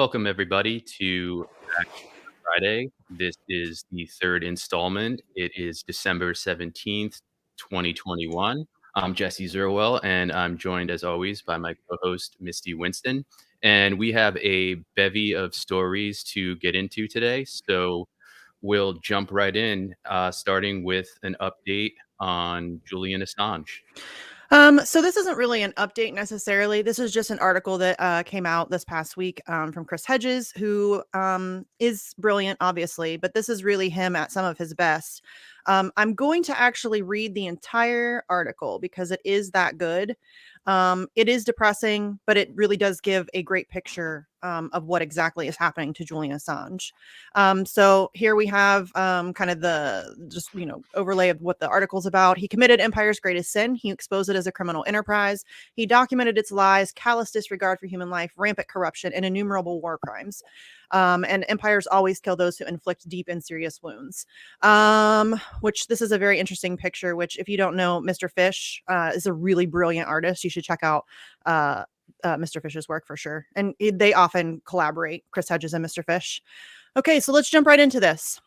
Welcome everybody to Back Friday. This is the third installment. It is December 17th, 2021. I'm Jesse Zerwell, and I'm joined as always by my co-host Misty Winston. And we have a bevy of stories to get into today. So we'll jump right in, starting with an update on Julian Assange. So this isn't really an update necessarily. This is just an article that came out this past week from Chris Hedges, who is brilliant, obviously, but this is really him at some of his best. I'm going to actually read the entire article because it is that good. It is depressing, but it really does give a great picture of what exactly is happening to Julian Assange. So here we have kind of the overlay of what the article's about. He committed empire's greatest sin. He exposed it as a criminal enterprise. He documented its lies, callous disregard for human life, rampant corruption, and innumerable war crimes. And empires always kill those who inflict deep and serious wounds. Which this is a very interesting picture, which if you don't know, Mr. Fish is a really brilliant artist. You should check out Mr. Fish's work for sure. And they often collaborate, Chris Hedges and Mr. Fish. Okay, so let's jump right into this.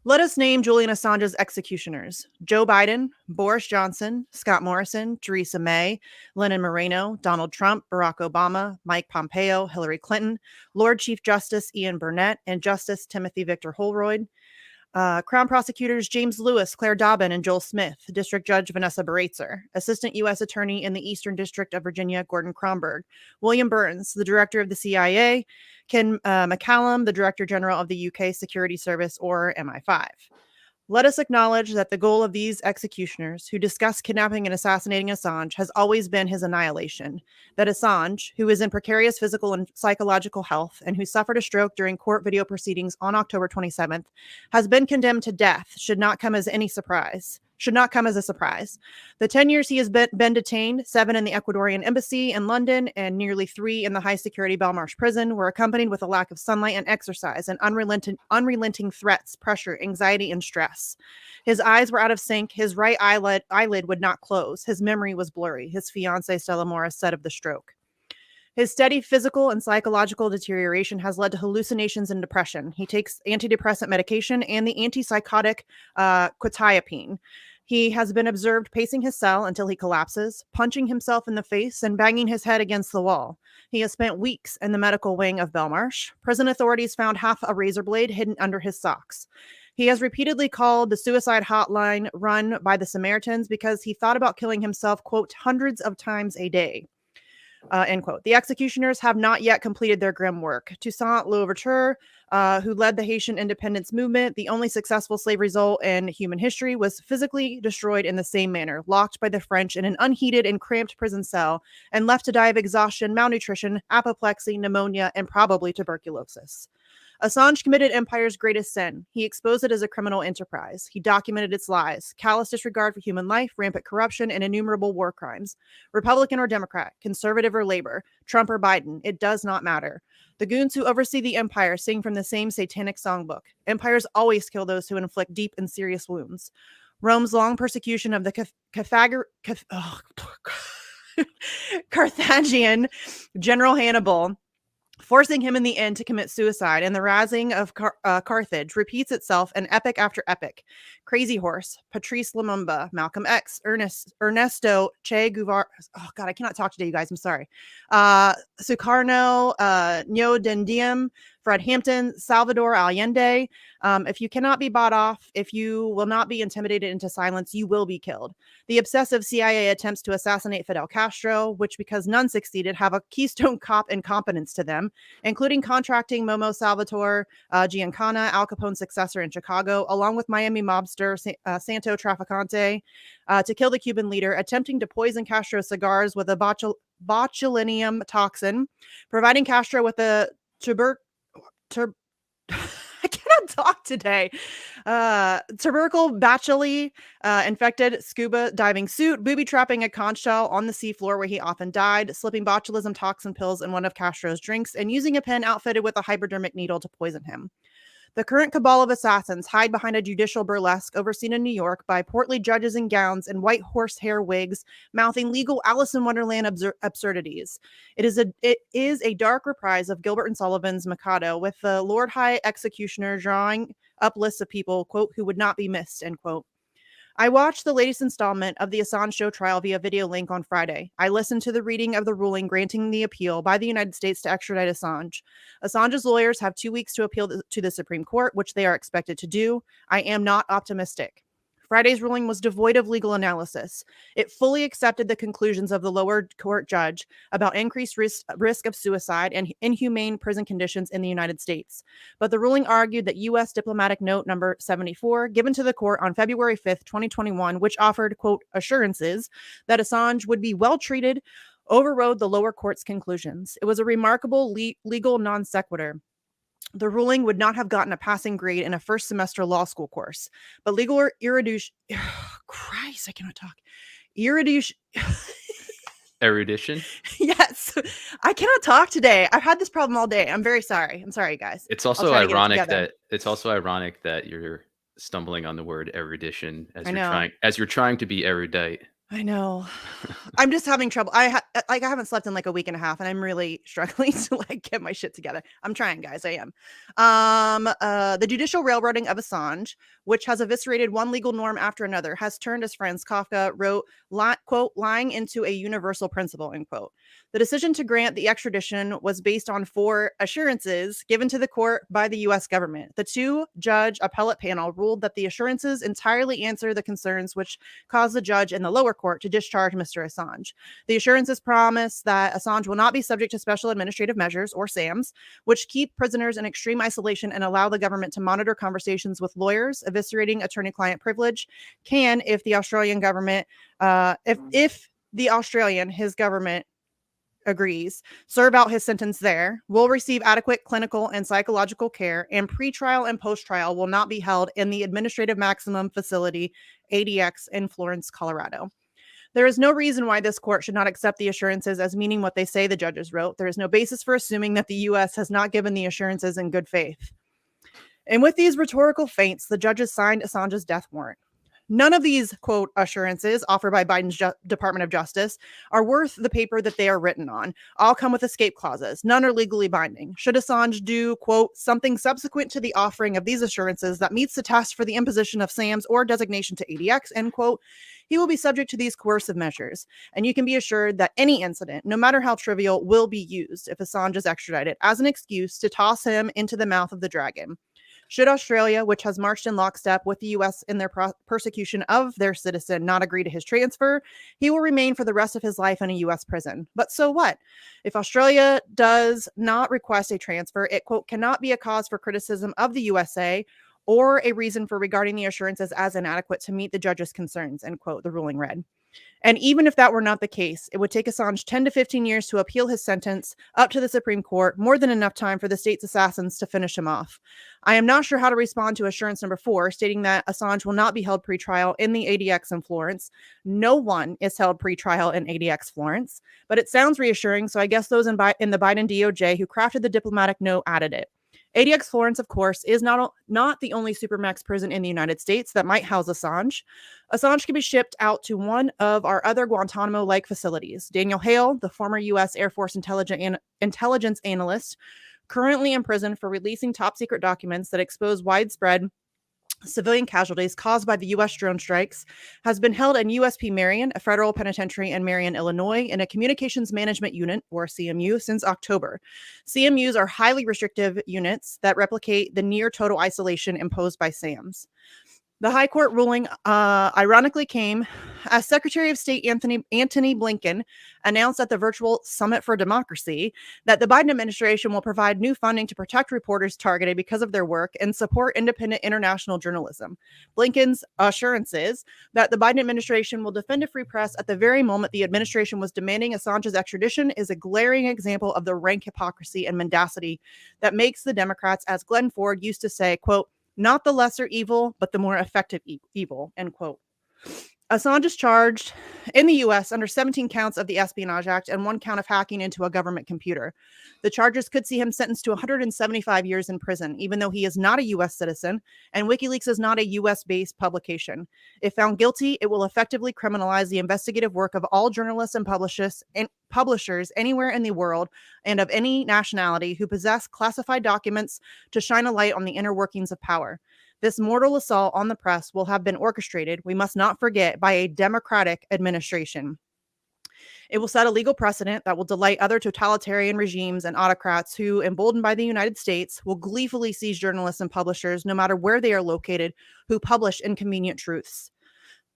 Let us name Julian Assange's executioners: Joe Biden, Boris Johnson, Scott Morrison, Theresa May, Lenin Moreno, Donald Trump, Barack Obama, Mike Pompeo, Hillary Clinton, Lord Chief Justice Ian Burnett, and Justice Timothy Victor Holroyd. Crown prosecutors James Lewis, Claire Dobbin, and Joel Smith, District Judge Vanessa Baratzer, Assistant U.S. Attorney in the Eastern District of Virginia, Gordon Kromberg, William Burns, the Director of the CIA, Ken McCallum, the Director General of the UK Security Service, or MI5. Let us acknowledge that the goal of these executioners who discuss kidnapping and assassinating Assange has always been his annihilation. That Assange, who is in precarious physical and psychological health and who suffered a stroke during court video proceedings on October 27th, has been condemned to death should not come as a surprise. The 10 years he has been detained, 7 in the Ecuadorian embassy in London and nearly 3 in the high-security Belmarsh prison, were accompanied with a lack of sunlight and exercise and unrelenting threats, pressure, anxiety, and stress. His eyes were out of sync. His right eyelid would not close. His memory was blurry, his fiancée Stella Morris said of the stroke. His steady physical and psychological deterioration has led to hallucinations and depression. He takes antidepressant medication and the antipsychotic quetiapine. He has been observed pacing his cell until he collapses, punching himself in the face, and banging his head against the wall. He has spent weeks in the medical wing of Belmarsh. Prison authorities found half a razor blade hidden under his socks. He has repeatedly called the suicide hotline run by the Samaritans because he thought about killing himself, quote, hundreds of times a day. End quote. The executioners have not yet completed their grim work. Toussaint Louverture, who led the Haitian independence movement, the only successful slave result in human history, was physically destroyed in the same manner, locked by the French in an unheated and cramped prison cell, and left to die of exhaustion, malnutrition, apoplexy, pneumonia, and probably tuberculosis. Assange committed empire's greatest sin. He exposed it as a criminal enterprise. He documented its lies, callous disregard for human life, rampant corruption, and innumerable war crimes. Republican or Democrat, conservative or labor, Trump or Biden, it does not matter. The goons who oversee the empire sing from the same satanic songbook. Empires always kill those who inflict deep and serious wounds. Rome's long persecution of the Carthaginian general Hannibal, forcing him in the end to commit suicide, and the razing of Carthage repeats itself in epic after epic. Crazy Horse, Patrice Lumumba, Malcolm X, Ernesto Che Guevara. Oh God, I cannot talk today, you guys. I'm sorry. Sukarno, Nyo Dendiem, Fred Hampton, Salvador Allende. If you cannot be bought off, if you will not be intimidated into silence, you will be killed. The obsessive CIA attempts to assassinate Fidel Castro, which, because none succeeded, have a Keystone Cop incompetence to them, including contracting Momo Salvatore Giancana, Al Capone's successor in Chicago, along with Miami mobster Santo Traficante, to kill the Cuban leader, attempting to poison Castro's cigars with a botulinum toxin, providing Castro with a I cannot talk today. Tubercle bacilli infected scuba diving suit, booby trapping a conch shell on the seafloor where he often died, slipping botulism toxin pills in one of Castro's drinks, and using a pen outfitted with a hypodermic needle to poison him. The current cabal of assassins hide behind a judicial burlesque overseen in New York by portly judges in gowns and white horsehair wigs, mouthing legal Alice in Wonderland absurdities. It is a dark reprise of Gilbert and Sullivan's Mikado, with the Lord High Executioner drawing up lists of people, quote, who would not be missed, end quote. I watched the latest installment of the Assange show trial via video link on Friday. I listened to the reading of the ruling granting the appeal by the United States to extradite Assange. Assange's lawyers have 2 weeks to appeal to the Supreme Court, which they are expected to do. I am not optimistic. Friday's ruling was devoid of legal analysis. It fully accepted the conclusions of the lower court judge about increased risk of suicide and inhumane prison conditions in the United States. But the ruling argued that U.S. diplomatic note number 74, given to the court on February 5th, 2021, which offered, quote, assurances that Assange would be well treated, overrode the lower court's conclusions. It was a remarkable legal non sequitur. The ruling would not have gotten a passing grade in a first semester law school course, but legal erudition. Christ, I cannot talk. Erudition. Erudition. Yes, I cannot talk today. I've had this problem all day. I'm very sorry. I'm sorry, guys. It's also ironic that you're stumbling on the word erudition as you're trying to be erudite. I know. I'm just having trouble. I haven't slept in like a week and a half, and I'm really struggling to like get my shit together. I'm trying, guys. I am. The judicial railroading of Assange, which has eviscerated one legal norm after another, has turned, as Franz Kafka wrote, quote, lying into a universal principle, end quote. The decision to grant the extradition was based on 4 assurances given to the court by the U.S. government. The 2-judge appellate panel ruled that the assurances entirely answer the concerns which caused the judge in the lower court to discharge Mr. Assange. The assurances promise that Assange will not be subject to special administrative measures, or SAMs, which keep prisoners in extreme isolation and allow the government to monitor conversations with lawyers, eviscerating attorney-client privilege, can, if the Australian government, his government agrees, serve out his sentence there, will receive adequate clinical and psychological care, and pre-trial and post-trial will not be held in the Administrative Maximum Facility, ADX, in Florence, Colorado. There is no reason why this court should not accept the assurances as meaning what they say the judges wrote. There is no basis for assuming that the U.S. has not given the assurances in good faith. And with these rhetorical feints, the judges signed Assange's death warrant. None of these, quote, assurances offered by Biden's Department of Justice are worth the paper that they are written on. All come with escape clauses. None are legally binding. Should Assange do, quote, something subsequent to the offering of these assurances that meets the test for the imposition of SAMs or designation to ADX, end quote, he will be subject to these coercive measures. And you can be assured that any incident, no matter how trivial, will be used if Assange is extradited as an excuse to toss him into the mouth of the dragon. Should Australia, which has marched in lockstep with the U.S. in their persecution of their citizen, not agree to his transfer, he will remain for the rest of his life in a U.S. prison. But so what? If Australia does not request a transfer, it, quote, cannot be a cause for criticism of the USA or a reason for regarding the assurances as inadequate to meet the judge's concerns, end quote, the ruling read. And even if that were not the case, it would take Assange 10 to 15 years to appeal his sentence up to the Supreme Court, more than enough time for the state's assassins to finish him off. I am not sure how to respond to assurance number 4, stating that Assange will not be held pretrial in the ADX in Florence. No one is held pretrial in ADX Florence, but it sounds reassuring, so I guess those in the Biden DOJ who crafted the diplomatic note added it. ADX Florence, of course, is not the only supermax prison in the United States that might house Assange. Assange can be shipped out to one of our other Guantanamo-like facilities. Daniel Hale, the former U.S. Air Force intelligence analyst, currently in prison for releasing top-secret documents that expose widespread civilian casualties caused by the U.S. drone strikes, has been held in USP Marion, a federal penitentiary in Marion, Illinois, in a communications management unit, or CMU, since October. CMUs are highly restrictive units that replicate the near total isolation imposed by SAMs. The High Court ruling ironically came as Secretary of State Antony Blinken announced at the virtual Summit for Democracy that the Biden administration will provide new funding to protect reporters targeted because of their work and support independent international journalism. Blinken's assurances that the Biden administration will defend a free press at the very moment the administration was demanding Assange's extradition is a glaring example of the rank hypocrisy and mendacity that makes the Democrats, as Glenn Ford used to say, quote, not the lesser evil, but the more effective evil, end quote. Assange is charged in the US under 17 counts of the Espionage Act and 1 count of hacking into a government computer. The charges could see him sentenced to 175 years in prison, even though he is not a US citizen and WikiLeaks is not a US based publication. If found guilty, it will effectively criminalize the investigative work of all journalists and publishers anywhere in the world and of any nationality who possess classified documents to shine a light on the inner workings of power. This mortal assault on the press will have been orchestrated, we must not forget, by a democratic administration. It will set a legal precedent that will delight other totalitarian regimes and autocrats who, emboldened by the United States, will gleefully seize journalists and publishers, no matter where they are located, who publish inconvenient truths.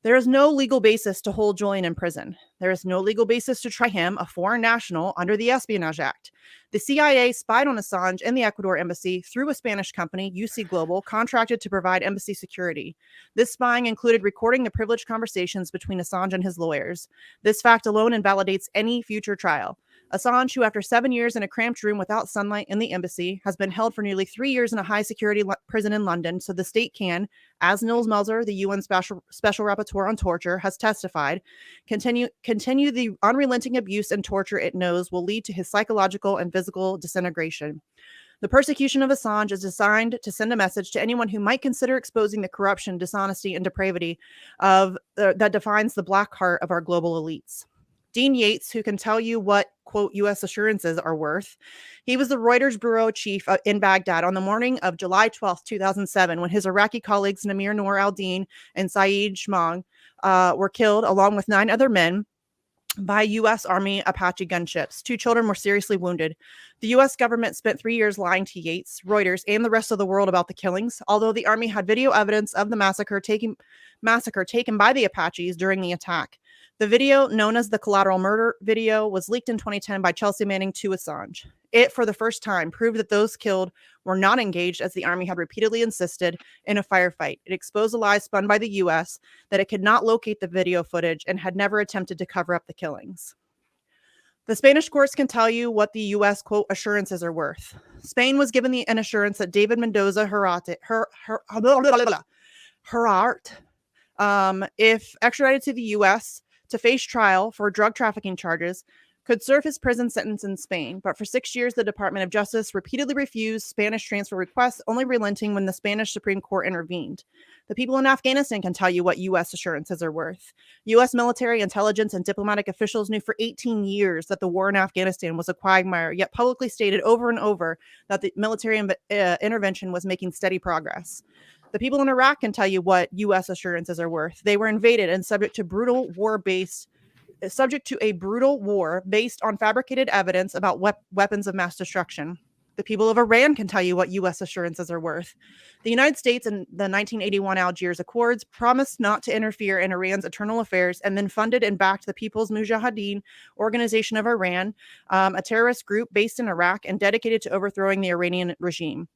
There is no legal basis to hold Julian in prison. There is no legal basis to try him, a foreign national, under the Espionage Act. The CIA spied on Assange in the Ecuador embassy through a Spanish company, UC Global, contracted to provide embassy security. This spying included recording the privileged conversations between Assange and his lawyers. This fact alone invalidates any future trial. Assange, who after 7 years in a cramped room without sunlight in the embassy, has been held for nearly 3 years in a high-security prison in London, so the state can, as Nils Melzer, the UN Special Rapporteur on Torture, has testified, continue the unrelenting abuse and torture it knows will lead to his psychological and physical disintegration. The persecution of Assange is designed to send a message to anyone who might consider exposing the corruption, dishonesty, and depravity that defines the black heart of our global elites. Dean Yates, who can tell you what, quote, U.S. assurances are worth. He was the Reuters bureau chief in Baghdad on the morning of July 12, 2007, when his Iraqi colleagues Namir Noor al-Din and Saeed Shmang were killed, along with 9 other men, by U.S. Army Apache gunships. 2 children were seriously wounded. The U.S. government spent 3 years lying to Yates, Reuters, and the rest of the world about the killings, although the Army had video evidence of the massacre taken by the Apaches during the attack. The video, known as the Collateral murder video, was leaked in 2010 by Chelsea Manning to Assange. It, for the first time, proved that those killed were not engaged, as the Army had repeatedly insisted, in a firefight. It exposed the lies spun by the U.S. that it could not locate the video footage and had never attempted to cover up the killings. The Spanish courts can tell you what the U.S., quote, assurances are worth. Spain was given an assurance that David Mendoza Herart, if extradited to the U.S., to face trial for drug trafficking charges, could serve his prison sentence in Spain. But for 6 years, the Department of Justice repeatedly refused Spanish transfer requests, only relenting when the Spanish Supreme Court intervened. The people in Afghanistan can tell you what U.S. assurances are worth. U.S. military, intelligence, and diplomatic officials knew for 18 years that the war in Afghanistan was a quagmire, yet publicly stated over and over that the military intervention was making steady progress. The people in Iraq can tell you what U.S. assurances are worth. They were invaded and subject to a brutal war based on fabricated evidence about weapons of mass destruction. The people of Iran can tell you what U.S. assurances are worth. The United States in the 1981 Algiers Accords promised not to interfere in Iran's internal affairs and then funded and backed the People's Mujahideen Organization of Iran, a terrorist group based in Iraq and dedicated to overthrowing the Iranian regime.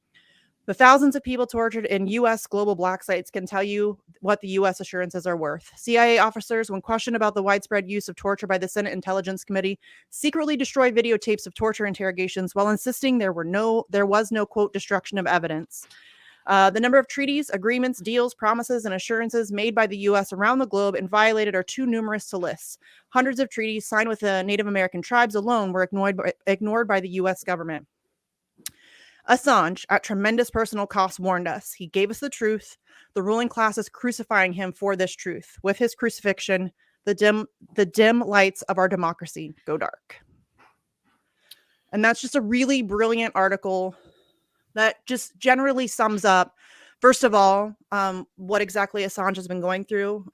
The thousands of people tortured in U.S. global black sites can tell you what the U.S. assurances are worth. CIA officers, when questioned about the widespread use of torture by the Senate Intelligence Committee, secretly destroyed videotapes of torture interrogations while insisting there was no, quote, destruction of evidence. The number of treaties, agreements, deals, promises, and assurances made by the U.S. around the globe and violated are too numerous to list. Hundreds of treaties signed with the Native American tribes alone were ignored by the U.S. government. Assange, at tremendous personal cost, warned us. He gave us the truth. The ruling class is crucifying him for this truth. With his crucifixion, the dim lights of our democracy go dark. And that's just a really brilliant article that just generally sums up, first of all, what exactly Assange has been going through.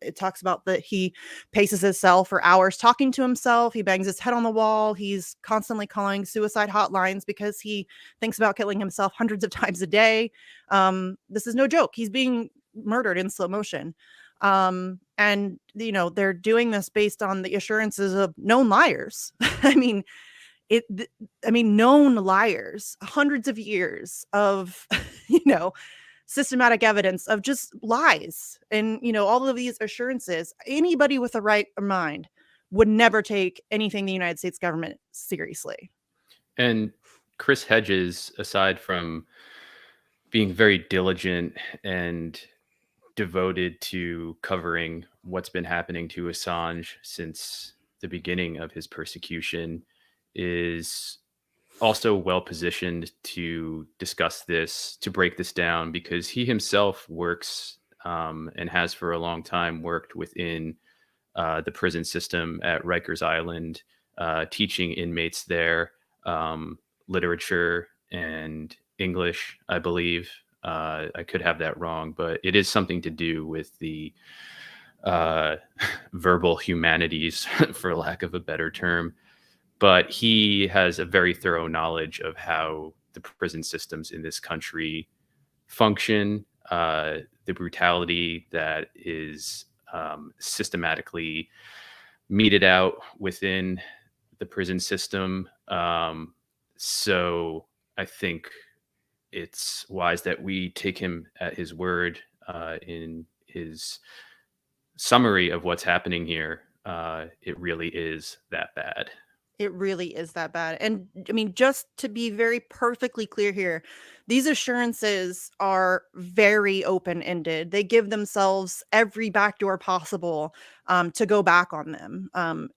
It talks about that he paces his cell for hours talking to himself. He bangs his head on the wall. He's constantly calling suicide hotlines because he thinks about killing himself hundreds of times a day. This is no joke. He's being murdered in slow motion. And, they're doing this based on the assurances of known liars. Known liars, hundreds of years of, systematic evidence of just lies and, all of these assurances. Anybody with a right mind would never take anything the United States government seriously. And Chris Hedges, aside from being very diligent and devoted to covering what's been happening to Assange since the beginning of his persecution, is also well positioned to discuss this, to break this down, because he himself works and has for a long time worked within the prison system at Rikers Island, teaching inmates there literature and English, I believe. I could have that wrong, but it is something to do with the uh, verbal humanities, for lack of a better term. But he has a very thorough knowledge of how the prison systems in this country function, the brutality that is systematically meted out within the prison system. So I think it's wise that we take him at his word in his summary of what's happening here. It really is that bad. It really is that bad. And I mean, just to be very perfectly clear here, these assurances are very open ended. They give themselves every backdoor possible to go back on them. And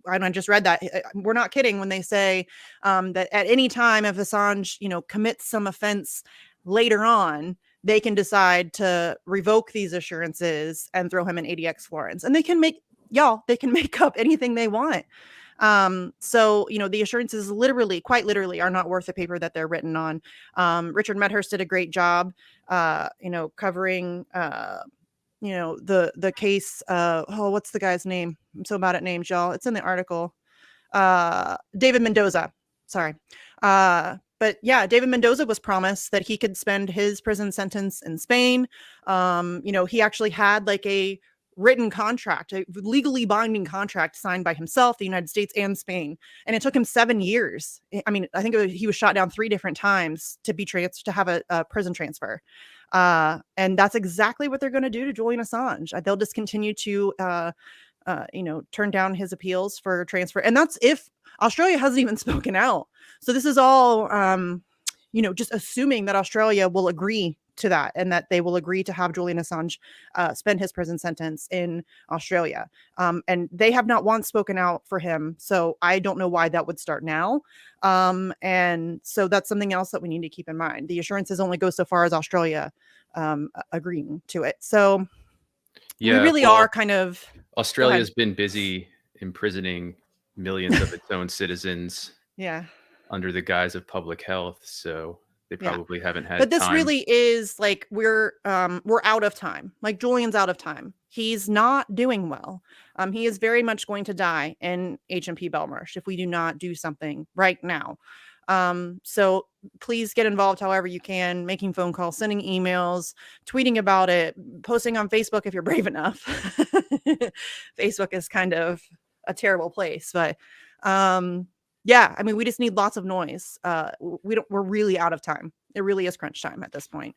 I just read that. We're not kidding when they say that at any time, if Assange, commits some offense later on, they can decide to revoke these assurances and throw him in ADX Florence. And they can make up anything they want. So the assurances quite literally are not worth the paper that they're written on. Richard Medhurst did a great job covering the case. What's the guy's name? I'm so bad at names, y'all. It's in the article. David Mendoza. Sorry. But yeah, David Mendoza was promised that he could spend his prison sentence in Spain. He actually had like a written contract, a legally binding contract signed by himself, the United States, and Spain. And it took him 7 years. I mean, I think he was shot down 3 different times to have a prison transfer. And that's exactly what they're going to do to Julian Assange. They'll just continue to, turn down his appeals for transfer. And that's if Australia hasn't even spoken out. So this is all, just assuming that Australia will agree to that and that they will agree to have Julian Assange spend his prison sentence in Australia. And they have not once spoken out for him. So I don't know why that would start now. And so that's something else that we need to keep in mind. The assurances only go so far as Australia agreeing to it. So we really are kind of... Australia's been busy imprisoning millions of its own citizens. Yeah. Under the guise of public health, so they probably haven't had But this time. really is like we're out of time. Like Julian's out of time. He's not doing well. He is very much going to die in HMP Belmarsh if we do not do something right now. So please get involved however you can, making phone calls, sending emails, tweeting about it, posting on Facebook if you're brave enough. Facebook is kind of a terrible place, but yeah, I mean, we just need lots of noise. We're really out of time. It really is crunch time at this point.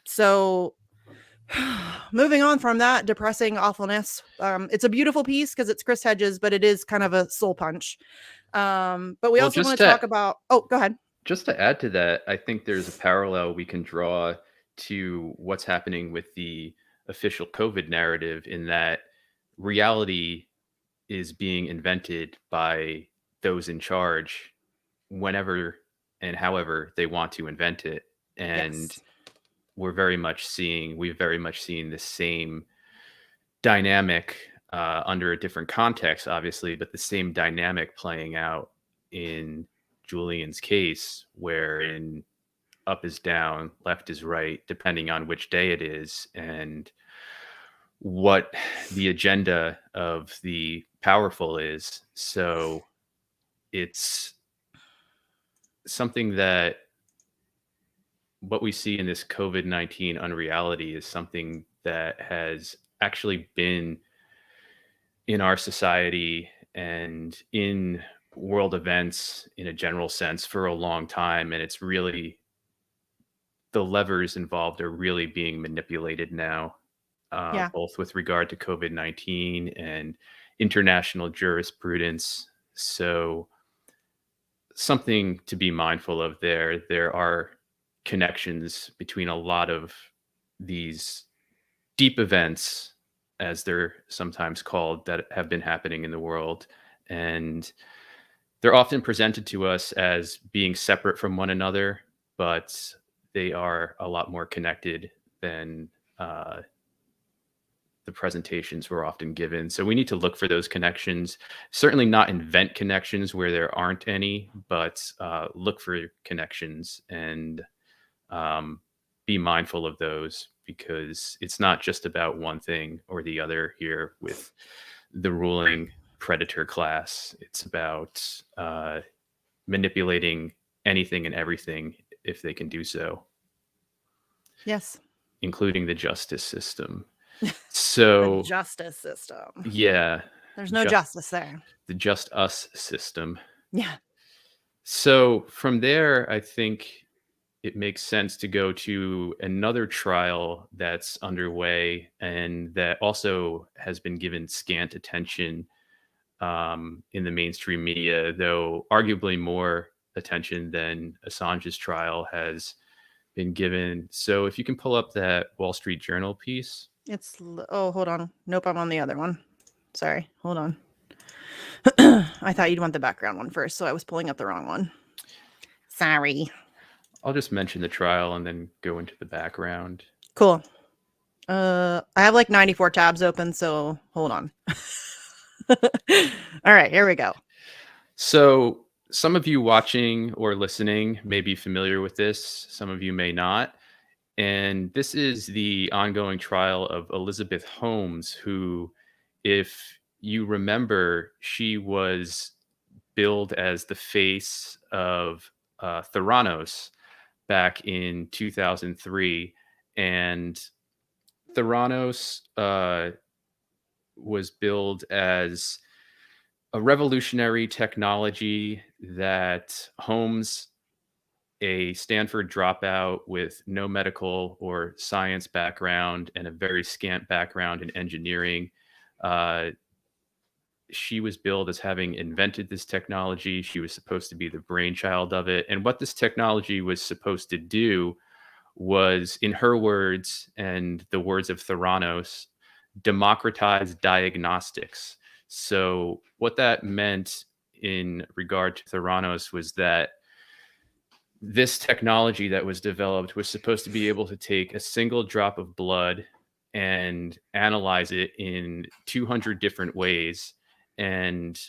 So moving on from that depressing awfulness, it's a beautiful piece because it's Chris Hedges, but it is kind of a soul punch. But we also want to talk about... Oh, go ahead. Just to add to that, I think there's a parallel we can draw to what's happening with the official COVID narrative, in that reality is being invented by those in charge whenever and however they want to invent it. And we've very much seen the same dynamic under a different context, obviously, but the same dynamic playing out in Julian's case, wherein up is down, left is right, depending on which day it is and what the agenda of the powerful is. So it's something that what we see in this COVID-19 unreality is something that has actually been in our society and in world events in a general sense for a long time. And it's really, the levers involved are really being manipulated now, both with regard to COVID-19 and international jurisprudence. So something to be mindful of there. There are connections between a lot of these deep events, as they're sometimes called, that have been happening in the world. And they're often presented to us as being separate from one another, but they are a lot more connected than uh, the presentations we're often given. So we need to look for those connections. Certainly not invent connections where there aren't any, but look for connections and um, be mindful of those, because it's not just about one thing or the other here with the ruling predator class. It's about manipulating anything and everything if they can do so, Yes. including the justice system. The So, justice system. yeah, There's no just justice there. the just us system. Yeah. So from there, I think it makes sense to go to another trial that's underway and that also has been given scant attention in the mainstream media, though arguably more attention than Assange's trial has been given. So if you can pull up that Wall Street Journal piece. Oh, hold on. Nope, I'm on the other one. Sorry. Hold on. I thought you'd want the background one first, so I was pulling up the wrong one. Sorry. I'll just mention the trial and then go into the background. Cool. I have like 94 tabs open, so hold on. All right, here we go. So some of you watching or listening may be familiar with this, some of you may not. And this is the ongoing trial of Elizabeth Holmes, who, if you remember, she was billed as the face of Theranos back in 2003. And Theranos was billed as a revolutionary technology that Holmes, a Stanford dropout with no medical or science background and a very scant background in engineering, uh, she was billed as having invented this technology. She was supposed to be the brainchild of it. And what this technology was supposed to do was, in her words and the words of Theranos, democratize diagnostics. So, what that meant in regard to Theranos was that this technology that was developed was supposed to be able to take a single drop of blood and analyze it in 200 different ways. And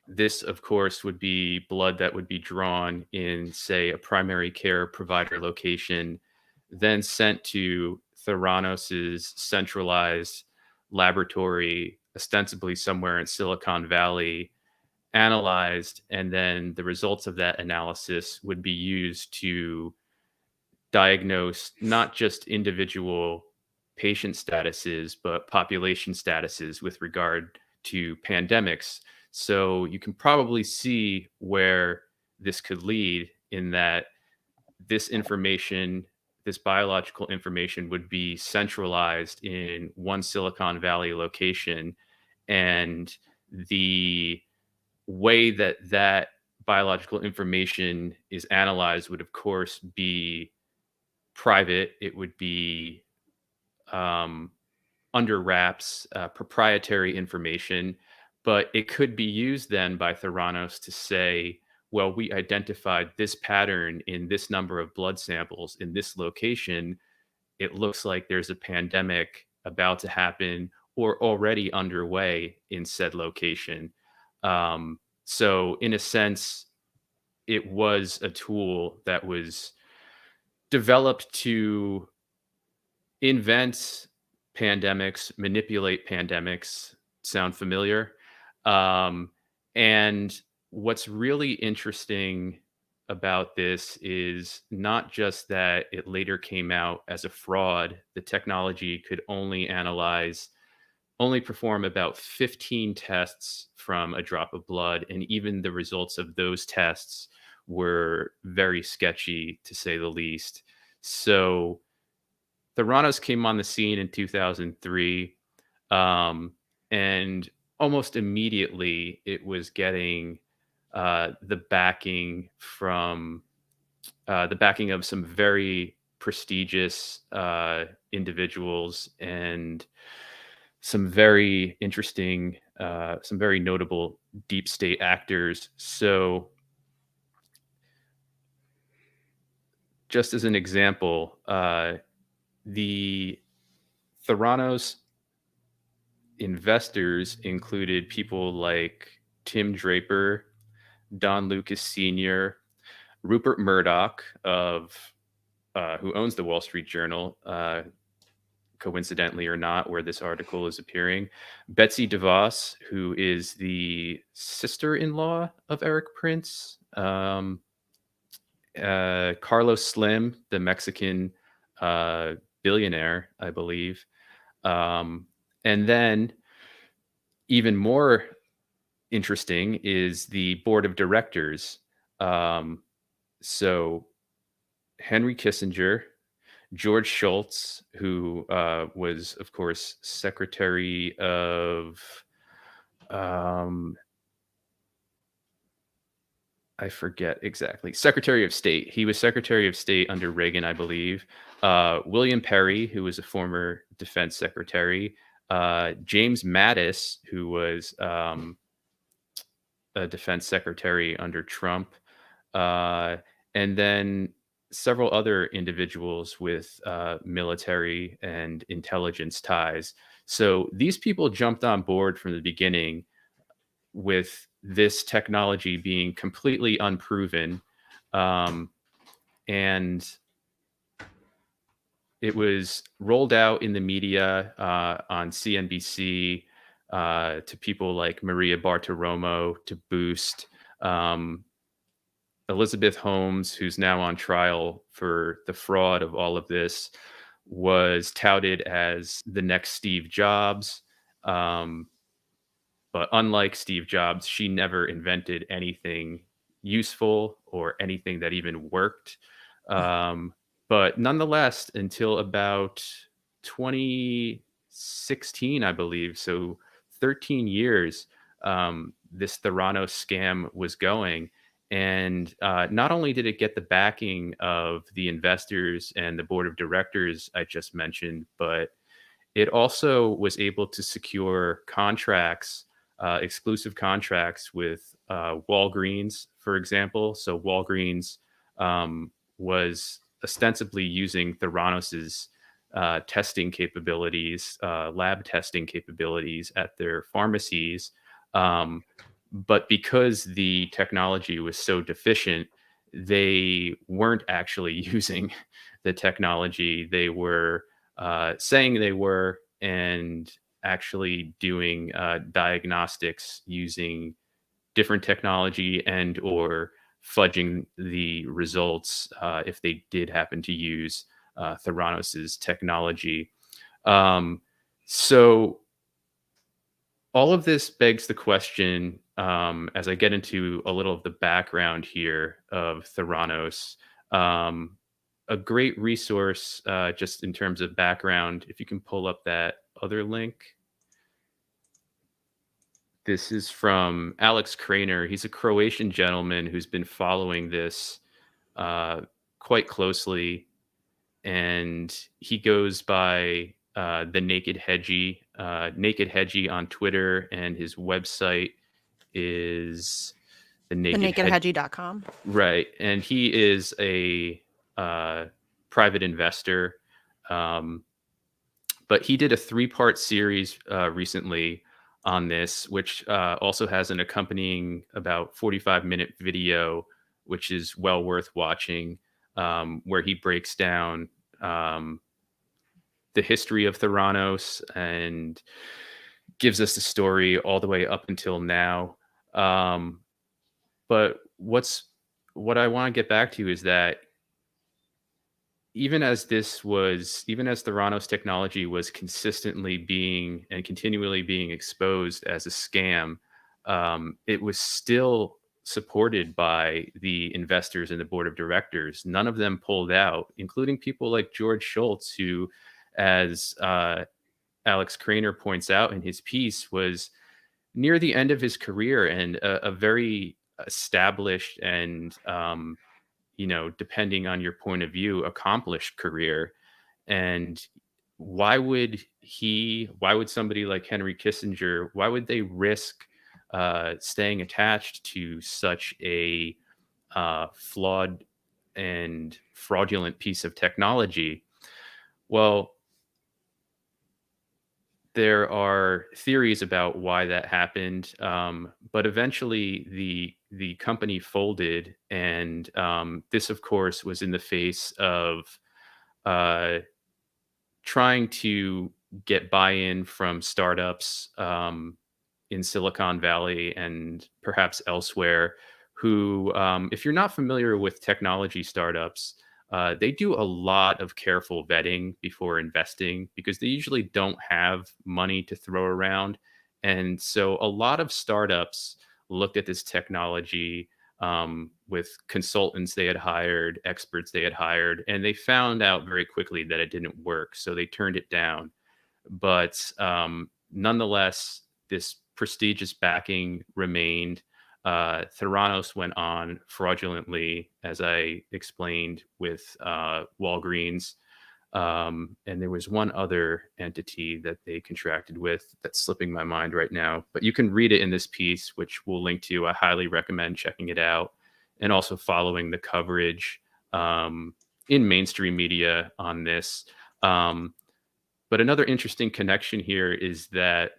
this, of course, would be blood that would be drawn in, say, a primary care provider location, then sent to Theranos's centralized laboratory, ostensibly somewhere in Silicon Valley, analyzed, and then the results of that analysis would be used to diagnose not just individual patient statuses, but population statuses with regard to pandemics. So you can probably see where this could lead, in that this information, this biological information, would be centralized in one Silicon Valley location. And the way that that biological information is analyzed would, of course, be private. It would be um, under wraps, proprietary information, but it could be used then by Theranos to say, well, we identified this pattern in this number of blood samples in this location. It looks like there's a pandemic about to happen or already underway in said location. So, in a sense, it was a tool that was developed to invent pandemics, manipulate pandemics. Sound familiar? Um, and what's really interesting about this is not just that it later came out as a fraud. The technology could only perform about 15 tests from a drop of blood. And even the results of those tests were very sketchy, to say the least. So Theranos came on the scene in 2003. Um, and almost immediately it was getting the backing of some very prestigious individuals and some very interesting, some very notable deep state actors. So, just as an example, the Theranos investors included people like Tim Draper, Don Lucas Sr., Rupert Murdoch of who owns the Wall Street Journal, coincidentally or not, where this article is appearing, Betsy DeVos, who is the sister-in-law of Eric Prince, Carlos Slim, the Mexican billionaire, I believe, and then even more interesting is the board of directors. So Henry Kissinger, George Shultz, who was, of course, Secretary of, I forget exactly, Secretary of State. He was Secretary of State under Reagan, I believe. William Perry, who was a former defense secretary. James Mattis, who was a defense secretary under Trump. And then several other individuals with military and intelligence ties. So these people jumped on board from the beginning with this technology being completely unproven. And it was rolled out in the media on CNBC to people like Maria Bartiromo to boost. Elizabeth Holmes, who's now on trial for the fraud of all of this, was touted as the next Steve Jobs. But unlike Steve Jobs, she never invented anything useful or anything that even worked. But nonetheless, until about 2016, I believe, so 13 years, this Theranos scam was going. And not only did it get the backing of the investors and the board of directors I just mentioned, but it also was able to secure contracts, exclusive contracts with Walgreens, for example. So Walgreens was ostensibly using Theranos's testing capabilities, lab testing capabilities at their pharmacies. But because the technology was so deficient, they weren't actually using the technology. They were saying they were, and actually doing diagnostics using different technology and or fudging the results if they did happen to use Theranos's technology. So all of this begs the question, as I get into a little of the background here of Theranos. A great resource, just in terms of background, if you can pull up that other link. This is from Alex Krainer. He's a Croatian gentleman who's been following this quite closely, and he goes by the Naked Hedgie on Twitter, and his website is thenakedhedgie.com. Right, and he is a private investor, but he did a 3-part series recently on this, which also has an accompanying about 45-minute video, which is well worth watching, where he breaks down the history of Theranos and gives us the story all the way up until now. But what I want to get back to is that even as Theranos technology was consistently being and continually being exposed as a scam, it was still supported by the investors and the board of directors. None of them pulled out, including people like George Shultz, who, as Alex Krainer points out in his piece, was near the end of his career and a very established and depending on your point of view, accomplished career. And why would somebody like Henry Kissinger, why would they risk staying attached to such a flawed and fraudulent piece of technology? Well, there are theories about why that happened, but eventually the company folded, and this, of course, was in the face of uh, trying to get buy-in from startups in Silicon Valley and perhaps elsewhere, who, if you're not familiar with technology startups, they do a lot of careful vetting before investing because they usually don't have money to throw around. And so a lot of startups looked at this technology with consultants they had hired, experts they had hired, and they found out very quickly that it didn't work. So they turned it down. But nonetheless, this prestigious backing remained. Theranos went on fraudulently, as I explained, with Walgreens. And there was one other entity that they contracted with that's slipping my mind right now. But you can read it in this piece, which we'll link to. I highly recommend checking it out and also following the coverage in mainstream media on this. Um, but another interesting connection here is that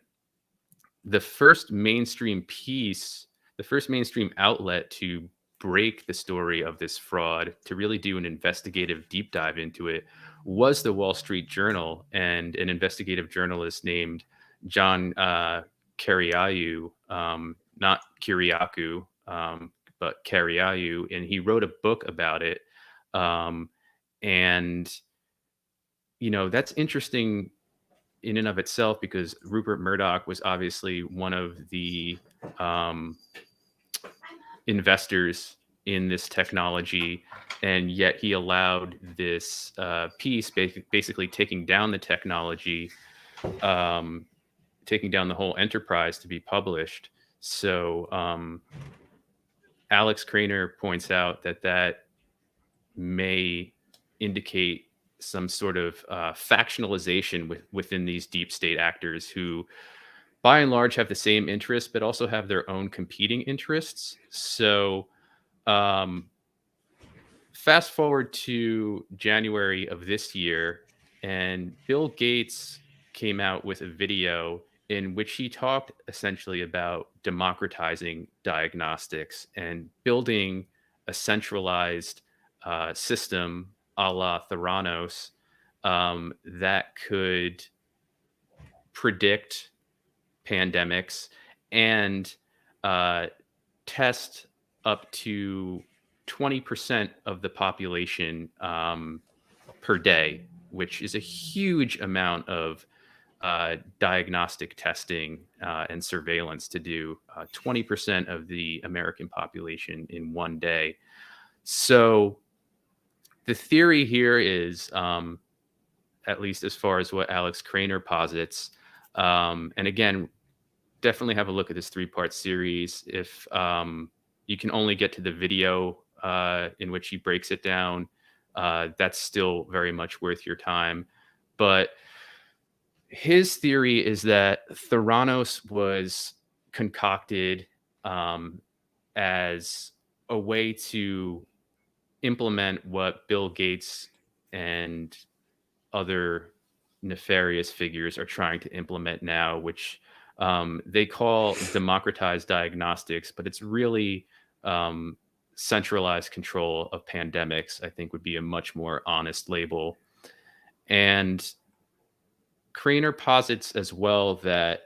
the first mainstream piece, the first mainstream outlet to break the story of this fraud, to really do an investigative deep dive into it, was the Wall Street Journal and an investigative journalist named John Kiriakou, not Kiriakou, but Kiriakou, and he wrote a book about it. Um, and that's interesting in and of itself because Rupert Murdoch was obviously one of the um, investors in this technology, and yet he allowed this piece, basically taking down the technology, um, taking down the whole enterprise, to be published. So Alex Craner points out that may indicate some sort of factionalization within these deep state actors who, by and large, have the same interests, but also have their own competing interests. So, um, fast forward to January of this year, and Bill Gates came out with a video in which he talked essentially about democratizing diagnostics and building a centralized system a la Theranos that could predict pandemics and uh, test up to 20% of the population per day, which is a huge amount of diagnostic testing and surveillance to do. 20% of the American population in one day. So the theory here is, at least as far as what Alex Craner posits, and again, definitely have a look at this three-part series. If you can only get to the video in which he breaks it down, that's still very much worth your time. But his theory is that Theranos was concocted um, as a way to implement what Bill Gates and other nefarious figures are trying to implement now, which they call democratized diagnostics, but it's really um, centralized control of pandemics, I think would be a much more honest label. And Craner posits as well that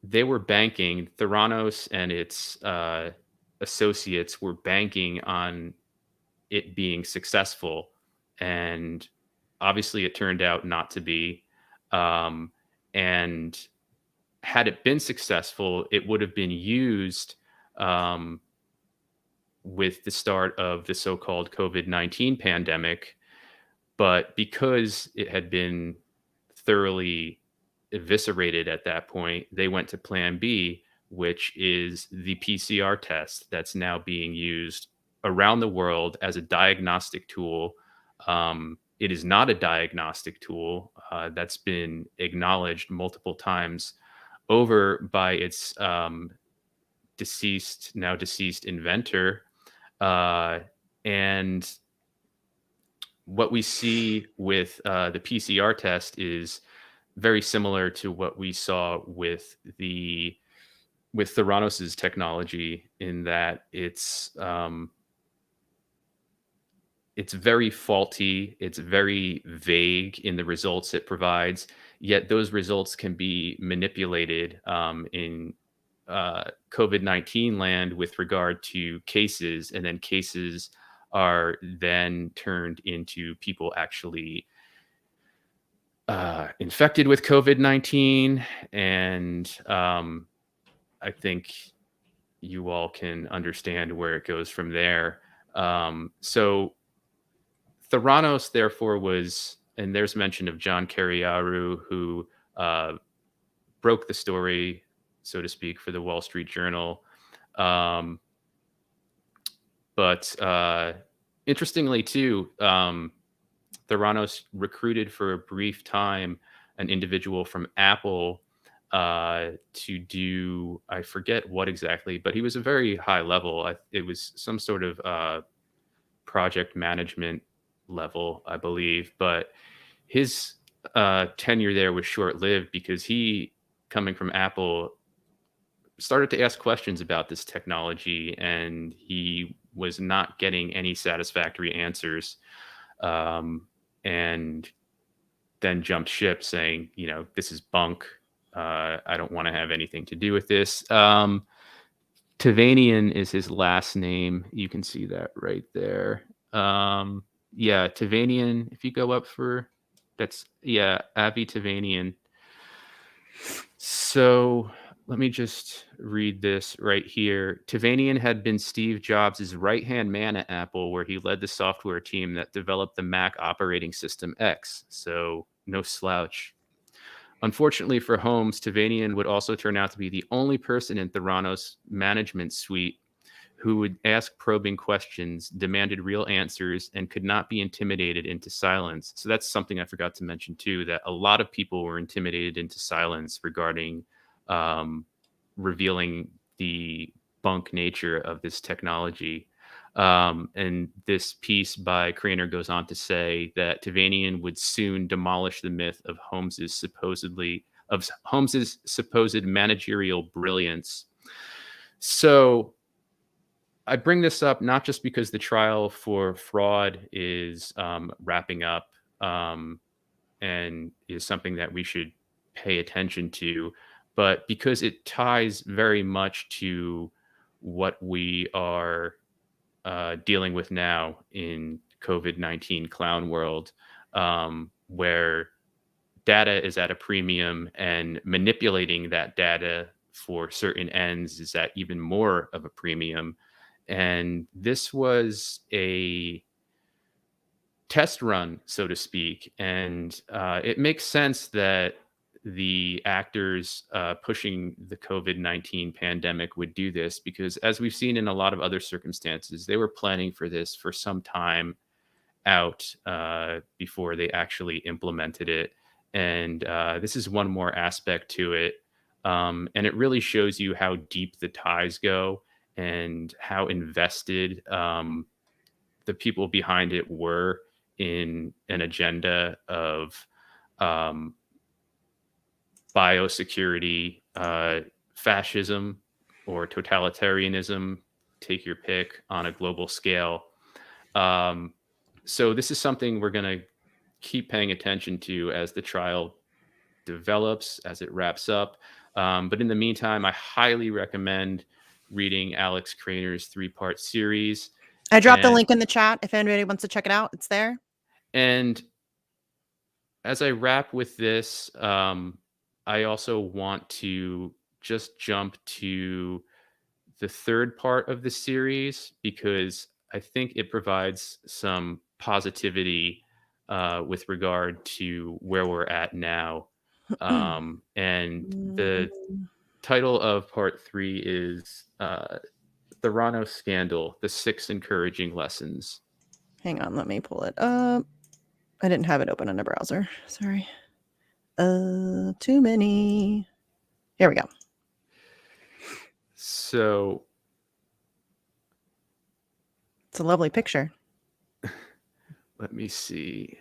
they were banking, Theranos and its associates were banking on it being successful. And obviously, it turned out not to be. Um, and had it been successful, it would have been used um, with the start of the so called COVID-19 pandemic. But because it had been thoroughly eviscerated at that point, they went to plan B, which is the PCR test that's now being used around the world as a diagnostic tool. It is not a diagnostic tool. That's been acknowledged multiple times over by its now deceased inventor. Uh, and what we see with the PCR test is very similar to what we saw with Theranos's technology, in that it's very faulty, it's very vague in the results it provides, yet those results can be manipulated in COVID-19 land with regard to cases, and then cases are then turned into people actually infected with COVID-19. And I think you all can understand where it goes from there. So Theranos, therefore, was, and there's mention of John Carriaru, who uh, broke the story, so to speak, for the Wall Street Journal. Um, but interestingly, too, Theranos recruited for a brief time an individual from Apple to do, I forget what exactly, but he was a very high level. It was some sort of project management level, I believe. But his tenure there was short lived, because he, coming from Apple, started to ask questions about this technology, and he was not getting any satisfactory answers. And then jumped ship, saying, this is bunk. I don't want to have anything to do with this. Tavanian is his last name. You can see that right there. Yeah, Tavanian. If you go up for Avi Tavanian. So let me just read this right here. Tavanian had been Steve Jobs' right-hand man at Apple, where he led the software team that developed the Mac operating system X. So no slouch. Unfortunately for Holmes, Tavanian would also turn out to be the only person in Theranos' management suite who would ask probing questions, demanded real answers, and could not be intimidated into silence. So that's something I forgot to mention too, that a lot of people were intimidated into silence regarding revealing the bunk nature of this technology. And this piece by Craner goes on to say that Tavanian would soon demolish the myth of Holmes's supposed managerial brilliance. So I bring this up not just because the trial for fraud is wrapping up and is something that we should pay attention to, but because it ties very much to what we are dealing with now in COVID-19 clown world, where data is at a premium, and manipulating that data for certain ends is at even more of a premium. And this was a test run, so to speak. And it makes sense that the actors pushing the COVID-19 pandemic would do this, because as we've seen in a lot of other circumstances, they were planning for this for some time out before they actually implemented it. And this is one more aspect to it. And it really shows you how deep the ties go, and how invested the people behind it were in an agenda of biosecurity, fascism, or totalitarianism, take your pick, on a global scale. So this is something we're going to keep paying attention to as the trial develops, as it wraps up. But in the meantime, I highly recommend reading Alex Craner's 3-part series. I dropped the link in the chat if anybody wants to check it out. It's there. And as I wrap with this, I also want to just jump to the 3rd part of the series, because I think it provides some positivity with regard to where we're at now. And the title of part 3 is Theranos Scandal, The Six Encouraging Lessons. Hang on, let me pull it up. I didn't have it open in a browser. Sorry. Too many. Here we go. So it's a lovely picture. Let me see.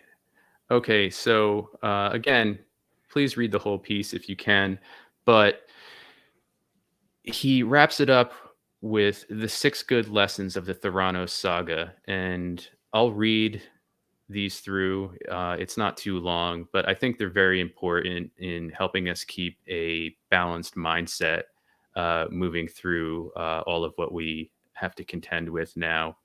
Okay, so again, please read the whole piece if you can. But he wraps it up with the 6 good lessons of the Theranos saga. And I'll read these through. It's not too long, but I think they're very important in helping us keep a balanced mindset moving through all of what we have to contend with now.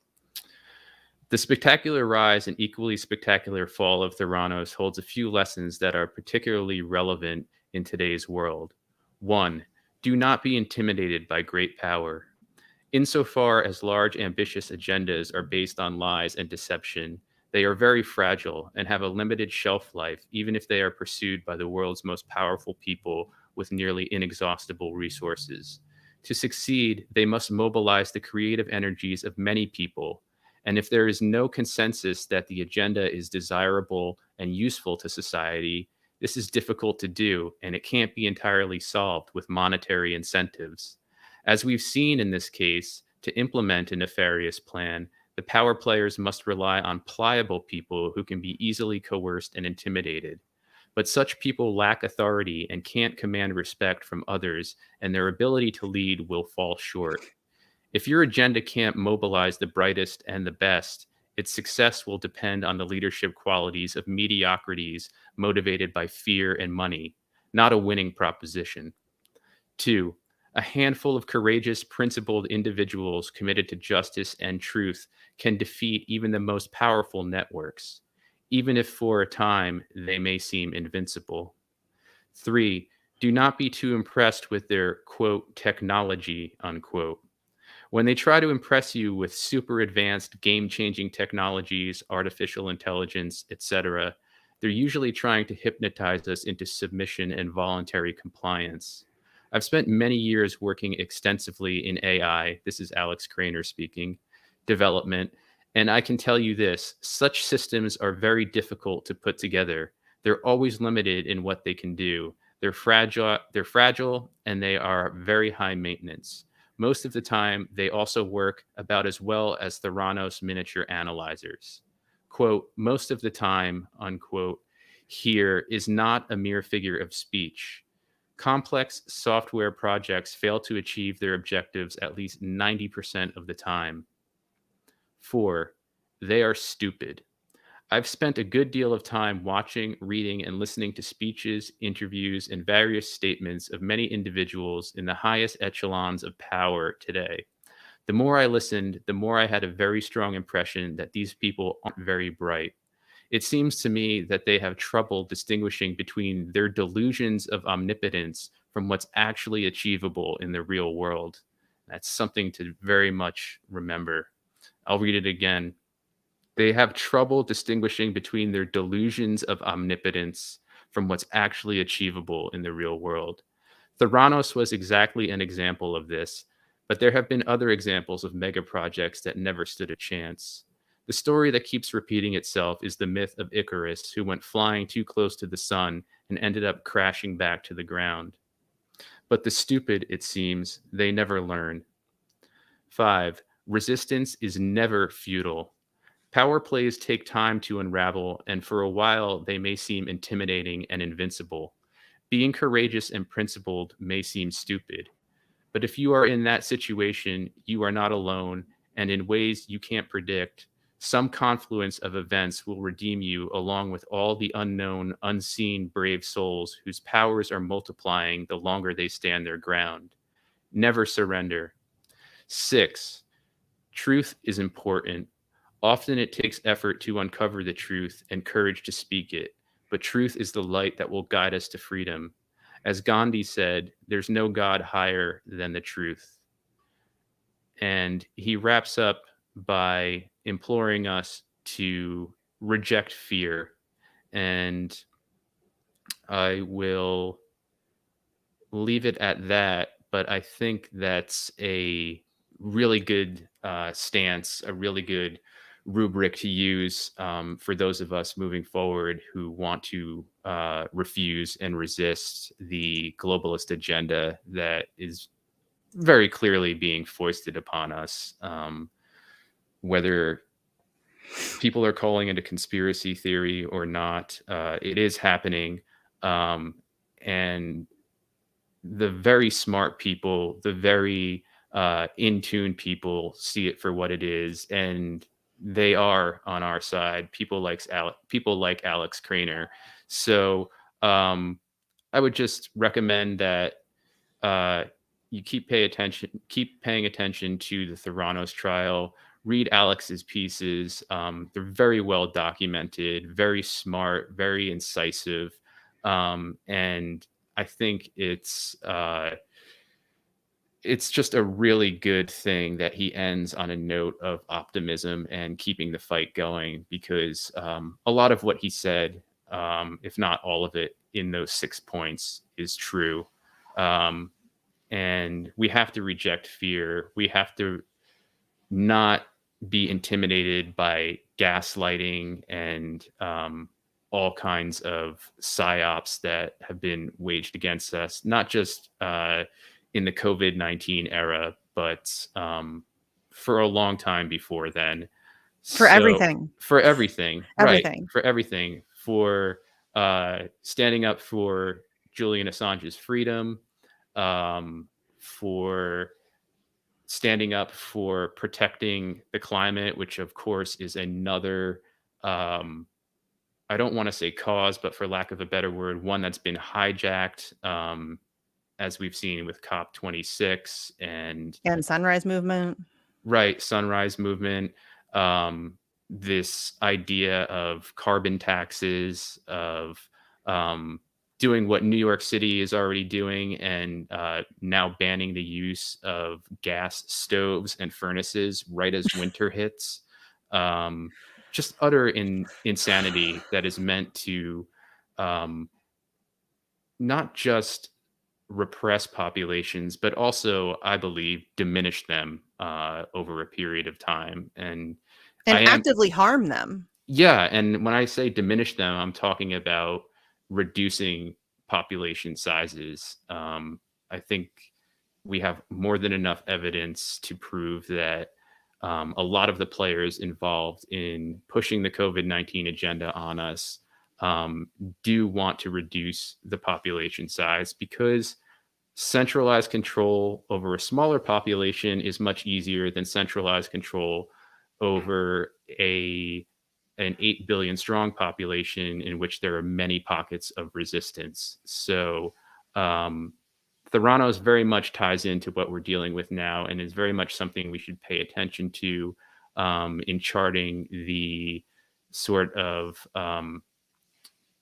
The spectacular rise and equally spectacular fall of Theranos holds a few lessons that are particularly relevant in today's world. 1. Do not be intimidated by great power. Insofar as large, ambitious agendas are based on lies and deception, they are very fragile and have a limited shelf life, even if they are pursued by the world's most powerful people with nearly inexhaustible resources. To succeed, they must mobilize the creative energies of many people. And if there is no consensus that the agenda is desirable and useful to society, this is difficult to do, and it can't be entirely solved with monetary incentives. As we've seen in this case, to implement a nefarious plan, the power players must rely on pliable people who can be easily coerced and intimidated. But such people lack authority and can't command respect from others, and their ability to lead will fall short. If your agenda can't mobilize the brightest and the best, its success will depend on the leadership qualities of mediocrities motivated by fear and money, not a winning proposition. 2. A handful of courageous, principled individuals committed to justice and truth can defeat even the most powerful networks, even if for a time they may seem invincible. 3. Do not be too impressed with their, quote, technology, unquote. When they try to impress you with super advanced, game changing technologies, artificial intelligence, etc., they're usually trying to hypnotize us into submission and voluntary compliance. I've spent many years working extensively in AI. This is Alex Craner speaking, development. And I can tell you this, such systems are very difficult to put together. They're always limited in what they can do. They're fragile, and they are very high maintenance. Most of the time, they also work about as well as Theranos miniature analyzers. Quote, most of the time, unquote, here is not a mere figure of speech. Complex software projects fail to achieve their objectives at least 90% of the time. 4. They are stupid. I've spent a good deal of time watching, reading, and listening to speeches, interviews, and various statements of many individuals in the highest echelons of power today. The more I listened, the more I had a very strong impression that these people aren't very bright. It seems to me that they have trouble distinguishing between their delusions of omnipotence from what's actually achievable in the real world. That's something to very much remember. I'll read it again. They have trouble distinguishing between their delusions of omnipotence from what's actually achievable in the real world. Theranos was exactly an example of this, but there have been other examples of mega projects that never stood a chance. The story that keeps repeating itself is the myth of Icarus, who went flying too close to the sun and ended up crashing back to the ground. But the stupid, it seems, they never learn. 5. Resistance is never futile. Power plays take time to unravel, and for a while they may seem intimidating and invincible. Being courageous and principled may seem stupid. But if you are in that situation, you are not alone, and in ways you can't predict, some confluence of events will redeem you along with all the unknown, unseen brave souls whose powers are multiplying the longer they stand their ground. Never surrender. 6. Truth is important. Often it takes effort to uncover the truth and courage to speak it, but truth is the light that will guide us to freedom. As Gandhi said, there's no God higher than the truth. And he wraps up by imploring us to reject fear. And I will leave it at that, but I think that's a really good stance, a really good rubric to use for those of us moving forward who want to refuse and resist the globalist agenda that is very clearly being foisted upon us. Whether people are calling it a conspiracy theory or not, it is happening. And the very smart people, the very in tune people see it for what it is, and they are on our side. People like Alex Craner. So I would just recommend that uh, you keep paying attention to the Theranos trial. Read Alex's pieces. They're very well documented, very smart, very incisive, and I think it's just a really good thing that he ends on a note of optimism and keeping the fight going, because a lot of what he said, if not all of it, in those 6 points is true. Um, and we have to reject fear. We have to not be intimidated by gaslighting and all kinds of psyops that have been waged against us, not just in the COVID-19 era, but for a long time before then. For So everything. for everything, right? Everything. For everything, for standing up for Julian Assange's freedom, for standing up for protecting the climate, which of course is another, I don't want to say cause, but for lack of a better word, one that's been hijacked, as we've seen with COP26 and And Sunrise Movement. right, Sunrise Movement, this idea of carbon taxes, of um, doing what New York City is already doing, and now banning the use of gas stoves and furnaces right as winter hits. Um, just utter insanity that is meant to um, not just repress populations, but also, I believe, diminish them over a period of time. And And I am, actively harm them. yeah. And when I say diminish them, I'm talking about reducing population sizes. I think we have more than enough evidence to prove that a lot of the players involved in pushing the COVID-19 agenda on us um, do want to reduce the population size, because centralized control over a smaller population is much easier than centralized control over an 8 billion strong population in which there are many pockets of resistance. So um, Theranos very much ties into what we're dealing with now, and is very much something we should pay attention to in charting the sort of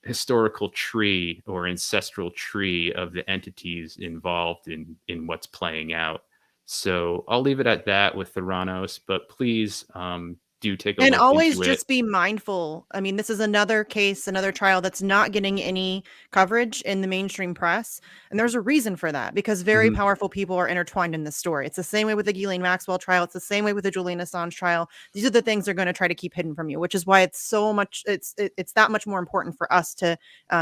historical tree or ancestral tree of the entities involved in what's playing out. So I'll leave it at that with Theranos, but please do take a And look always into it. just be mindful. I mean, this is another case, another trial that's not getting any coverage in the mainstream press. And there's a reason for that, because very Mhm. powerful people are intertwined in this story. It's the same way with the Ghislaine Maxwell trial. It's the same way with the Julian Assange trial. These are the things they're going to try to keep hidden from you, which is why it's so much, it's that much more important for us to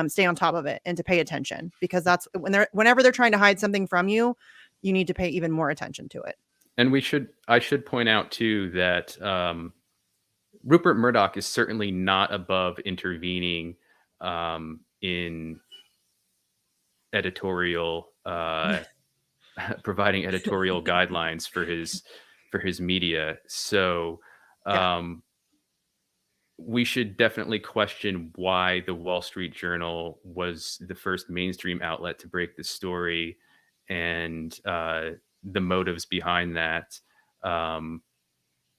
stay on top of it and to pay attention, because that's whenever they're trying to hide something from you, you need to pay even more attention to it. And I should point out too that Rupert Murdoch is certainly not above intervening in editorial providing editorial guidelines for his media. So Yeah. um, we should definitely question why the Wall Street Journal was the first mainstream outlet to break the story, and the motives behind that. Um,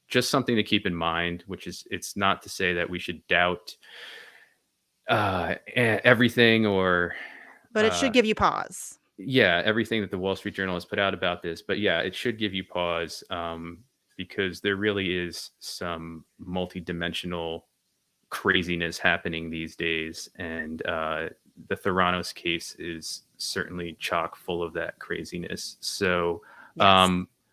just something to keep in mind, which is, it's not to say that we should doubt everything, or But it uh, should give you pause. yeah, everything that the Wall Street Journal has put out about this. But yeah, it should give you pause, because there really is some multidimensional craziness happening these days, and the Theranos case is certainly chock full of that craziness. So Yes.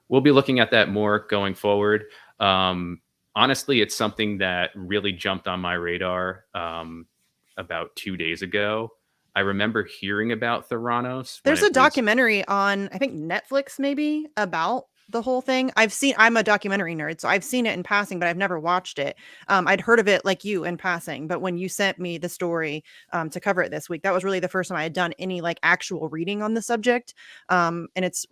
we'll be looking at that more going forward. Honestly, it's something that really jumped on my radar about 2 days ago. I remember hearing about Theranos when There's it a was. documentary on, I think, Netflix maybe about the whole thing. I'm a documentary nerd, so I've seen it in passing, but I've never watched it. I'd heard of it like you in passing, but when you sent me the story to cover it this week, that was really the first time I had done any like actual reading on the subject. And it's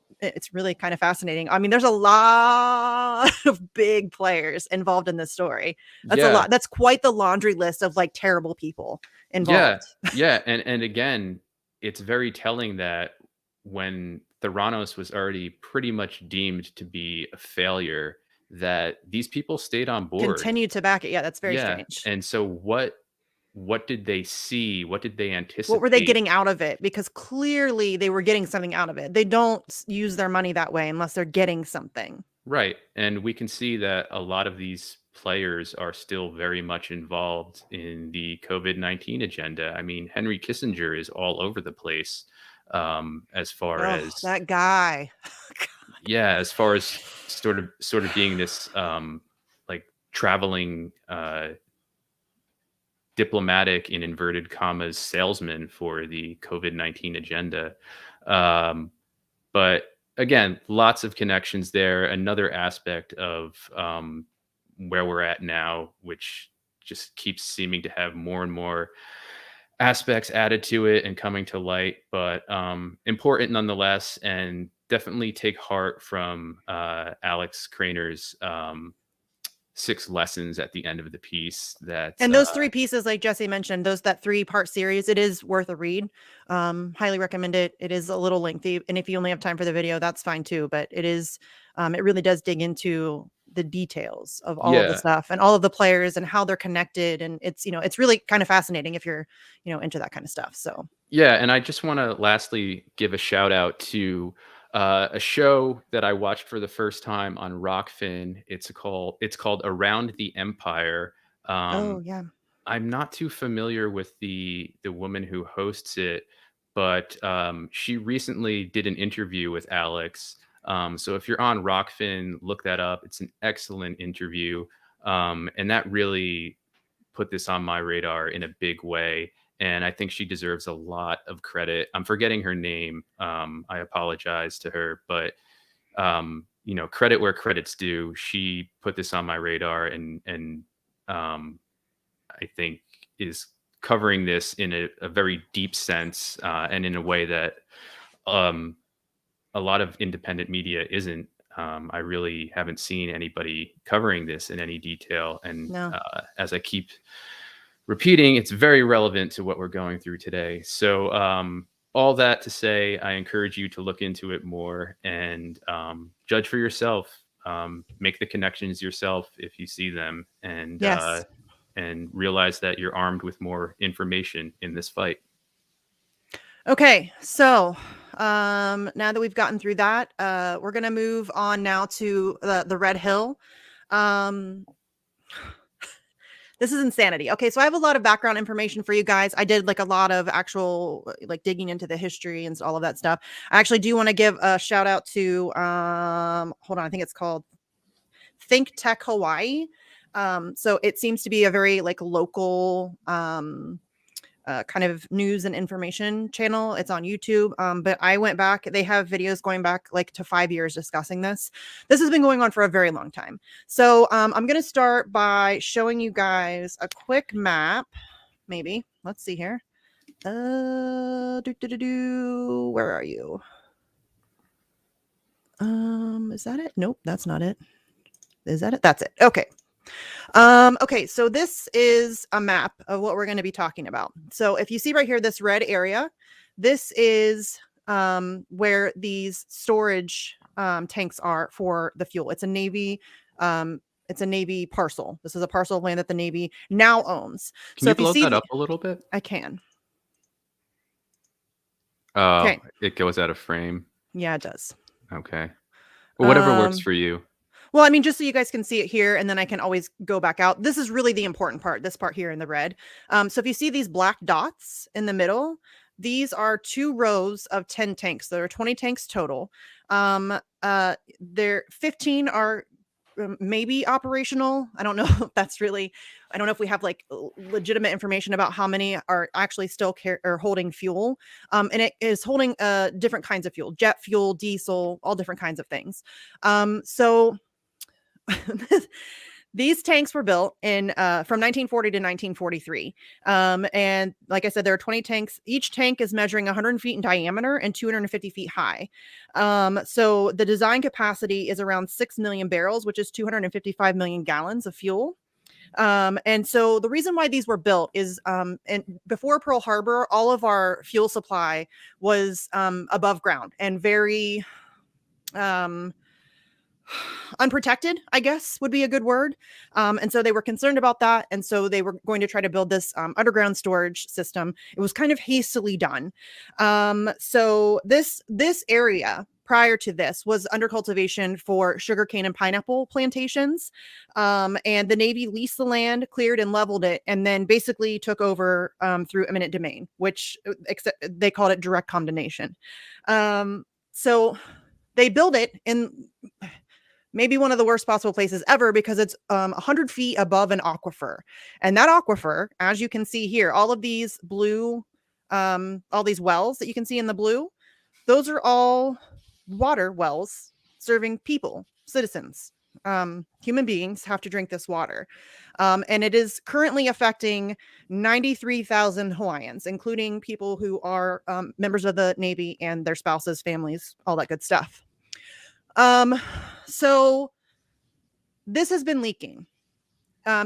really kind of fascinating. I mean, there's a lot of big players involved in this story. That's a Yeah, lot. That's quite the laundry list of like terrible people yeah, involved. yeah, and again, it's very telling that when Theranos was already pretty much deemed to be a failure, that these people stayed on board. Continue to back it. Yeah, that's very Yeah, strange. and so what did they see? What did they What were they anticipate? getting out of it? Because clearly they were getting something out of it. They don't use their money that way unless they're getting something. Right, and we can see that a lot of these players are still very much involved in the COVID-19 agenda. I mean, Henry Kissinger is all over the place, as far Oh, as. that guy. Yeah, as far as sort of being this, like, traveling, diplomatic, in inverted commas, salesman for the COVID-19 agenda. Um, but again, lots of connections there. Another aspect of, where we're at now, which just keeps seeming to have more and more aspects added to it and coming to light, but important nonetheless, and definitely take heart from Alex Craner's 6 lessons at the end of the piece. That And those 3 pieces, like Jesse mentioned, that 3-part series, it is worth a read. Highly recommend it. It is a little lengthy, and if you only have time for the video, that's fine too, but it really does dig into the details of all of the Yeah, stuff and all of the players and how they're connected, and it's really kind of fascinating if you're, into that kind of stuff, so. yeah, and I just want to lastly give a shout out to a show that I watched for the first time on Rockfin. It's called Around the Empire. Oh, Um, yeah. I'm not too familiar with the woman who hosts it, but she recently did an interview with Alex. So if you're on Rockfin, look that up. It's an excellent interview, and that really put this on my radar in a big way. And I think she deserves a lot of credit. I'm forgetting her name. I apologize to her, but credit where credit's due. She put this on my radar, and um, I think is covering this in a very deep sense, and in a way that um, a lot of independent media isn't. I really haven't seen anybody covering this in any detail. And No. as I keep repeating, it's very relevant to what we're going through today. So, all that to say, I encourage you to look into it more and judge for yourself. Make the connections yourself if you see them, Yes. and realize that you're armed with more information in this fight. Okay, so now that we've gotten through that, we're gonna move on now to the Red Hill. Um, this is insanity. Okay, so I have a lot of background information for you guys. I did like a lot of actual like digging into the history and all of that stuff. I actually do want to give a shout out to hold on, I think it's called Think Tech Hawaii. So it seems to be a very like local kind of news and information channel. It's on YouTube. But I went back, they have videos going back like to 5 years discussing this. This has been going on for a very long time. So I'm going to start by showing you guys a quick map. Maybe. Let's see here. Where are you? Is that it? Nope, that's not it. Is that it? That's it. Okay. Okay, so this is a map of what we're going to be talking about. So if you see right here, this red area, this is where these storage tanks are for the fuel. It's a Navy parcel. This is a parcel of land that the Navy now owns. Can So you if you blow see, that up a little bit? I can. Oh, Okay. it goes out of frame. Yeah, it does. Okay. Well, whatever works Um, for you. Well, I mean, just so you guys can see it here, and then I can always go back out. This is really the important part, this part here in the red. So if you see these black dots in the middle, these are 2 rows of 10 tanks. There are 20 tanks total. There 15 are maybe operational. I don't know if that's really, I don't know if we have like legitimate information about how many are actually still or holding fuel. And it is holding different kinds of fuel, jet fuel, diesel, all different kinds of things. So these tanks were built in from 1940 to 1943. And like I said, there are 20 tanks. Each tank is measuring 100 feet in diameter and 250 feet high. So the design capacity is around 6 million barrels, which is 255 million gallons of fuel. And so the reason why these were built is and before Pearl Harbor, all of our fuel supply was above ground and very unprotected, I guess would be a good word. And so they were concerned about that. And so they were going to try to build this underground storage system. It was kind of hastily done. So this area prior to this was under cultivation for sugarcane and pineapple plantations. And the Navy leased the land, cleared and leveled it, and then basically took over through eminent domain, which they called it direct condemnation. So they built it in maybe one of the worst possible places ever because it's 100 feet above an aquifer. And that aquifer, as you can see here, all of these blue, all these wells that you can see in the blue, those are all water wells serving people, citizens. Human beings have to drink this water. And it is currently affecting 93,000 Hawaiians, including people who are members of the Navy and their spouses, families, all that good stuff. So this has been leaking.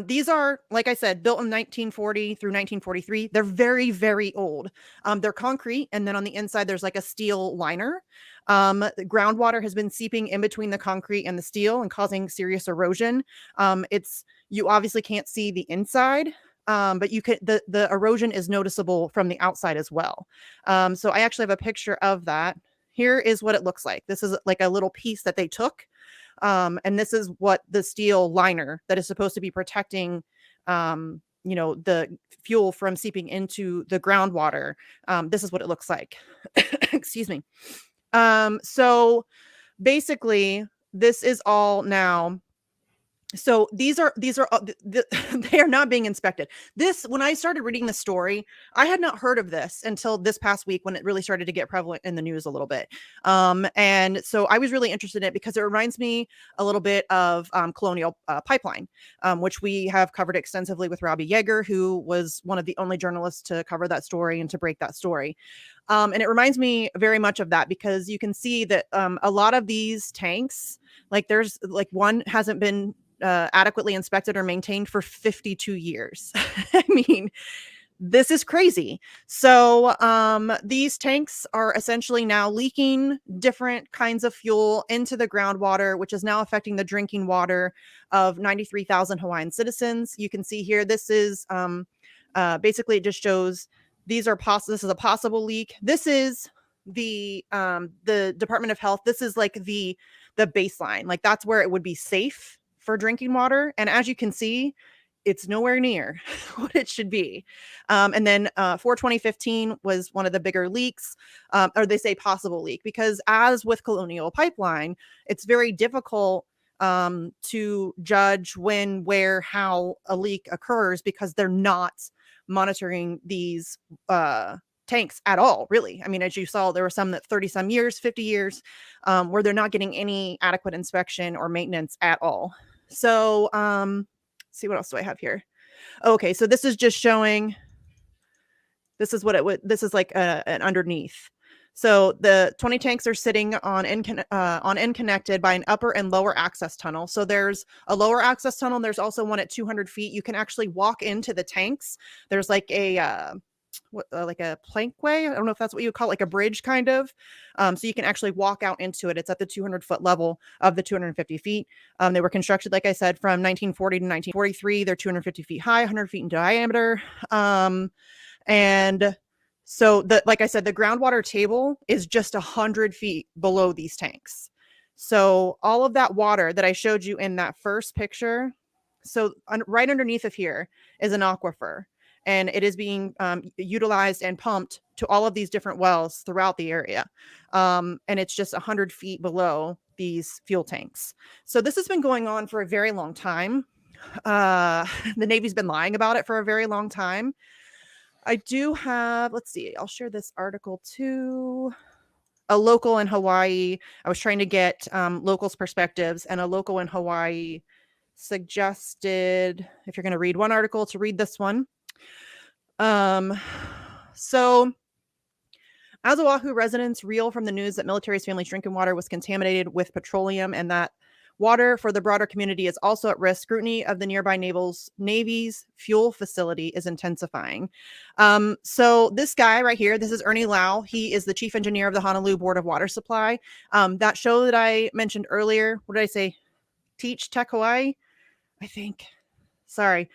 These are, like I said, built in 1940 through 1943. They're very, very old. They're concrete, and then on the inside, there's like a steel liner. The groundwater has been seeping in between the concrete and the steel and causing serious erosion. You obviously can't see the inside, but you can. The erosion is noticeable from the outside as well. So I actually have a picture of that. Here is what it looks like. This is like a little piece that they took. And this is what the steel liner that is supposed to be protecting, the fuel from seeping into the groundwater. This is what it looks like. Excuse me. So basically, this is all now. So these are they are not being inspected. When I started reading the story, I had not heard of this until this past week when it really started to get prevalent in the news a little bit. And so I was really interested in it because it reminds me a little bit of Colonial Pipeline, which we have covered extensively with Robbie Yeager, who was one of the only journalists to cover that story and to break that story. And it reminds me very much of that because you can see that a lot of these tanks, like there's like one hasn't been adequately inspected or maintained for 52 years. I mean, this is crazy. So these tanks are essentially now leaking different kinds of fuel into the groundwater, which is now affecting the drinking water of 93,000 Hawaiian citizens. You can see here, this is basically it just shows this is a possible leak. This is the Department of Health. This is like the baseline. Like that's where it would be safe for drinking water. And as you can see, it's nowhere near what it should be. And then for 2015 was one of the bigger leaks, or they say possible leak, because as with Colonial Pipeline, it's very difficult to judge when, where, how a leak occurs because they're not monitoring these tanks at all, really. I mean, as you saw, there were some that 30 some years, 50 years, where they're not getting any adequate inspection or maintenance at all. So, see what else do I have here? Okay, so this is just showing. This is what it would. This is like an underneath. So the 20 tanks are sitting on end connected by an upper and lower access tunnel. So there's a lower access tunnel. There's also one at 200 feet. You can actually walk into the tanks. There's like a like a plankway. I don't know if that's what you would call it, like a bridge kind of. So you can actually walk out into it. It's at the 200-foot level of the 250 feet. They were constructed, like I said, from 1940 to 1943. They're 250 feet high, 100 feet in diameter. And so like I said, the groundwater table is just 100 feet below these tanks. So all of that water that I showed you in that first picture, so right underneath of here is an aquifer. and it is being utilized and pumped to all of these different wells throughout the area. And it's just 100 feet below these fuel tanks. So this has been going on for a very long time. The Navy's been lying about it for a very long time. I do have, let's see, I'll share this article too. A local in Hawaii. I was trying to get locals' perspectives, and a local in Hawaii suggested, if you're going to read one article, to read this one. So as Oahu residents reel from the news that military's family's drinking water was contaminated with petroleum and that water for the broader community is also at risk, scrutiny of the nearby Navy's fuel facility is intensifying. So this guy right here, this is Ernie Lau. He is the chief engineer of the Honolulu Board of Water Supply. That show that I mentioned earlier, what did I say? Teach Tech Hawaii, I think. Sorry.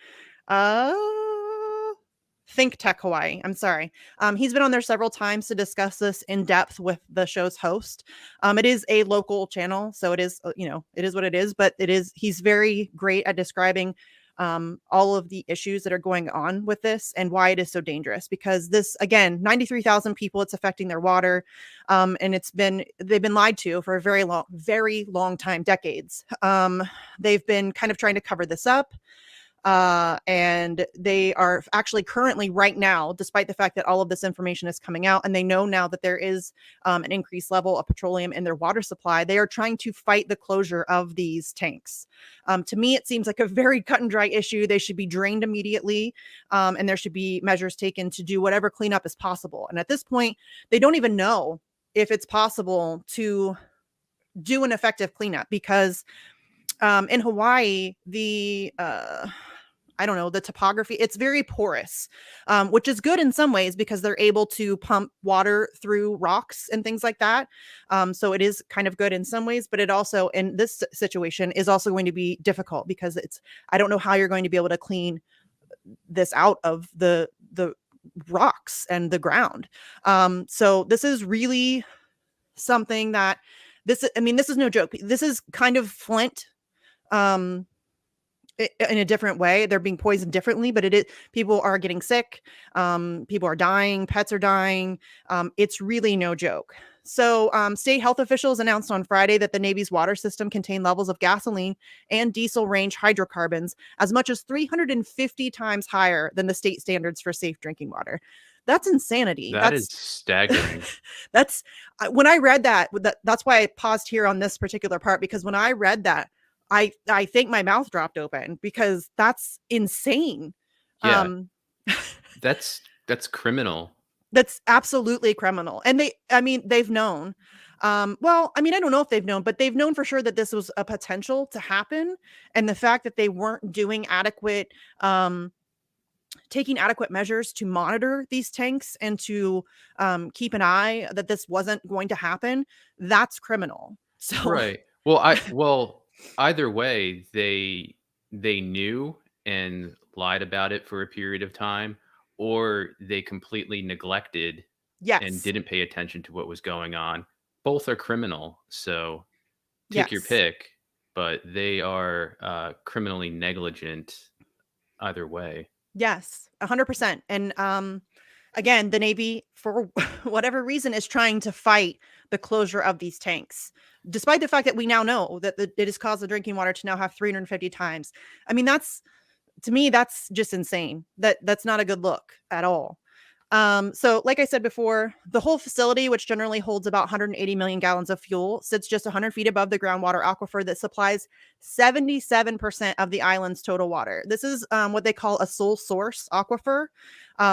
Think Tech Hawaii. I'm sorry. He's been on there several times to discuss this in depth with the show's host. It is a local channel, so it is, it is what it is, but he's very great at describing all of the issues that are going on with this and why it is so dangerous, because this, again, 93,000 people, it's affecting their water. And they've been lied to for a very long time, decades. They've been kind of trying to cover this up. And they are actually currently right now, despite the fact that all of this information is coming out, and they know now that there is an increased level of petroleum in their water supply, they are trying to fight the closure of these tanks. To me, it seems like a very cut and dry issue. They should be drained immediately, and there should be measures taken to do whatever cleanup is possible. And at this point, they don't even know if it's possible to do an effective cleanup, because in Hawaii, the topography, it's very porous, which is good in some ways because they're able to pump water through rocks and things like that. So it is kind of good in some ways, but it also, in this situation, is also going to be difficult because I don't know how you're going to be able to clean this out of the rocks and the ground. So this is really something that this is no joke. This is kind of Flint, in a different way. They're being poisoned differently, but people are getting sick. People are dying. Pets are dying. It's really no joke. So state health officials announced on Friday that the Navy's water system contained levels of gasoline and diesel range hydrocarbons as much as 350 times higher than the state standards for safe drinking water. That's insanity. That is staggering. That's when I read that's why I paused here on this particular part, because when I read that, I think my mouth dropped open, because that's insane. Yeah. That's criminal. That's absolutely criminal. And they've known. Well, I don't know if they've known, but they've known for sure that this was a potential to happen. And the fact that they weren't doing taking adequate measures to monitor these tanks and to keep an eye that this wasn't going to happen, that's criminal. So Right. Well, either way, they knew and lied about it for a period of time, or they completely neglected and yes. didn't pay attention to what was going on. Both are criminal, so take your Yes. pick, but they are criminally negligent either way. Yes, 100%. And again, the Navy, for whatever reason, is trying to fight the closure of these tanks, despite the fact that we now know that it has caused the drinking water to now have 350 times. To me, that's just insane. That's not a good look at all. So like I said before, the whole facility, which generally holds about 180 million gallons of fuel, sits just 100 feet above the groundwater aquifer that supplies 77% of the island's total water. This is what they call a sole source aquifer.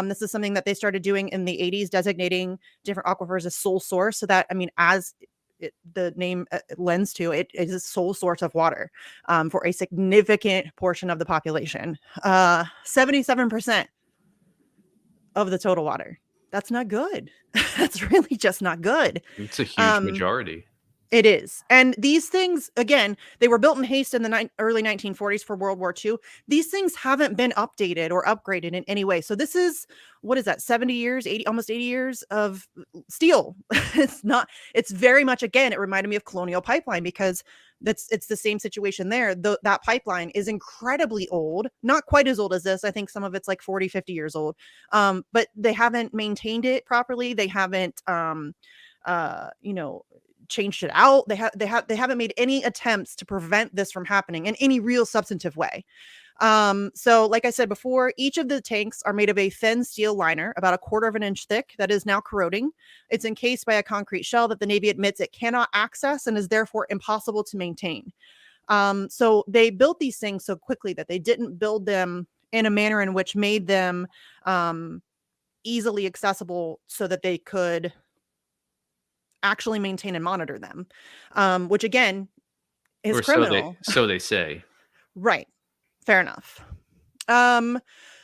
This is something that they started doing in the 80s, designating different aquifers as sole source, so that, as the name lends to, it is a sole source of water for a significant portion of the population. 77% of the total water. That's not good. That's really just not good. It's a huge majority. It is. And these things, again, they were built in haste in the early 1940s for World War II. These things haven't been updated or upgraded in any way. So this is, what is that, 70 years, 80, almost 80 years of steel. It's not, it's very much, again, it reminded me of Colonial Pipeline because it's the same situation there. That pipeline is incredibly old, not quite as old as this. I think some of it's like 40, 50 years old. But they haven't maintained it properly. They haven't, you know, changed it out. They haven't made any attempts to prevent this from happening in any real substantive way. So like I said before, each of the tanks are made of a thin steel liner, about a quarter of an inch thick, that is now corroding. It's encased by a concrete shell that the Navy admits it cannot access and is therefore impossible to maintain. So they built these things so quickly that they didn't build them in a manner in which made them easily accessible so that they could actually maintain and monitor them, which again is Or so criminal. they say. Right. Fair enough. Um,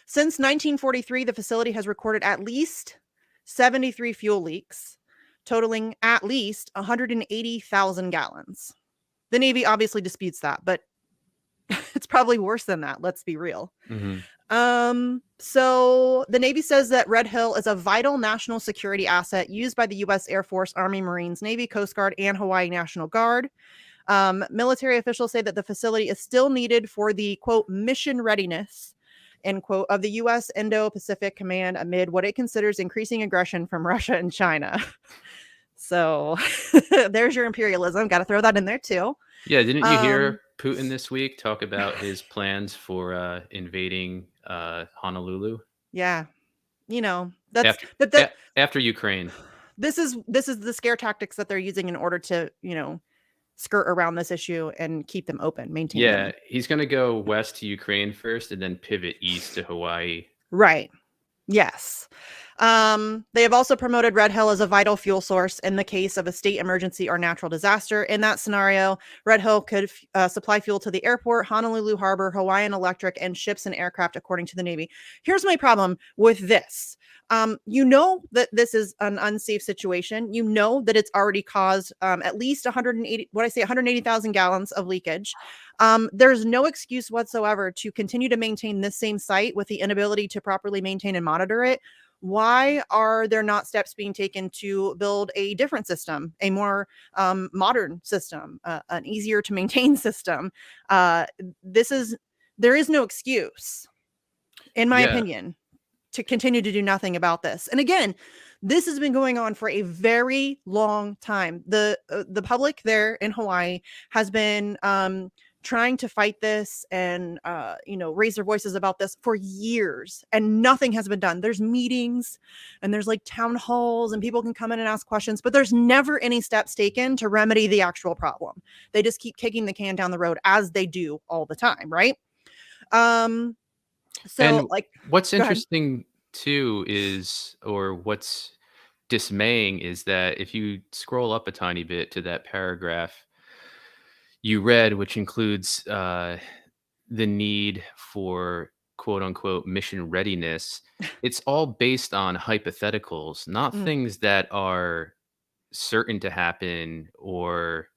since 1943, the facility has recorded at least 73 fuel leaks, totaling at least 180,000 gallons. The Navy obviously disputes that, but it's probably worse than that. Let's be real. Mm-hmm. So the Navy says that Red Hill is a vital national security asset used by the U.S. Air Force, Army, Marines, Navy, Coast Guard, and Hawaii National Guard. Military officials say that the facility is still needed for the, quote, mission readiness, end quote, of the U.S. Indo-Pacific Command amid what it considers increasing aggression from Russia and China. So there's your imperialism. Got to throw that in there too. Yeah, didn't you hear Putin this week talk about his plans for invading Honolulu? Yeah. You know, that's After that after Ukraine. this is the scare tactics that they're using in order to, you know, skirt around this issue and keep them open, maintain Yeah, them. he's gonna go west to Ukraine first and then pivot east to Hawaii. Right. Yes. They have also promoted Red Hill as a vital fuel source in the case of a state emergency or natural disaster. In that scenario, Red Hill could supply fuel to the airport, Honolulu Harbor, Hawaiian Electric, and ships and aircraft, according to the Navy. Here's my problem with this. You know that this is an unsafe situation. You know that it's already caused at least 180,000 gallons of leakage. There's no excuse whatsoever to continue to maintain this same site with the inability to properly maintain and monitor it. Why are there not steps being taken to build a different system, a more modern system, an easier to maintain system? There is no excuse, in my Yeah. opinion, to continue to do nothing about this. And again, this has been going on for a very long time. The public there in Hawaii has been trying to fight this and you know, raise their voices about this for years, and nothing has been done. There's meetings and there's like town halls and people can come in and ask questions, but there's never any steps taken to remedy the actual problem. They just keep kicking the can down the road, as they do all the time, right? So And like, what's go ahead. interesting too is, or what's dismaying, is that if you scroll up a tiny bit to that paragraph you read, which includes the need for quote unquote mission readiness, it's all based on hypotheticals, not Mm, things that are certain to happen or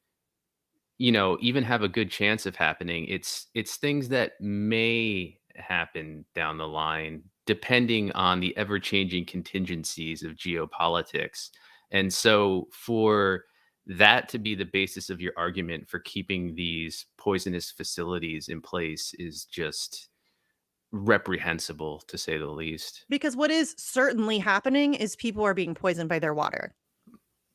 even have a good chance of happening. It's things that may happen down the line depending on the ever-changing contingencies of geopolitics. And so for that to be the basis of your argument for keeping these poisonous facilities in place is just reprehensible, to say the least. because what is certainly happening is people are being poisoned by their water.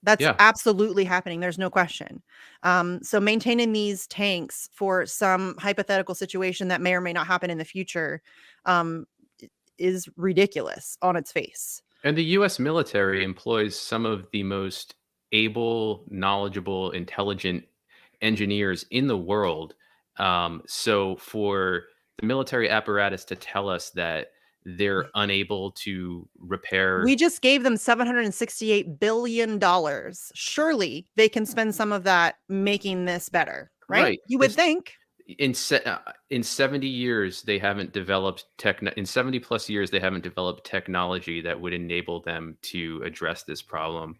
That's Yeah. absolutely happening. There's no question. So maintaining these tanks for some hypothetical situation that may or may not happen in the future um, is ridiculous on its face. And the US military employs some of the most able, knowledgeable, intelligent engineers in the world. So for the military apparatus to tell us that they're unable to repair. We just gave them $768 billion. Surely they can spend some of that making this better, right? Right. You would think. In 70 years they haven't developed in 70 plus years they haven't developed technology that would enable them to address this problem.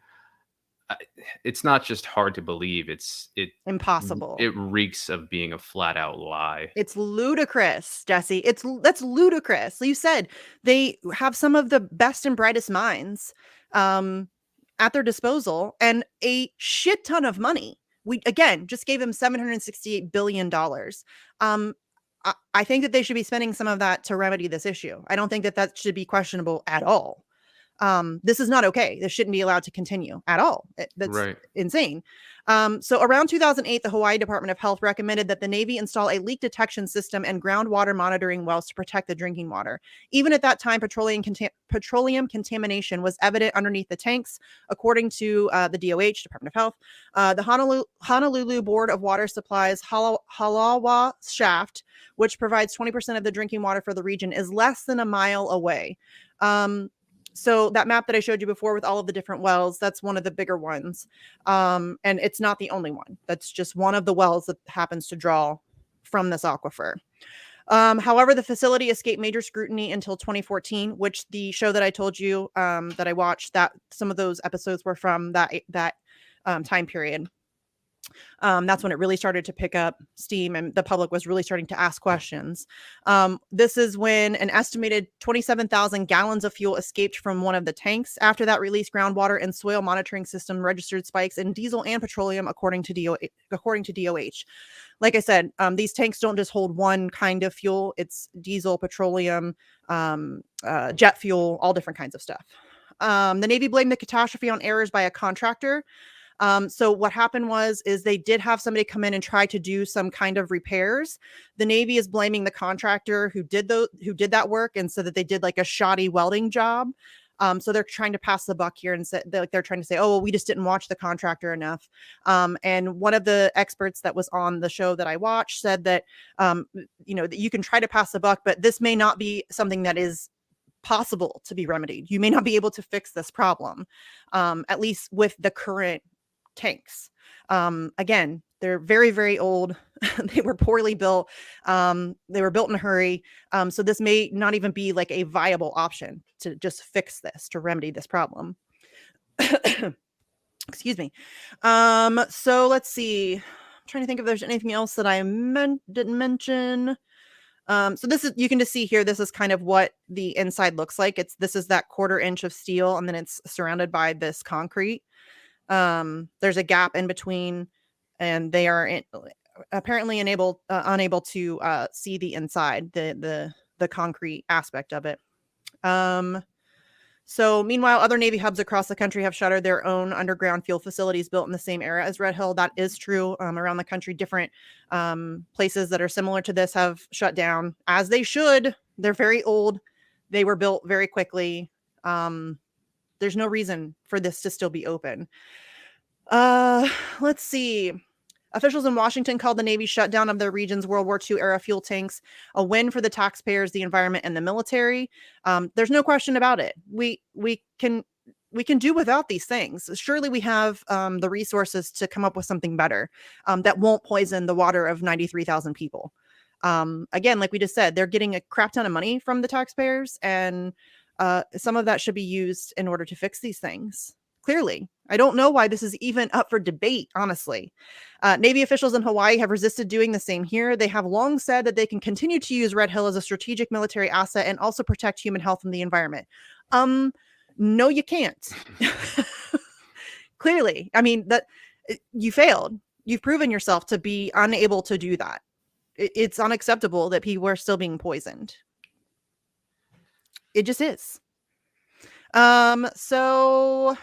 it's not just hard to believe, Impossible. it reeks of being a flat out lie. It's ludicrous, Jesse. That's ludicrous. You said they have some of the best and brightest minds um, at their disposal and a shit ton of money. We again just gave them $768 billion. I think that they should be spending some of that to remedy this issue. I don't think that that should be questionable at all. This is not okay. This shouldn't be allowed to continue at all. That's Right. insane. So around 2008, the Hawaii Department of Health recommended that the Navy install a leak detection system and groundwater monitoring wells to protect the drinking water. Even at that time, petroleum contamination was evident underneath the tanks, according to the DOH, Department of Health. The Honolulu Board of Water Supplies Halawa Shaft, which provides 20% of the drinking water for the region, is less than a mile away. So that map that I showed you before with all of the different wells, that's one of the bigger ones. And it's not the only one. That's just one of the wells that happens to draw from this aquifer. However, the facility escaped major scrutiny until 2014, which the show that I told you that I watched, that some of those episodes were from that time period. That's when it really started to pick up steam and the public was really starting to ask questions. This is when an estimated 27,000 gallons of fuel escaped from one of the tanks. After that release, groundwater and soil monitoring system registered spikes in diesel and petroleum, according to DOH. Like I said, these tanks don't just hold one kind of fuel. It's diesel, petroleum, jet fuel, all different kinds of stuff. The Navy blamed the catastrophe on errors by a contractor. So what happened is they did have somebody come in and try to do some kind of repairs. The Navy is blaming the contractor who did that work, and so that they did like a shoddy welding job. So they're trying to pass the buck here and they're trying to say, oh, well, we just didn't watch the contractor enough. And one of the experts that was on the show that I watched said that, that you can try to pass the buck, but this may not be something that is possible to be remedied. You may not be able to fix this problem, at least with the current tanks. Again, they're very, very old. They were poorly built. They were built in a hurry. So this may not even be like a viable option to just fix this, to remedy this problem. Excuse me. So let's see. I'm trying to think if there's anything else that I didn't mention. So this is, you can just see here, this is kind of what the inside looks like. This is that 1/4 inch of steel, and then it's surrounded by this concrete. There's a gap in between, and they are apparently unable to see the inside, the concrete aspect of it. So meanwhile, other Navy hubs across the country have shuttered their own underground fuel facilities built in the same era as Red Hill. That is true. Around the country, different places that are similar to this have shut down, as they should. They're very old. They were built very quickly. There's no reason for this to still be open. Let's see. Officials in Washington called the Navy's shutdown of their region's World War II era fuel tanks a win for the taxpayers, the environment, and the military. There's no question about it. We can do without these things. Surely we have the resources to come up with something better that won't poison the water of 93,000 people. Again, like we just said, they're getting a crap ton of money from the taxpayers, and some of that should be used in order to fix these things. Clearly, I don't know why this is even up for debate, honestly. Navy officials in Hawaii have resisted doing the same here. They have long said that they can continue to use Red Hill as a strategic military asset and also protect human health and the environment. No, you can't. Clearly, I mean, that you failed. You've proven yourself to be unable to do that. It's unacceptable that people are still being poisoned. It just is. So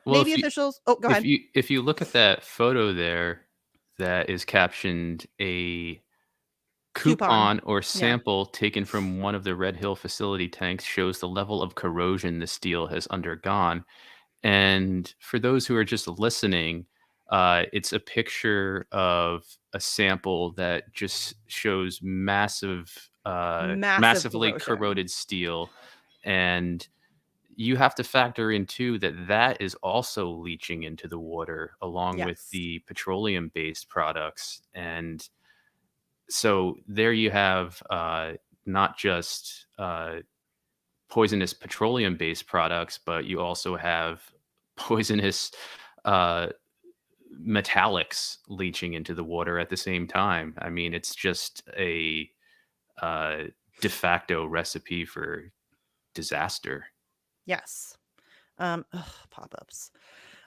Well, Navy officials. Oh, go ahead. if you look at that photo there, that is captioned a coupon or sample taken from one of the Red Hill facility tanks shows the level of corrosion the steel has undergone. And for those who are just listening, it's a picture of a sample that just shows massively corrosion. corroded steel. And you have to factor in too that is also leaching into the water along with the petroleum-based products. And so there you have not just poisonous petroleum-based products, but you also have poisonous uh, metallics leaching into the water at the same time. I mean, it's just a uh, de facto recipe for disaster. Yes. Pop-ups.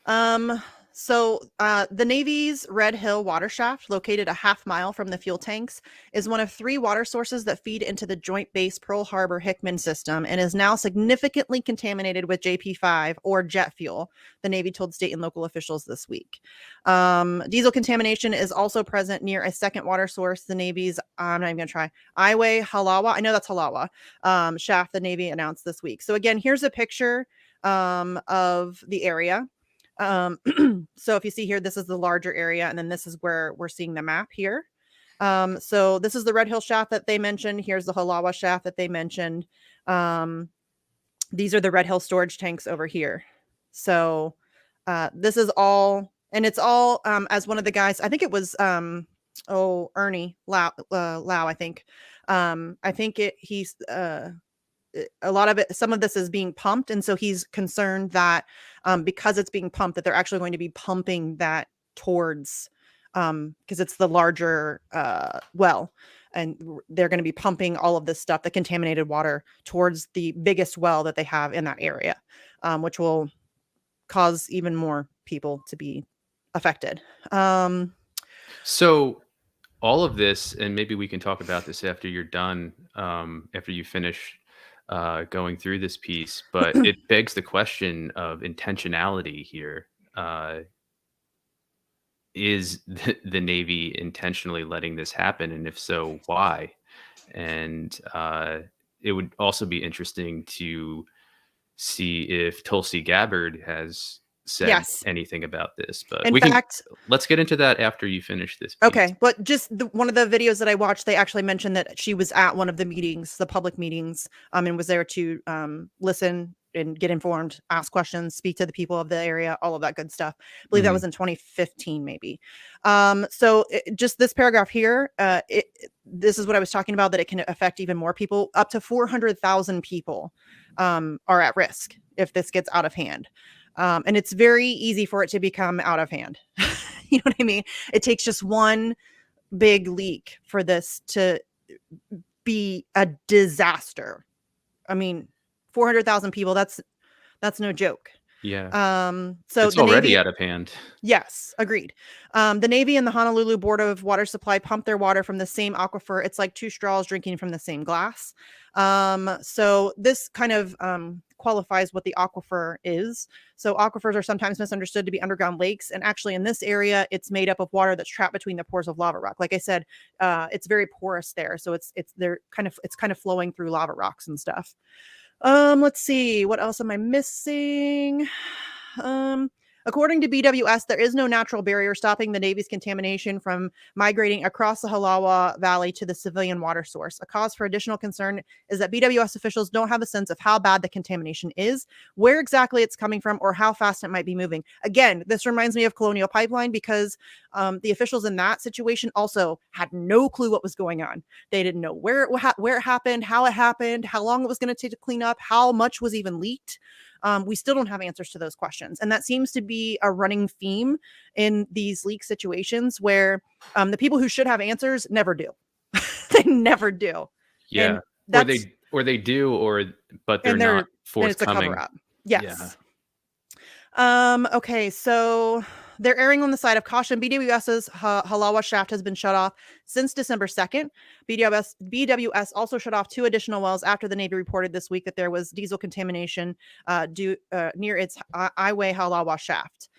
The Navy's Red Hill water shaft, located a half-mile from the fuel tanks, is one of 3 water sources that feed into the Joint Base Pearl Harbor Hickman system and is now significantly contaminated with JP5 or jet fuel, the Navy told state and local officials this week. Diesel contamination is also present near a second water source, the Navy's, I'm not even going to try, Halawa, I know that's Halawa, shaft the Navy announced this week. So again, here's a picture of the area. So if you see here, this is the larger area, and then this is where we're seeing the map here. So this is the Red Hill shaft that they mentioned. Here's the Halawa shaft that they mentioned. These are the Red Hill storage tanks over here. So this is all, and it's all, as one of the guys, I think it was, Ernie Lau, I think. I think he's, a lot of it, some of this is being pumped, and so he's concerned that because it's being pumped, that they're actually going to be pumping that towards, because it's the larger well, and they're going to be pumping all of this stuff, the contaminated water, towards the biggest well that they have in that area, which will cause even more people to be affected. So all of this, and maybe we can talk about this after you're done, after you finish going through this piece, but it begs the question of intentionality here. Is the Navy intentionally letting this happen? And if so, why? And it would also be interesting to see if Tulsi Gabbard has said Yes. anything about this, but In fact, let's get into that after you finish this piece. okay, but just one of the videos that I watched, they actually mentioned that she was at one of the meetings, the public meetings, and was there to listen and get informed, ask questions, speak to the people of the area, all of that good stuff. I believe that was in 2015, maybe. Just this paragraph here, this is what I was talking about, that it can affect even more people. Up to 400,000 people are at risk if this gets out of hand. And it's very easy for it to become out of hand. You know what I mean? It takes just one big leak for this to be a disaster. I mean, 400,000 people, that's no joke. Yeah. So it's the already Navy, out of hand. yes, agreed. The Navy and the Honolulu Board of Water Supply pump their water from the same aquifer. It's like 2 straws drinking from the same glass. So this kind of qualifies what the aquifer is. So aquifers are sometimes misunderstood to be underground lakes, and actually in this area, it's made up of water that's trapped between the pores of lava rock. Like I said, it's very porous there, so it's kind of flowing through lava rocks and stuff. Let's see, what else am I missing? According to BWS, there is no natural barrier stopping the Navy's contamination from migrating across the Halawa Valley to the civilian water source. A cause for additional concern is that BWS officials don't have a sense of how bad the contamination is, where exactly it's coming from, or how fast it might be moving. Again, this reminds me of Colonial Pipeline, because the officials in that situation also had no clue what was going on. They didn't know where it happened, how long it was going to take to clean up, how much was even leaked. We still don't have answers to those questions. And that seems to be a running theme in these leak situations, where the people who should have answers never do. They never do. Yeah. And or they do, but they're not forthcoming. It's a cover up. Yes. Yeah. Okay, so they're erring on the side of caution. BWS's Halawa shaft has been shut off since December 2nd. BWS also shut off 2 additional wells after the Navy reported this week that there was diesel contamination near its Iway Halawa shaft.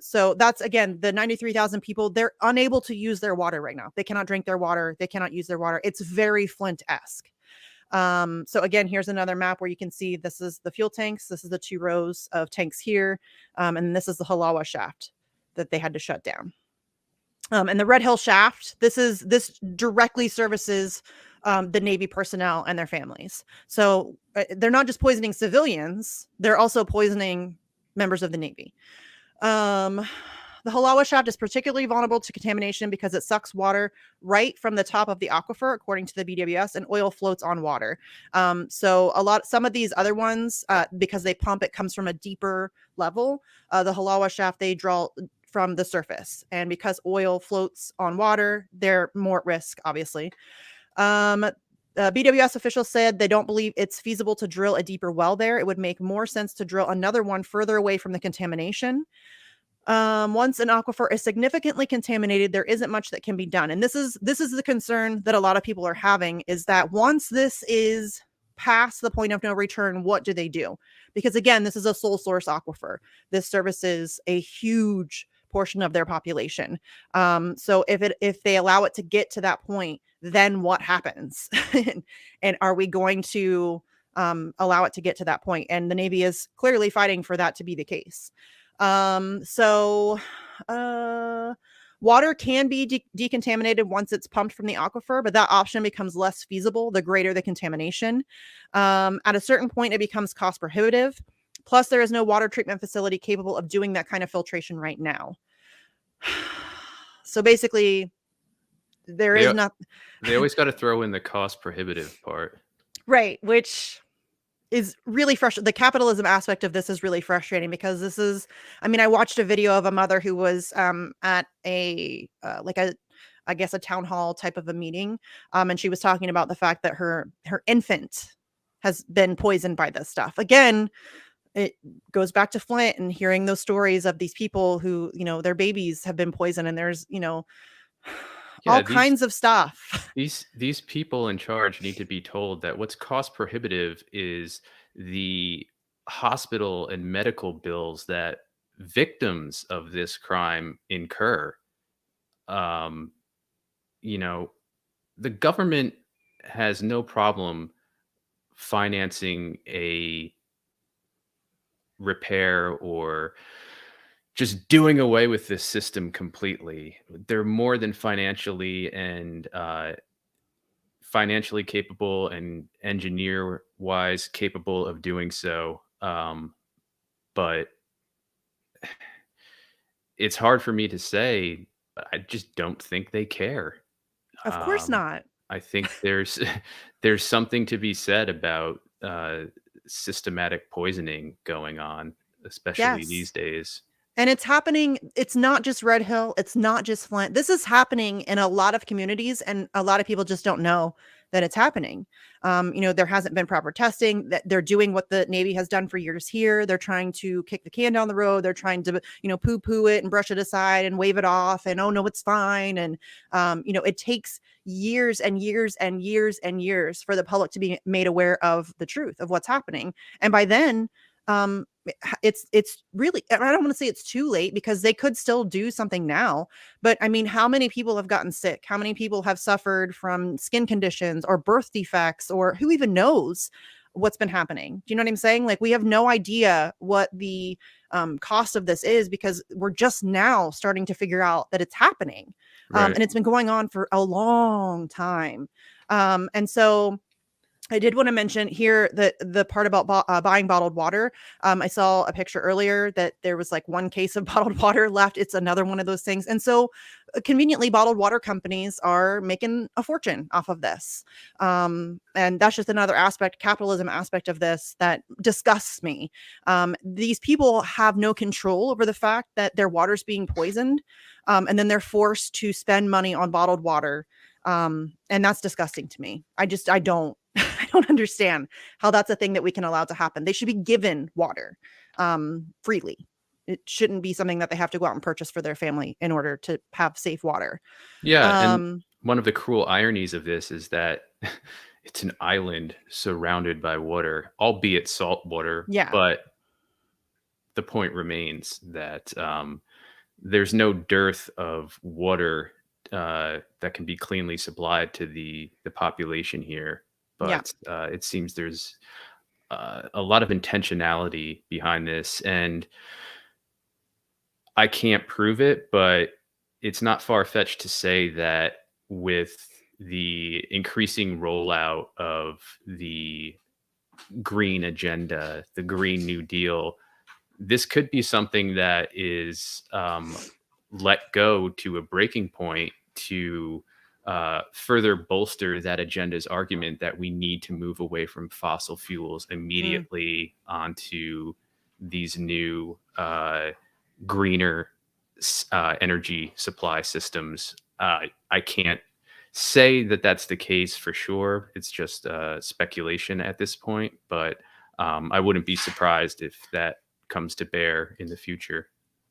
So that's, again, the 93,000 people, they're unable to use their water right now. They cannot drink their water. They cannot use their water. It's very Flint-esque. So again, here's another map where you can see this is the fuel tanks. This is the 2 rows of tanks here. And this is the Halawa shaft that they had to shut down. And the Red Hill shaft, this directly services the Navy personnel and their families. So they're not just poisoning civilians, they're also poisoning members of the Navy. The Halawa shaft is particularly vulnerable to contamination because it sucks water right from the top of the aquifer, according to the BWS, and oil floats on water. So some of these other ones, because they pump, it comes from a deeper level. The Halawa shaft, they draw from the surface, and because oil floats on water, they're more at risk, obviously. BWS officials said they don't believe it's feasible to drill a deeper well there. It would make more sense to drill another one further away from the contamination. Once an aquifer is significantly contaminated, there isn't much that can be done. And this is the concern that a lot of people are having, is that once this is past the point of no return, what do they do? Because again, this is a sole source aquifer. This services a huge portion of their population. So if they allow it to get to that point, then what happens? And are we going to allow it to get to that point? And the Navy is clearly fighting for that to be the case. So water can be decontaminated once it's pumped from the aquifer, but that option becomes less feasible the greater the contamination. At a certain point, it becomes cost prohibitive. Plus, there is no water treatment facility capable of doing that kind of filtration right now. So basically, They always got to throw in the cost prohibitive part. Right, which is really frustrating. The capitalism aspect of this is really frustrating, because this is, I mean, I watched a video of a mother who was at a I guess a town hall type of a meeting, and she was talking about the fact that her infant has been poisoned by this stuff. Again, it goes back to Flint and hearing those stories of these people who, their babies have been poisoned, and there's, all kinds of stuff. These people in charge need to be told that what's cost prohibitive is the hospital and medical bills that victims of this crime incur. Um, the government has no problem financing a repair or just doing away with this system completely. They're more than financially capable and engineer wise capable of doing so. But it's hard for me to say. I just don't think they care. Of course not. I think there's there's something to be said about systematic poisoning going on, especially these Yes. days. And it's happening. It's not just Red Hill. It's not just Flint. This is happening in a lot of communities, and a lot of people just don't know that it's happening. There hasn't been proper testing. That they're doing what the Navy has done for years here. They're trying to kick the can down the road. They're trying to, poo-poo it and brush it aside and wave it off. And, oh no, it's fine. And it takes years and years and years and years for the public to be made aware of the truth of what's happening. And by then, it's really, I don't want to say it's too late, because they could still do something now. But I mean, how many people have gotten sick? How many people have suffered from skin conditions or birth defects, or who even knows what's been happening? Do you know what I'm saying? Like, we have no idea what the cost of this is, because we're just now starting to figure out that it's happening. Right. And it's been going on for a long time. And so I did want to mention here that the part about buying bottled water. I saw a picture earlier that there was like one case of bottled water left. It's another one of those things. And so conveniently, bottled water companies are making a fortune off of this. And that's just another capitalism aspect of this that disgusts me. These people have no control over the fact that their water's being poisoned. And then they're forced to spend money on bottled water. And that's disgusting to me. I don't I don't understand how that's a thing that we can allow to happen. They should be given water freely. It shouldn't be something that they have to go out and purchase for their family in order to have safe water. Yeah, and one of the cruel ironies of this is that it's an island surrounded by water, albeit salt water. Yeah. But the point remains that there's no dearth of water that can be cleanly supplied to the population here. But it seems there's a lot of intentionality behind this, and I can't prove it, but it's not far-fetched to say that with the increasing rollout of the green agenda, the Green New Deal, this could be something that is let go to a breaking point to further bolster that agenda's argument that we need to move away from fossil fuels Mm, immediately onto these new greener energy supply systems. I can't say that that's the case for sure. It's just speculation at this point, but I wouldn't be surprised if that comes to bear in the future.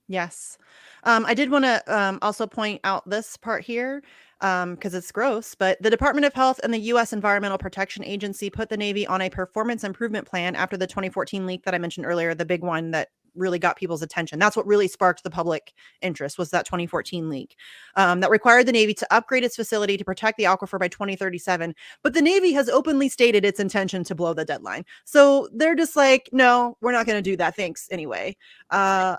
yes. I did want to also point out this part here because it's gross, but the Department of Health and the U.S. Environmental Protection Agency put the Navy on a performance improvement plan after the 2014 leak that I mentioned earlier, the big one that really got people's attention. That's what really sparked the public interest was that 2014 leak that required the Navy to upgrade its facility to protect the aquifer by 2037. But the Navy has openly stated its intention to blow the deadline. So they're just like, no, we're not going to do that. Thanks anyway. Uh,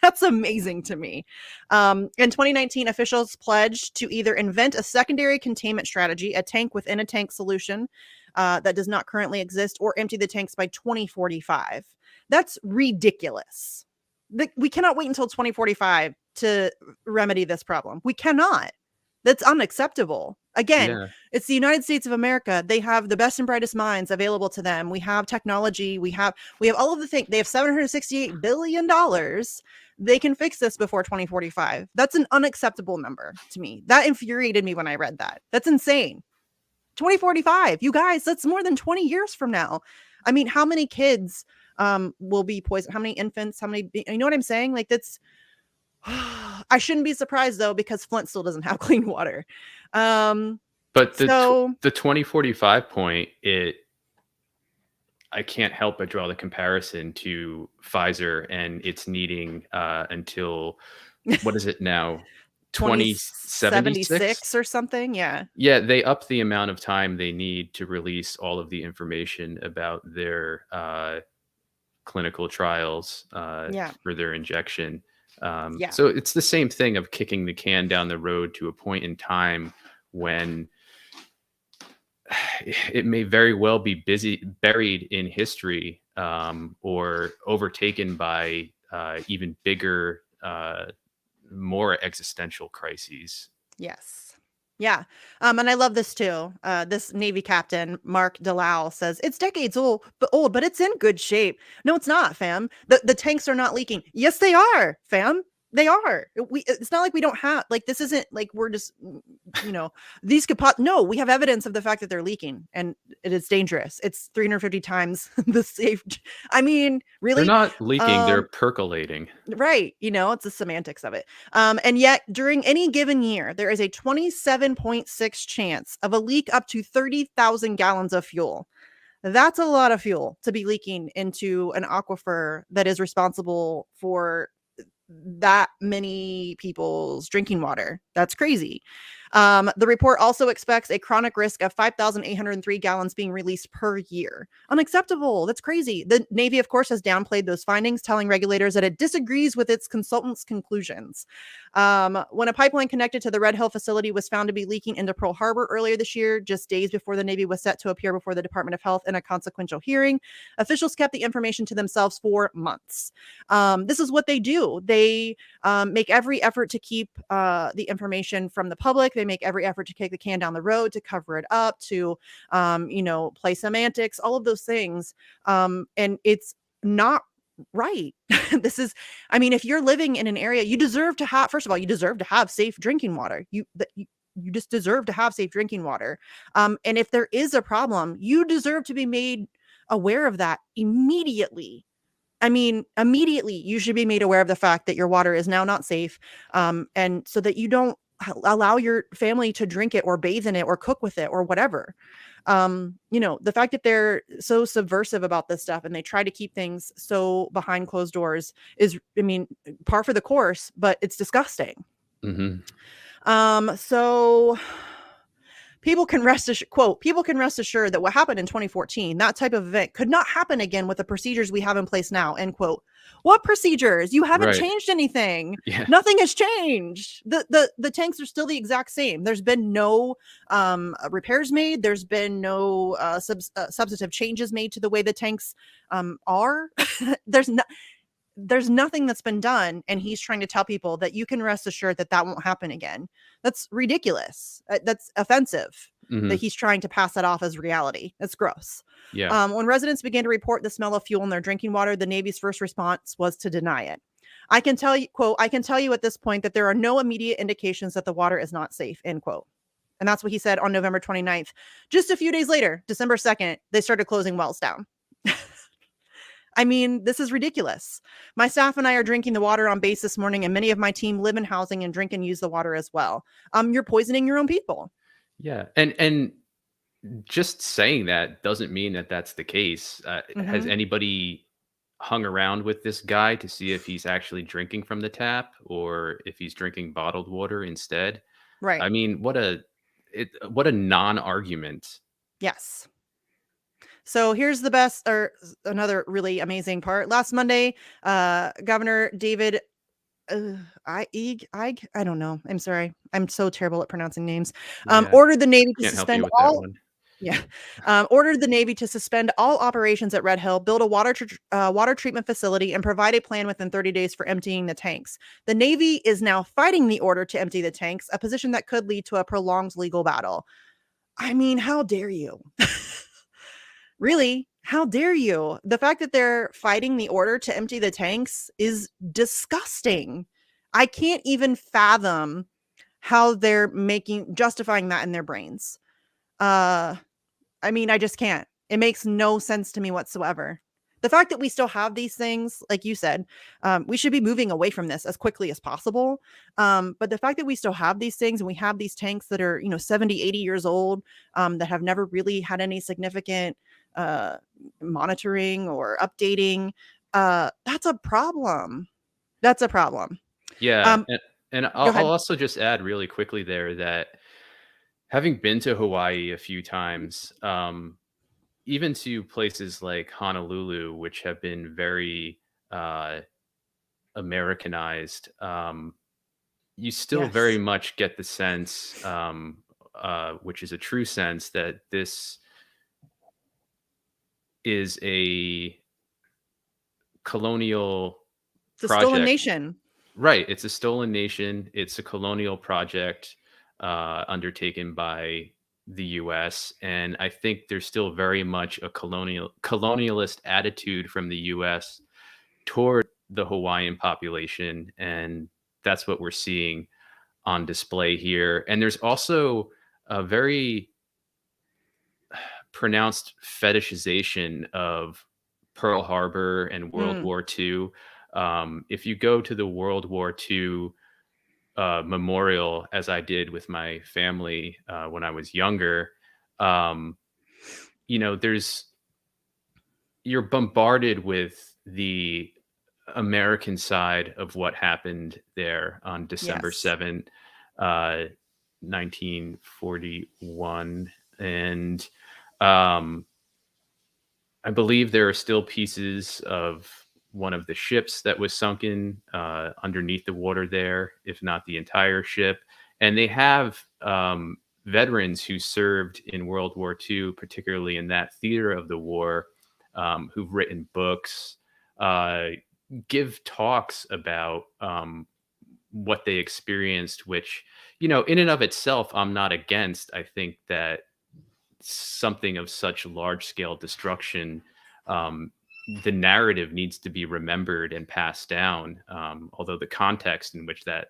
That's amazing to me. In 2019, officials pledged to either invent a secondary containment strategy, a tank within a tank solution that does not currently exist, or empty the tanks by 2045. That's ridiculous. We cannot wait until 2045 to remedy this problem. We cannot. That's unacceptable. Again, Yeah. it's the United States of America. They have the best and brightest minds available to them. We have technology. We have all of the things. They have $768 billion. They can fix this before 2045. That's an unacceptable number to me. That infuriated me when I read that. That's insane. 2045, you guys, that's more than 20 years from now. I mean, how many kids will be poisoned? How many infants? How many? You know what I'm saying? Like that's. I shouldn't be surprised though because Flint still doesn't have clean water. Um, But so the 2045 point, I can't help but draw the comparison to Pfizer and it's needing until what is it now? 2076? 2076 or something. Yeah. Yeah, they upped the amount of time they need to release all of the information about their clinical trials Yeah. for their injection. Yeah. So it's the same thing of kicking the can down the road to a point in time when it may very well be buried in history, or overtaken by even bigger, more existential crises. Yes. Yeah. And I love this too. This Navy captain, Mark Delisle, says it's decades old, but it's in good shape. No, it's not, fam. The tanks are not leaking. Yes, they are, fam. They are. It's not like we don't have like this isn't like we're just you know these could no, we have evidence of the fact that they're leaking and it is dangerous. It's 350 times the safe. I mean, They're really? not leaking; they're Um percolating. Right. It's the semantics of it. And yet, during any given year, there is a 27.6 chance of a leak up to 30,000 gallons of fuel. That's a lot of fuel to be leaking into an aquifer that is responsible for that many people's drinking water. That's crazy. The report also expects a chronic risk of 5,803 gallons being released per year. Unacceptable. That's crazy. The Navy, of course, has downplayed those findings, telling regulators that it disagrees with its consultants' conclusions. When a pipeline connected to the Red Hill facility was found to be leaking into Pearl Harbor earlier this year, just days before the Navy was set to appear before the Department of Health in a consequential hearing, officials kept the information to themselves for months. This is what they do. They make every effort to keep the information from the public. They make every effort to kick the can down the road, to cover it up, to, play semantics, all of those things. And it's not right. This is, I mean, if you're living in an area, you deserve to have, first of all, you deserve to have safe drinking water. You just deserve to have safe drinking water. And if there is a problem, you deserve to be made aware of that immediately. I mean, immediately you should be made aware of the fact that your water is now not safe. And so that you don't allow your family to drink it or bathe in it or cook with it or whatever. The fact that they're so subversive about this stuff and they try to keep things so behind closed doors is, I mean, par for the course, but it's disgusting. Hmm. So people can people can rest assured that what happened in 2014, that type of event could not happen again with the procedures we have in place now, end quote. What procedures? You haven't Right. changed anything. Yeah. Nothing has changed. The tanks are still the exact same. There's been no repairs made. There's been no substantive changes made to the way the tanks are. There's no there's nothing that's been done, and he's trying to tell people that you can rest assured that that won't happen again. That's ridiculous. That's offensive that Mhm. he's trying to pass that off as reality. That's gross. Yeah. When residents began to report the smell of fuel in their drinking water, the Navy's first response was to deny it. I can tell you, quote, I can tell you at this point that there are no immediate indications that the water is not safe, end quote. And that's what he said on November 29th. Just a few days later, December 2nd, they started closing wells down. I mean, this is ridiculous. My staff and I are drinking the water on base this morning, and many of my team live in housing and drink and use the water as well. You're poisoning your own people. Yeah. And just saying that doesn't mean that that's the case. Has Hmm. anybody hung around with this guy to see if he's actually drinking from the tap or if he's drinking bottled water instead? Right. I mean, what a non-argument. Yes. So here's the best, or another really amazing part. Last Monday, Governor David, I don't know. I'm sorry. I'm so terrible at pronouncing names. Yeah, Ordered the Navy to can't help you suspend with that all. one. Yeah. Ordered the Navy to suspend all operations at Red Hill, build a water treatment facility, and provide a plan within 30 days for emptying the tanks. The Navy is now fighting the order to empty the tanks, a position that could lead to a prolonged legal battle. I mean, how dare you? Really? How dare you? The fact that they're fighting the order to empty the tanks is disgusting. I can't even fathom how they're justifying that in their brains. Uh I mean, I just can't. It makes no sense to me whatsoever. The fact that we still have these things, like you said, we should be moving away from this as quickly as possible. But the fact that we still have these things and we have these tanks that are, 70, 80 years old, that have never really had any significant uh, monitoring or updating, that's a problem. That's a problem. Yeah, Um, and Go I'll ahead. also just add really quickly there that having been to Hawaii a few times, even to places like Honolulu, which have been very uh, Americanized, you still very Yes. much get the sense, which is a true sense, that this is a colonial It's a stolen project. nation. Right, it's a stolen nation. It's a colonial project undertaken by the U.S., and I think there's still very much a colonialist attitude from the U.S. toward the Hawaiian population, and that's what we're seeing on display here. And there's also a very pronounced fetishization of Pearl Harbor and World Mm, War II. If you go to the World War II memorial, as I did with my family when I was younger, um, there's you're bombarded with the American side of what happened there on December yes. 7th, 1941. And um, I believe there are still pieces of one of the ships that was sunken underneath the water there, if not the entire ship. And they have veterans who served in World War II, particularly in that theater of the war, who've written books, uh, give talks about what they experienced, which, in and of itself, I'm not against. I think that something of such large scale destruction, um, the narrative needs to be remembered and passed down. Although the context in which that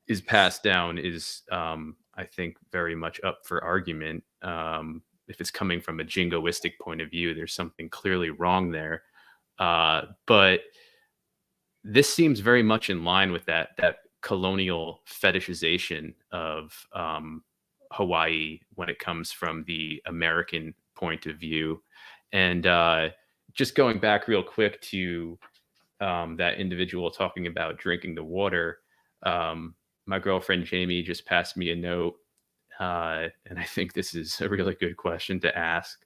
is passed down is, I think, very much up for argument. If it's coming from a jingoistic point of view, there's something clearly wrong there. But this seems very much in line with that colonial fetishization of Hawaii when it comes from the American point of view. And just going back real quick to that individual talking about drinking the water, my girlfriend Jamie just passed me a note, and I think this is a really good question to ask.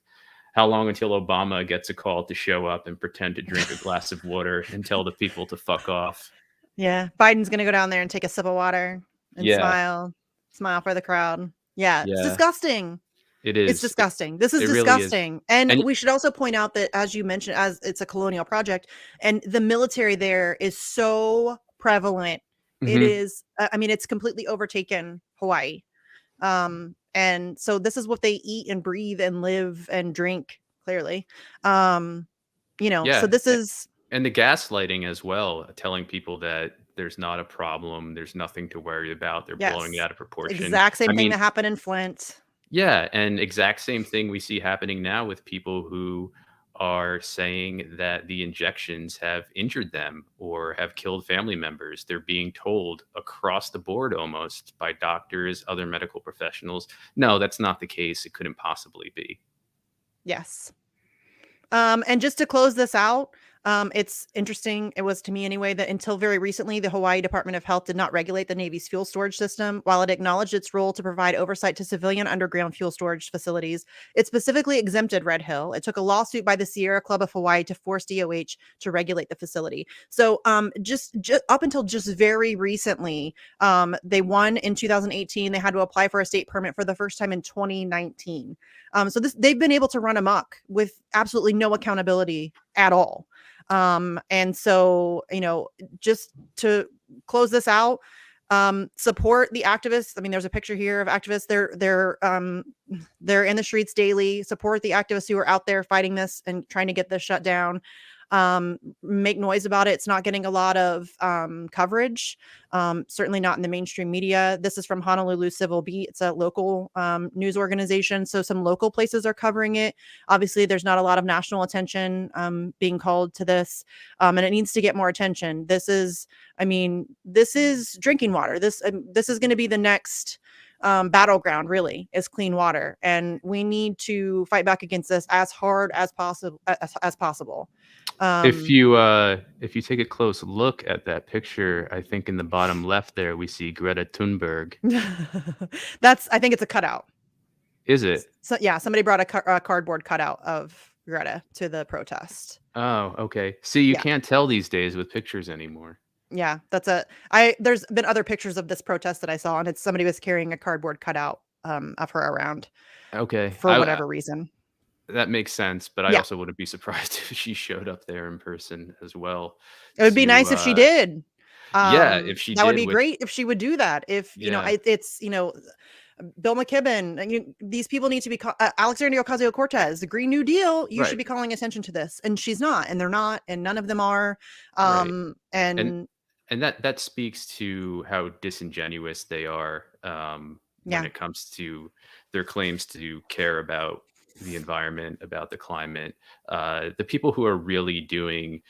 How long until Obama gets a call to show up and pretend to drink a glass of water and tell the people to fuck off? Yeah, Biden's gonna go down there and take a sip of water and Yeah, smile for the crowd. Yeah, it's yeah. disgusting. It It's is. disgusting. This is It really is. disgusting. And And we should also point out that, as you mentioned, as it's a colonial project, and the military there is so prevalent. It mhm. is, I mean, it's completely overtaken Hawaii. And so this is what they eat and breathe and live and drink, clearly. Um, so Yeah, this is, and the gaslighting as well, telling people that there's not a problem, there's nothing to worry about, they're blowing it yes, out of proportion. exact I same thing mean, that happened in Flint. yeah, and exact same thing we see happening now with people who are saying that the injections have injured them or have killed family members. They're being told across the board almost by doctors, other medical professionals, no, that's not the case. It couldn't possibly be. Yes. And just to close this out, it's interesting, it was to me anyway, that until very recently, the Hawaii Department of Health did not regulate the Navy's fuel storage system. While it acknowledged its role to provide oversight to civilian underground fuel storage facilities, it specifically exempted Red Hill. It took a lawsuit by the Sierra Club of Hawaii to force DOH to regulate the facility. So just up until just very recently, they won in 2018. They had to apply for a state permit for the first time in 2019. So they've been able to run amok with absolutely no accountability at all. And so, just to close this out, support the activists. I mean, there's a picture here of activists. They're in the streets daily. Support the activists who are out there fighting this and trying to get this shut down. Make noise about it. It's not getting a lot of coverage. Certainly not in the mainstream media. This is from Honolulu Civil Beat. It's a local news organization. So some local places are covering it. Obviously, there's not a lot of national attention being called to this, and it needs to get more attention. This is drinking water. This is going to be the next battleground, really, is clean water, and we need to fight back against this as hard as possible. As possible. Um, If you take a close look at that picture, I think in the bottom left there we see Greta Thunberg. I think it's a cutout. Is it? So yeah, somebody brought a cardboard cutout of Greta to the protest. Oh, okay. See, you Yeah. can't tell these days with pictures anymore. Yeah, there's been other pictures of this protest that I saw, and it's somebody was carrying a cardboard cutout of her around Okay. for whatever reason. That makes sense, but I Yeah. also wouldn't be surprised if she showed up there in person as well It would be to, nice if she did. yeah, if she That would did, be which great if she would do that. If, yeah, it's, Bill McKibben, these people need to be Alexandria Ocasio-Cortez, the Green New Deal. You should right, be calling attention to this, and she's not, and they're not, and none of them are. right. And And and that speaks to how disingenuous they are, when yeah, it comes to their claims to care about the environment, about the climate. The people who are really doing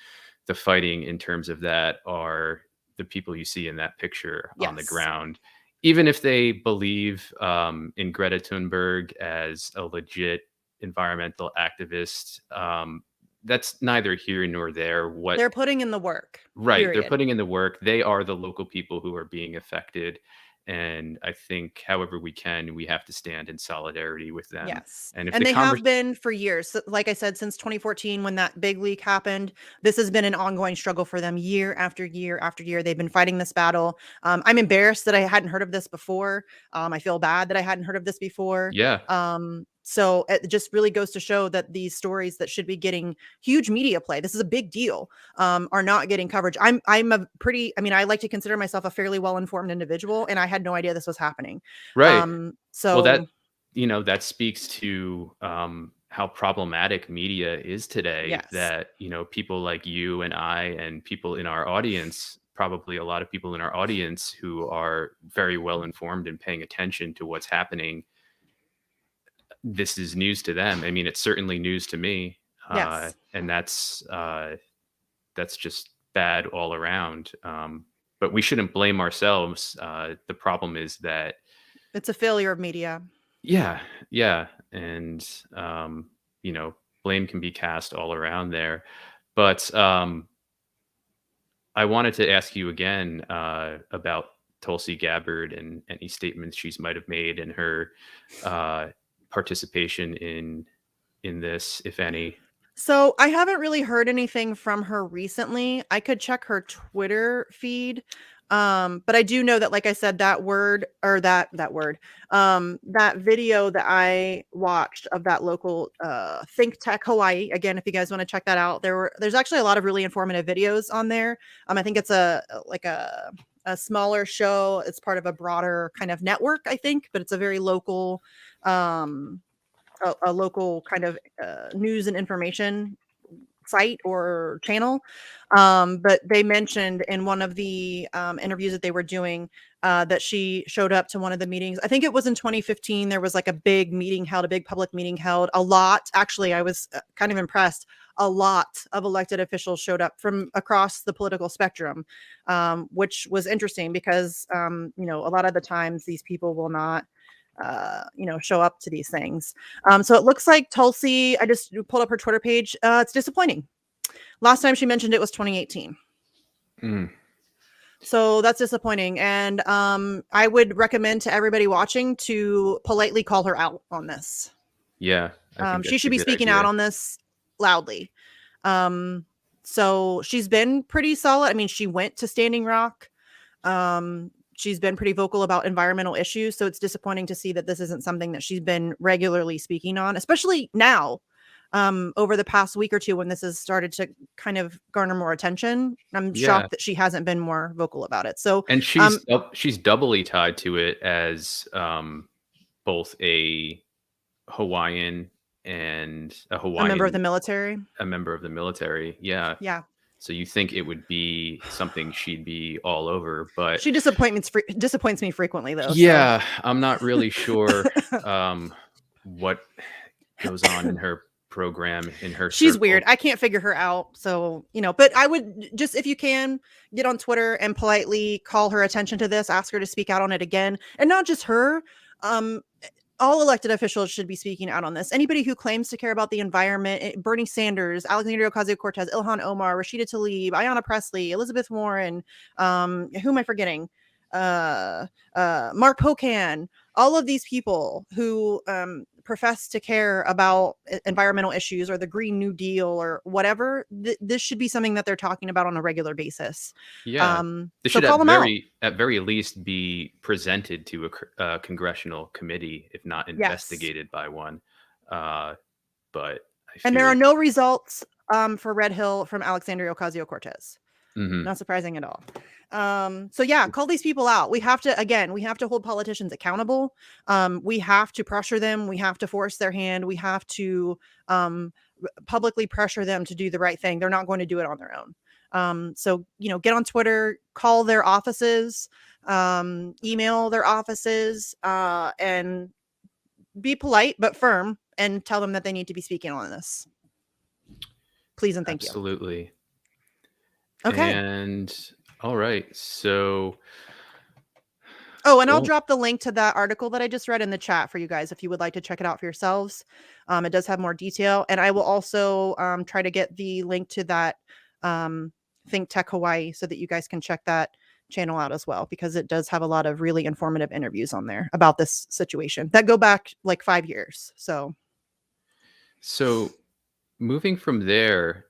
the fighting in terms of that are the people you see in that picture on the yes, ground. Even if they believe in Greta Thunberg as a legit environmental activist, that's neither here nor there. they're putting in the work. Right, they're Period. putting in the work. They are the local people who are being affected, and I think however we can, we have to stand in solidarity with them. Yes. And if And the they convers have been for years. So, like I said, since 2014, when that big leak happened, this has been an ongoing struggle for them year after year after year. They've been fighting this battle. I'm embarrassed that I hadn't heard of this before. I feel bad that I hadn't heard of this before. yeah, So it just really goes to show that these stories that should be getting huge media play, this is a big deal, are not getting coverage. I like to consider myself a fairly well-informed individual, and I had no idea this was happening. right. Well, So that speaks to, how problematic media is today, yes. that, people like you and I and people in our audience, probably a lot of people in our audience who are very well informed and paying attention to what's happening, this is news to them. I mean, it's certainly news to me, Yes. and that's just bad all around. But we shouldn't blame ourselves. The problem is that, It's a failure of media. yeah, yeah, and you know, blame can be cast all around there. But I wanted to ask you again about Tulsi Gabbard and any statements she's might have made and her uh, participation in this, if any. So I haven't really heard anything from her recently. I could check her Twitter feed. But I do know that, like I said, that video that I watched of that local Think Tech Hawaii. Again, if you guys want to check that out, there's actually a lot of really informative videos on there. I think it's a smaller show. It's part of a broader kind of network, I think, but it's a very local, a local kind of news and information site or channel. But they mentioned in one of the interviews that they were doing that she showed up to one of the meetings. I think it was in 2015. There was like a big meeting held, a big public meeting held. A lot, actually, I was kind of impressed. A lot of elected officials showed up from across the political spectrum, which was interesting because, a lot of the times these people will not show up to these things. So it looks like Tulsi, I just pulled up her Twitter page. It's disappointing. Last time she mentioned it was 2018. So that's disappointing. And I would recommend to everybody watching to politely call her out on this. Yeah. I think she should be speaking out on this loudly. So she's been pretty solid. I mean, she went to Standing Rock. She's been pretty vocal about environmental issues. So it's disappointing to see that this isn't something that she's been regularly speaking on, especially now, over the past week or two when this has started to kind of garner more attention. I'm shocked that she hasn't been more vocal about it. So, and she's doubly tied to it as both a Hawaiian and a member of the military. A member of the military. Yeah. Yeah. So you think it would be something she'd be all over, but she disappoints me frequently, though. Yeah, so. I'm not really sure what goes on in her program, in her She's circle. weird. I can't figure her out. So, but I would just, if you can, get on Twitter and politely call her attention to this, ask her to speak out on it again. And not just her. All elected officials should be speaking out on this. Anybody who claims to care about the environment, Bernie Sanders, Alexandria Ocasio-Cortez, Ilhan Omar, Rashida Tlaib, Ayanna Pressley, Elizabeth Warren, who am I forgetting? Mark Pocan, all of these people who profess to care about environmental issues or the Green New Deal or whatever, this should be something that they're talking about on a regular basis. Yeah, this should at very least be presented to a congressional committee, if not investigated by one. But there are no results for Red Hill from Alexandria Ocasio-Cortez. Not surprising at all. So yeah, call these people out. We have to hold politicians accountable. We have to pressure them. We have to force their hand. We have to publicly pressure them to do the right thing. They're not going to do it on their own. So, get on Twitter, call their offices, email their offices, and be polite but firm and tell them that they need to be speaking on this. Please and thank you. Absolutely. Okay. And all right. So. Oh, and I'll drop the link to that article that I just read in the chat for you guys if you would like to check it out for yourselves. It does have more detail. And I will also try to get the link to that Think Tech Hawaii so that you guys can check that channel out as well, because it does have a lot of really informative interviews on there about this situation that go back like 5 years. So moving from there,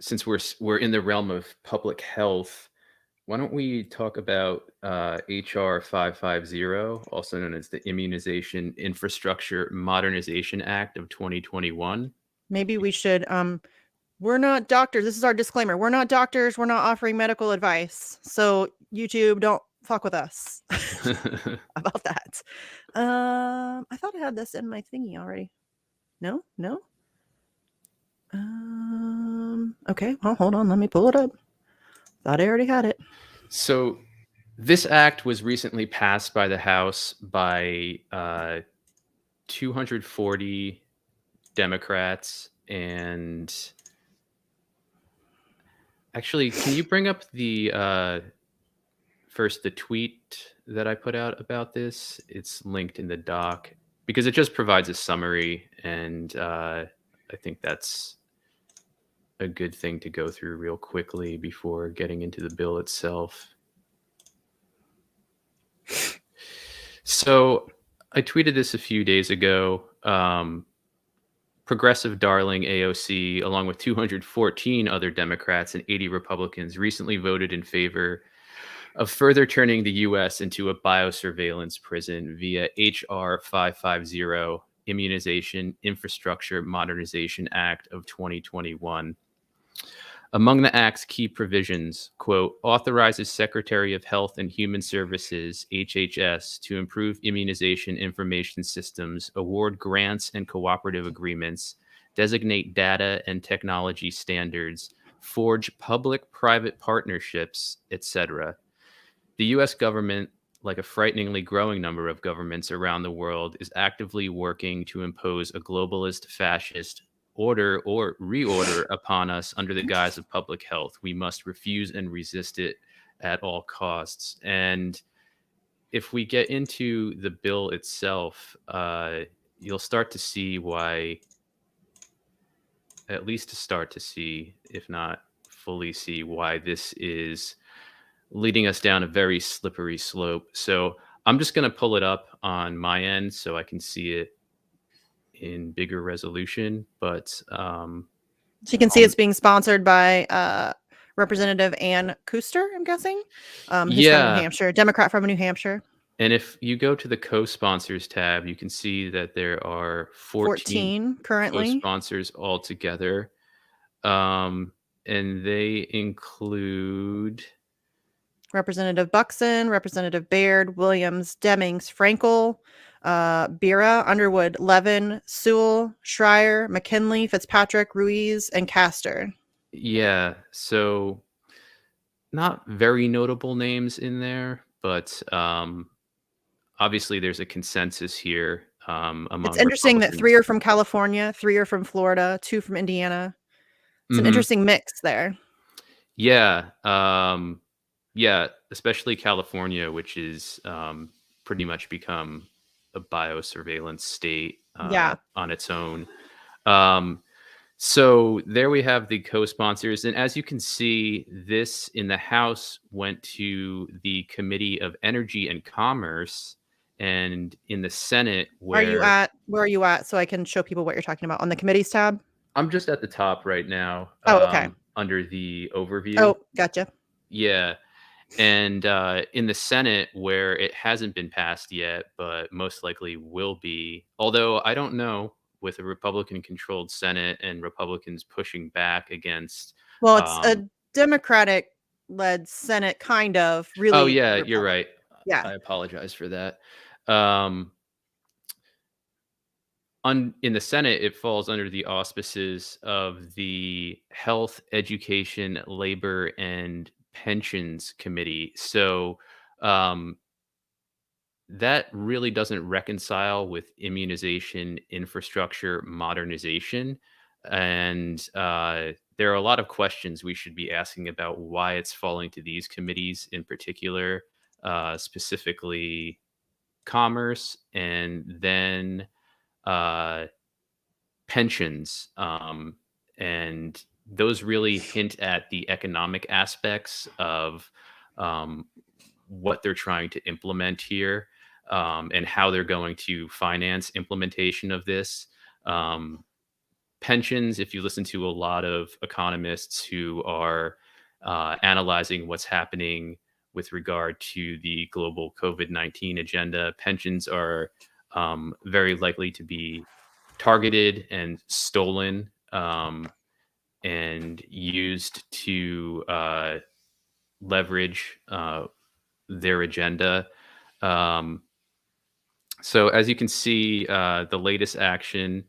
since we're in the realm of public health, why don't we talk about HR 550, also known as the Immunization Infrastructure Modernization Act of 2021? Maybe we should. We're not doctors. This is our disclaimer. We're not doctors. We're not offering medical advice. So YouTube, don't fuck with us about that. I thought I had this in my thingy already. No. Okay. Well, hold on. Let me pull it up. Thought I already had it. So this act was recently passed by the House by 240 Democrats. And actually, can you bring up the first the tweet that I put out about this? It's linked in the doc because it just provides a summary, and I think that's a good thing to go through real quickly before getting into the bill itself. So I tweeted this a few days ago. progressive darling AOC, along with 214 other Democrats and 80 Republicans, recently voted in favor of further turning the U.S. into a biosurveillance prison via H.R. 550, Immunization Infrastructure Modernization Act of 2021. Among the Act's key provisions, quote, authorizes Secretary of Health and Human Services, HHS, to improve immunization information systems, award grants and cooperative agreements, designate data and technology standards, forge public-private partnerships, etc. The U.S. government, like a frighteningly growing number of governments around the world, is actively working to impose a globalist fascist order or reorder upon us under the guise of public health. We must refuse and resist it at all costs. And if we get into the bill itself, you'll start to see why, at least to start to see, if not fully see, why this is leading us down a very slippery slope. So I'm just going to pull it up on my end so I can see it in bigger resolution. But So you can see it's being sponsored by Representative Ann Kuster, I'm guessing, who's from New yeah. Hampshire, Democrat from New Hampshire. And if you go to the co-sponsors tab, you can see that there are 14 currently. co-sponsors altogether. And they include Representative Buxton, Representative Baird, Williams, Demings, Frankel, Bira, Underwood, Levin, Sewell, Schreier, McKinley, Fitzpatrick, Ruiz, and Castor. Yeah, so not very notable names in there, but obviously there's a consensus here among It's interesting that 3 Republicans. are from California, 3 are from Florida, 2 from Indiana. It's an Mhm. interesting mix there. Yeah, yeah, especially California, which is pretty much become a biosurveillance state Yeah. on its own. So there we have the co-sponsors, and as you can see, this in the House went to the Committee of Energy and Commerce, and in the Senate, Where are you at so I can show people what you're talking about on the committees tab? I'm just at the top right now, Oh, okay. under the overview. Oh, gotcha. Yeah. And in the Senate, where it hasn't been passed yet, but most likely will be, although I don't know, with a Republican-controlled Senate and Republicans pushing back against. Well, it's a Democratic-led Senate, kind of, really. Oh yeah, you're right. Yeah. I apologize for that. In the Senate, it falls under the auspices of the Health, Education, Labor, and Pensions Committee. So that really doesn't reconcile with immunization infrastructure modernization. And there are a lot of questions we should be asking about why it's falling to these committees in particular, specifically commerce, and then pensions. And those really hint at the economic aspects of what they're trying to implement here, and how they're going to finance implementation of this. Pensions, if you listen to a lot of economists who are analyzing what's happening with regard to the global COVID-19 agenda, pensions are very likely to be targeted and stolen, and used to leverage their agenda. So as you can see, the latest action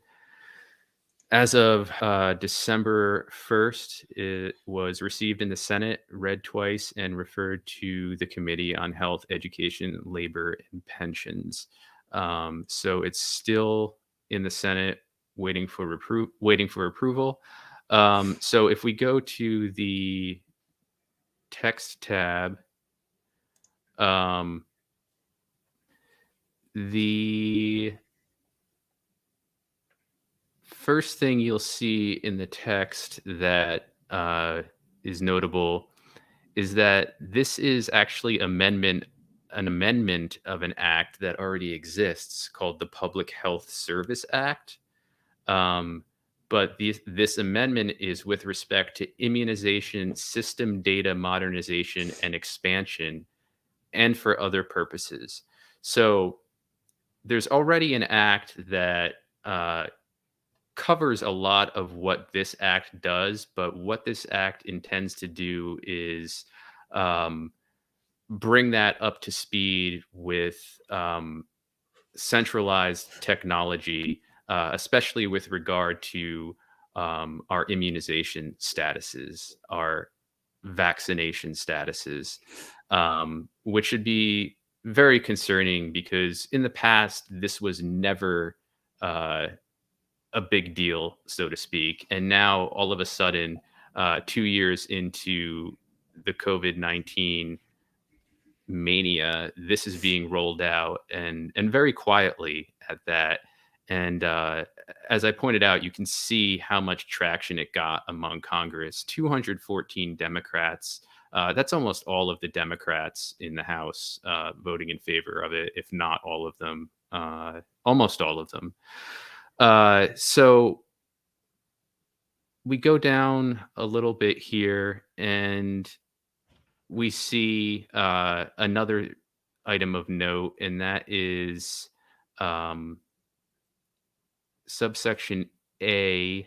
as of December 1st, it was received in the Senate, read twice, and referred to the Committee on Health, Education, Labor, and Pensions. So it's still in the Senate, waiting for approval. So if we go to the text tab, the first thing you'll see in the text that is notable is that this is actually an amendment of an act that already exists called the Public Health Service Act. Um, but this amendment is with respect to immunization system data modernization and expansion, and for other purposes. So there's already an act that covers a lot of what this act does, but what this act intends to do is um, bring that up to speed with centralized technology, especially with regard to our immunization statuses, our vaccination statuses, which should be very concerning because in the past, this was never uh, a big deal, so to speak. And now, all of a sudden, 2 years into the COVID-19 mania, this is being rolled out and very quietly at that. And as I pointed out, you can see how much traction it got among Congress. 214 Democrats. That's almost all of the Democrats in the House voting in favor of it, if not all of them. Almost all of them. So we go down a little bit here, and we see another item of note, and that is um, subsection A,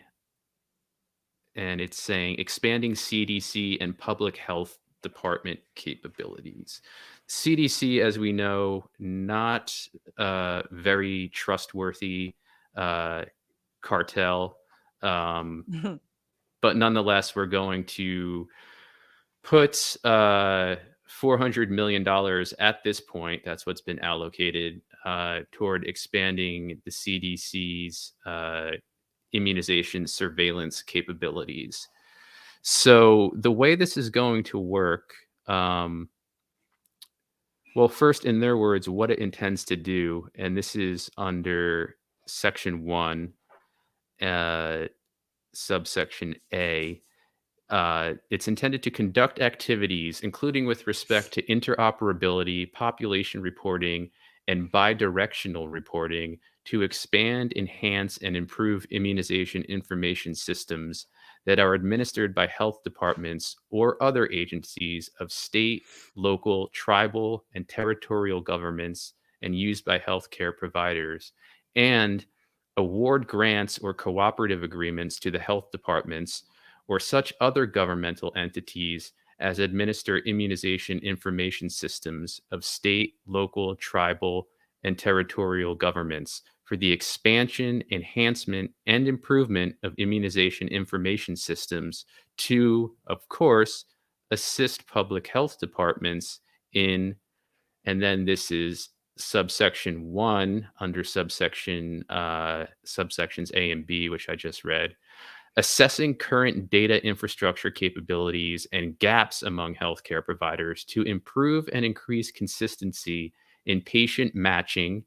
and it's saying expanding CDC and public health department capabilities. CDC, as we know, not very trustworthy uh, cartel, um, but nonetheless, we're going to put $400 million at this point. That's what's been allocated toward expanding the CDC's immunization surveillance capabilities. So the way this is going to work, well, first, in their words, what it intends to do, and this is under Section 1, uh, subsection A. It's intended to conduct activities, including with respect to interoperability, population reporting, and bidirectional reporting, to expand, enhance, and improve immunization information systems that are administered by health departments or other agencies of state, local, tribal, and territorial governments and used by healthcare providers, and award grants or cooperative agreements to the health departments or such other governmental entities as administer immunization information systems of state, local, tribal, and territorial governments for the expansion, enhancement, and improvement of immunization information systems to, of course, assist public health departments in, and then this is subsection 1 under subsections A and B, which I just read, assessing current data infrastructure capabilities and gaps among healthcare providers to improve and increase consistency in patient matching,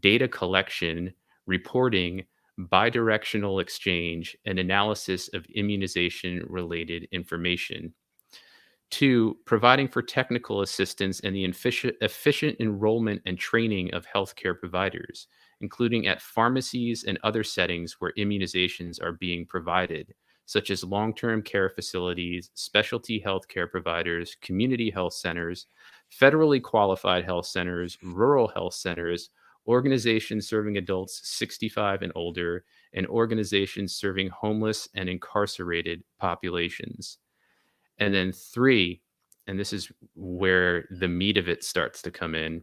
data collection, reporting, bidirectional exchange, and analysis of immunization related information. 2, providing for technical assistance and the efficient enrollment and training of healthcare providers, including at pharmacies and other settings where immunizations are being provided, such as long term care facilities, specialty healthcare providers, community health centers, federally qualified health centers, rural health centers, organizations serving adults 65 and older, and organizations serving homeless and incarcerated populations. And then 3, and this is where the meat of it starts to come in,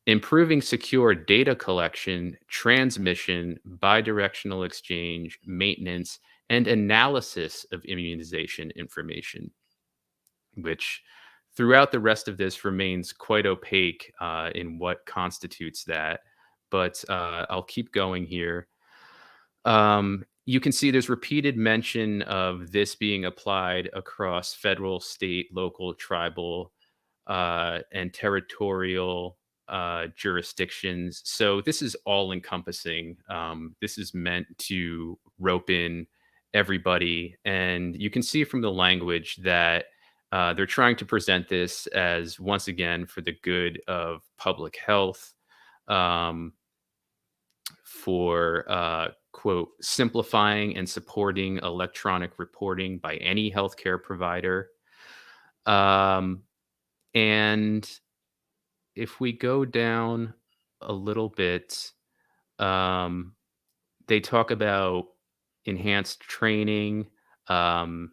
improving secure data collection, transmission, bidirectional exchange, maintenance, and analysis of immunization information, which throughout the rest of this remains quite opaque in what constitutes that. But I'll keep going here. You can see there's repeated mention of this being applied across federal, state, local, tribal, and territorial jurisdictions. So this is all encompassing. This is meant to rope in everybody. And you can see from the language that they're trying to present this as, once again, for the good of public health, um, for quote, simplifying and supporting electronic reporting by any healthcare provider. Um, and if we go down a little bit, um, they talk about enhanced training, um,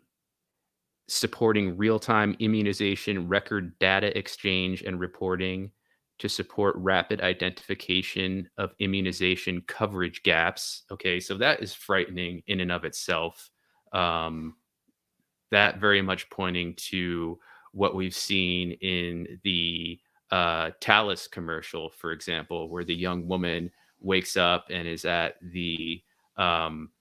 supporting real-time immunization record data exchange and reporting to support rapid identification of immunization coverage gaps. Okay, so that is frightening in and of itself. Um, that very much pointing to what we've seen in the Talus commercial, for example, where the young woman wakes up and is at the um,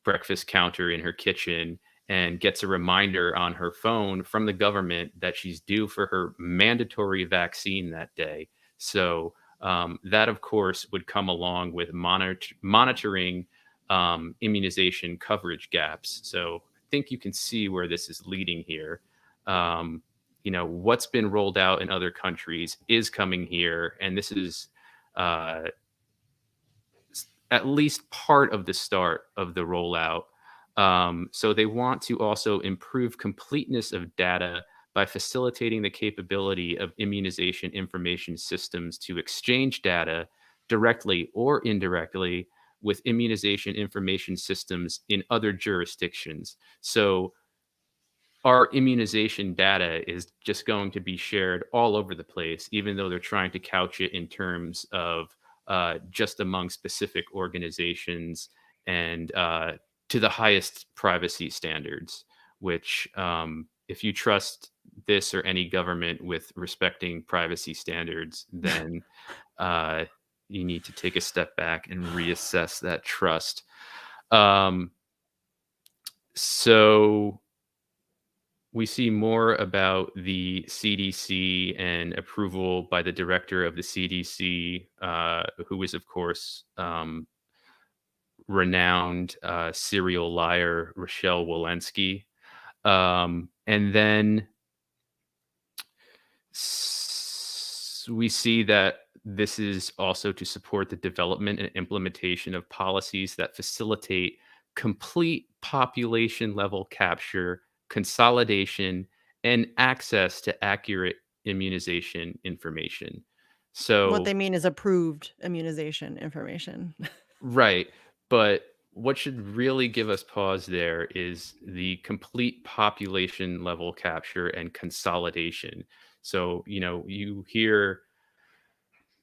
breakfast counter in her kitchen and gets a reminder on her phone from the government that she's due for her mandatory vaccine that day. So that, of course, would come along with monitoring immunization coverage gaps. So I think you can see where this is leading here. Um, what's been rolled out in other countries is coming here, and this is uh, at least part of the start of the rollout. So they want to also improve completeness of data by facilitating the capability of immunization information systems to exchange data directly or indirectly with immunization information systems in other jurisdictions. So our immunization data is just going to be shared all over the place, even though they're trying to couch it in terms of just among specific organizations and to the highest privacy standards. Which, if you trust this or any government with respecting privacy standards, then uh, you need to take a step back and reassess that trust. Um, so we see more about the CDC and approval by the director of the CDC, who is, of course, renowned serial liar Rochelle Walensky. And then we see that this is also to support the development and implementation of policies that facilitate complete population level capture, consolidation, and access to accurate immunization information. What So, they mean is approved immunization information. right. But what should really give us pause there is the complete population level capture and consolidation. So, you hear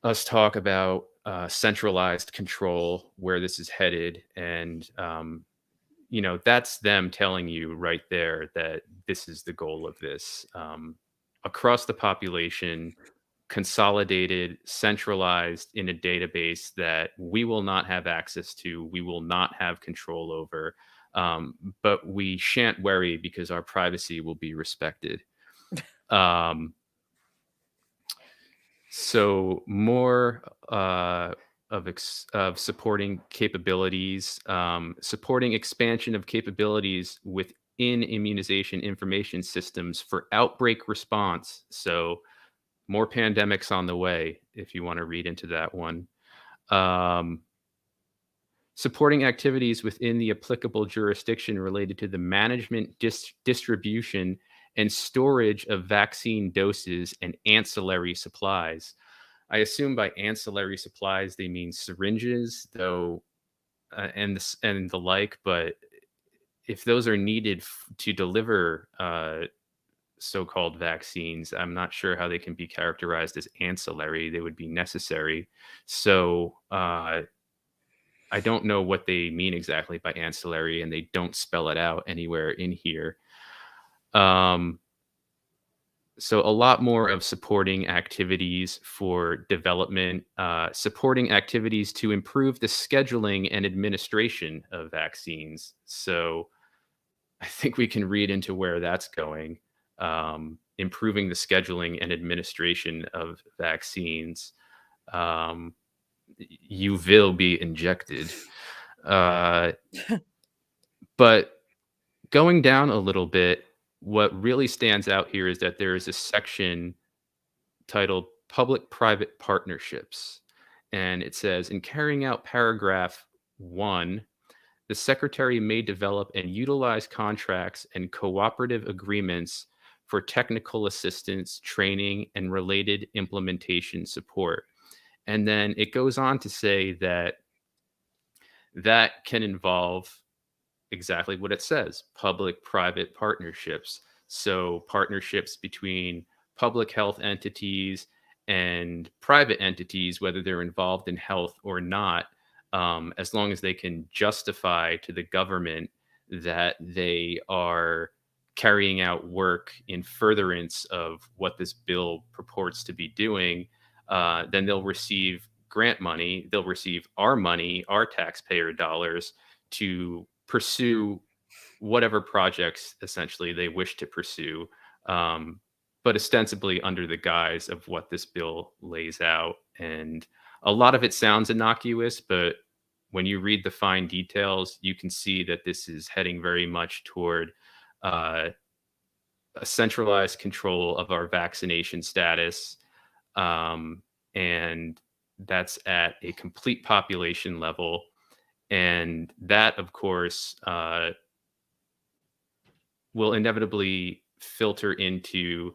us talk about centralized control, where this is headed, and that's them telling you right there that this is the goal of this, across the population, consolidated, centralized in a database that we will not have access to, we will not have control over, but we shan't worry because our privacy will be respected. um, So more of supporting capabilities, supporting expansion of capabilities within immunization information systems for outbreak response. So more pandemics on the way, if you want to read into that one. Um, Supporting activities within the applicable jurisdiction related to the management, distribution, and storage of vaccine doses and ancillary supplies. I assume by ancillary supplies they mean syringes, though, and the like. But if those are needed to deliver so-called vaccines, I'm not sure how they can be characterized as ancillary. They would be necessary. So I don't know what they mean exactly by ancillary, and they don't spell it out anywhere in here. Um, so a lot more of supporting activities for development, supporting activities to improve the scheduling and administration of vaccines. So I think we can read into where that's going. Improving the scheduling and administration of vaccines. Um, you will be injected. Uh, but going down a little bit, what really stands out here is that there is a section titled Public Private Partnerships. And it says, in carrying out paragraph One, the secretary may develop and utilize contracts and cooperative agreements for technical assistance, training, and related implementation support. And then it goes on to say that that can involve exactly what it says, public-private partnerships. So partnerships between public health entities and private entities, whether they're involved in health or not, as long as they can justify to the government that they are carrying out work in furtherance of what this bill purports to be doing, then they'll receive grant money. They'll receive our money, our taxpayer dollars, to pursue whatever projects essentially they wish to pursue, um, but ostensibly under the guise of what this bill lays out. And a lot of it sounds innocuous, but when you read the fine details, you can see that this is heading very much toward uh, a centralized control of our vaccination status. Um, and that's at a complete population level. And that, of course, will inevitably filter into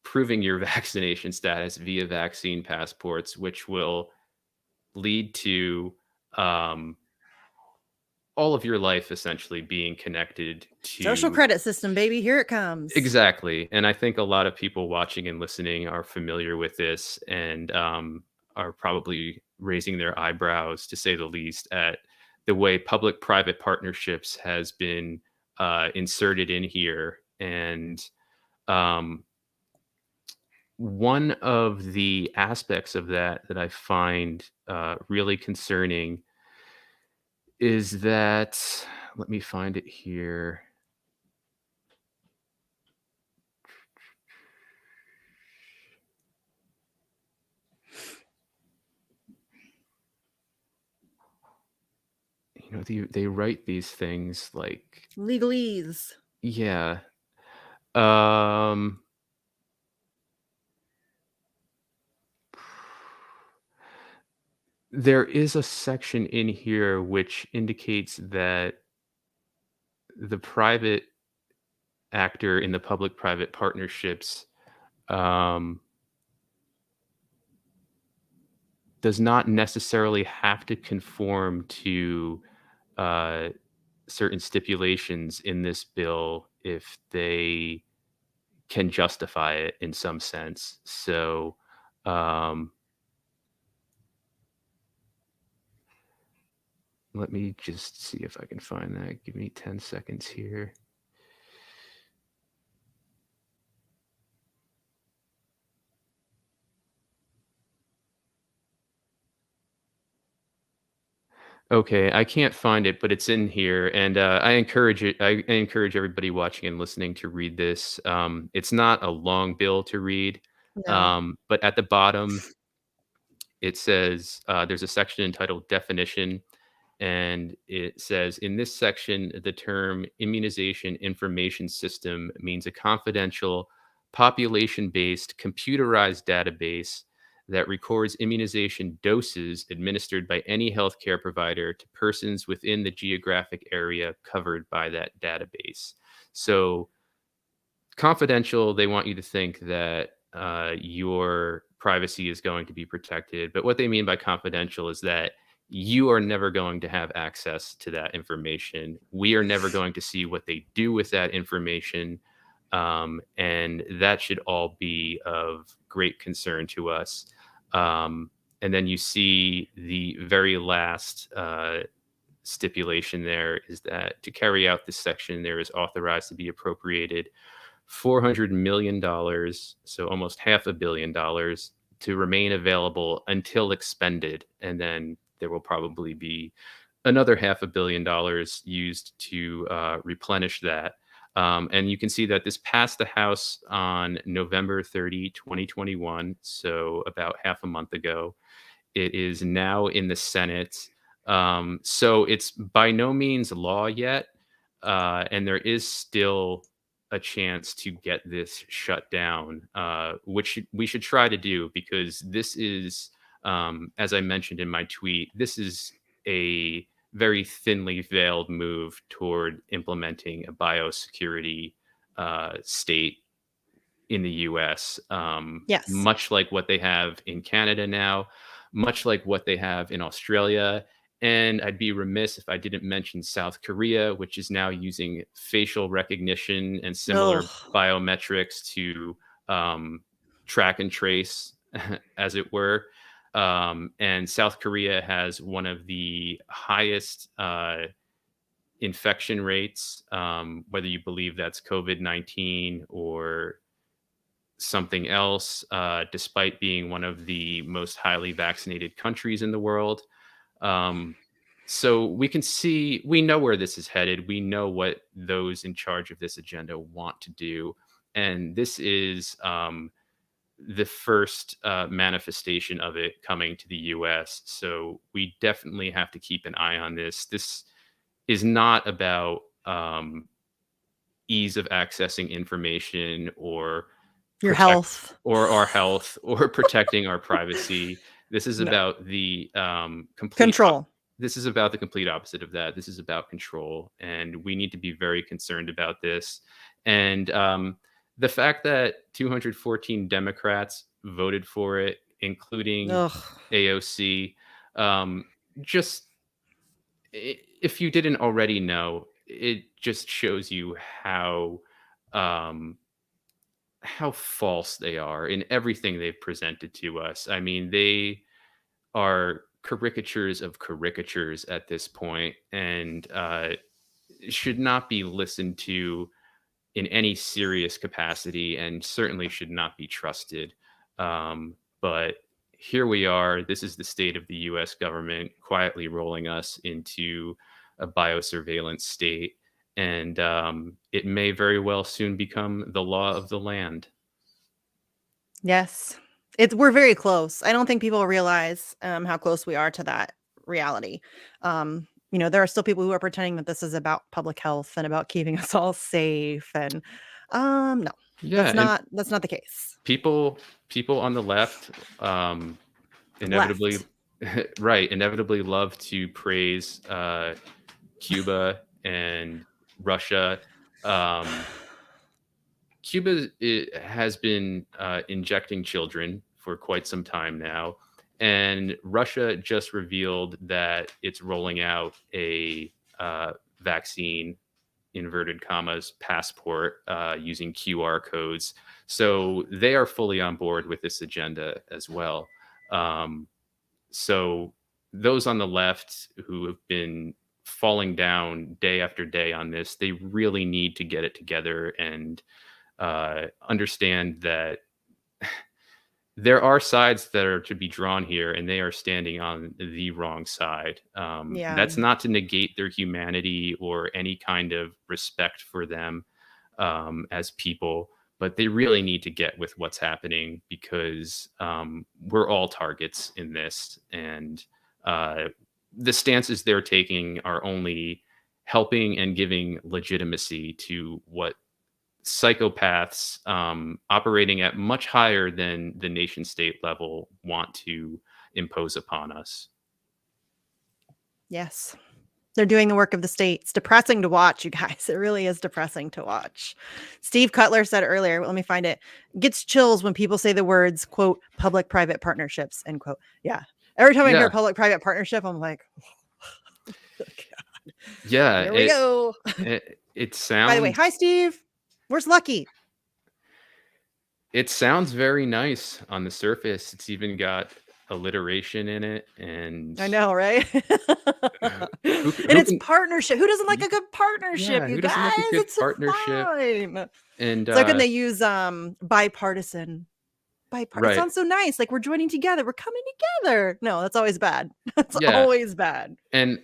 proving your vaccination status via vaccine passports, which will lead to um, all of your life essentially being connected Social to. credit system, baby. Here it comes. Exactly. And I think a lot of people watching and listening are familiar with this and are probably raising their eyebrows, to say the least, at the way public private partnerships has been inserted in here. And um, one of the aspects of that I find really concerning is that, let me find it here. They write these things like, Legalese. yeah. Um, there is a section in here which indicates that the private actor in the public-private partnerships um, does not necessarily have to conform to uh, certain stipulations in this bill if they can justify it in some sense. So, um, let me just see if I can find that. Give me 10 seconds here. Okay, I can't find it, but it's in here, and I encourage it. I encourage everybody watching and listening to read this. It's not a long bill to read, No. but at the bottom it says there's a section entitled "Definition," and it says, in this section, the term immunization information system means a confidential, population based, computerized database that records immunization doses administered by any healthcare provider to persons within the geographic area covered by that database. So, confidential, they want you to think that your privacy is going to be protected. But what they mean by confidential is that you are never going to have access to that information. We are never going to see what they do with that information. And that should all be of great concern to us. Um, and then you see the very last stipulation there is that to carry out this section, there is authorized to be appropriated $400 million, so almost $500 million, to remain available until expended. And then there will probably be another $500 million used to replenish that. And you can see that this passed the House on November 30, 2021, so about half a month ago. It is now in the Senate. So it's by no means law yet, and there is still a chance to get this shut down, which we should try to do, because this is, as I mentioned in my tweet, this is a very thinly veiled move toward implementing a biosecurity state in the US, Yes. much like what they have in Canada now, much like what they have in Australia. And I'd be remiss if I didn't mention South Korea, which is now using facial recognition and similar Ugh. biometrics to track and trace, as it were. And South Korea has one of the highest infection rates, whether you believe that's COVID-19 or something else, despite being one of the most highly vaccinated countries in the world. Um, so we know where this is headed. We know what those in charge of this agenda want to do. And this is the first manifestation of it coming to the US. So we definitely have to keep an eye on this. This is not about ease of accessing information or Your protect health. or our health or protecting our privacy. This is No. about the Control. this is about the complete opposite of that. This is about control, and we need to be very concerned about this. And the fact that 214 Democrats voted for it, including Ugh. AOC, um, just if you didn't already know, it just shows you um, how false they are in everything they've presented to us. I mean, they are caricatures of caricatures at this point, and should not be listened to in any serious capacity, and certainly should not be trusted. But here we are. This is the state of the U.S. government quietly rolling us into a biosurveillance state, and it may very well soon become the law of the land. Yes. We're very close. I don't think people realize, how close we are to that reality. There are still people who are pretending that this is about public health and about keeping us all safe, and, no, Yeah, and that's not the case. people on the left, inevitably Left. right, inevitably love to praise, Cuba and Russia. Um, Cuba has been injecting children for quite some time now, and Russia just revealed that it's rolling out a vaccine, inverted commas, passport, using QR codes. So they are fully on board with this agenda as well. Um, so those on the left who have been falling down day after day on this, they really need to get it together and understand that there are sides that are to be drawn here, and they are standing on the wrong side. Yeah. That's not to negate their humanity or any kind of respect for them as people, but they really need to get with what's happening because we're all targets in this, and the stances they're taking are only helping and giving legitimacy to what psychopaths operating at much higher than the nation state level want to impose upon us. Yes. They're doing the work of the state. It's depressing to watch, you guys. It really is depressing to watch. Steve Cutler said earlier, let me find it, gets chills when people say the words, quote, public-private partnerships, end quote. Yeah. Every time I hear Yeah, public-private partnership, I'm like, yeah. here we go. It By the way, sounds hi, Steve. Where's Lucky? it sounds very nice on the surface. It's even got alliteration in it, and I know, right? And who it's can partnership. Who doesn't like y- a good partnership, yeah, you who doesn't like a guys? good It's partnership? fine. And So can they use bipartisan? It right, sounds so nice. Like we're joining together. We're coming together. No, that's always bad. That's yeah, always bad. and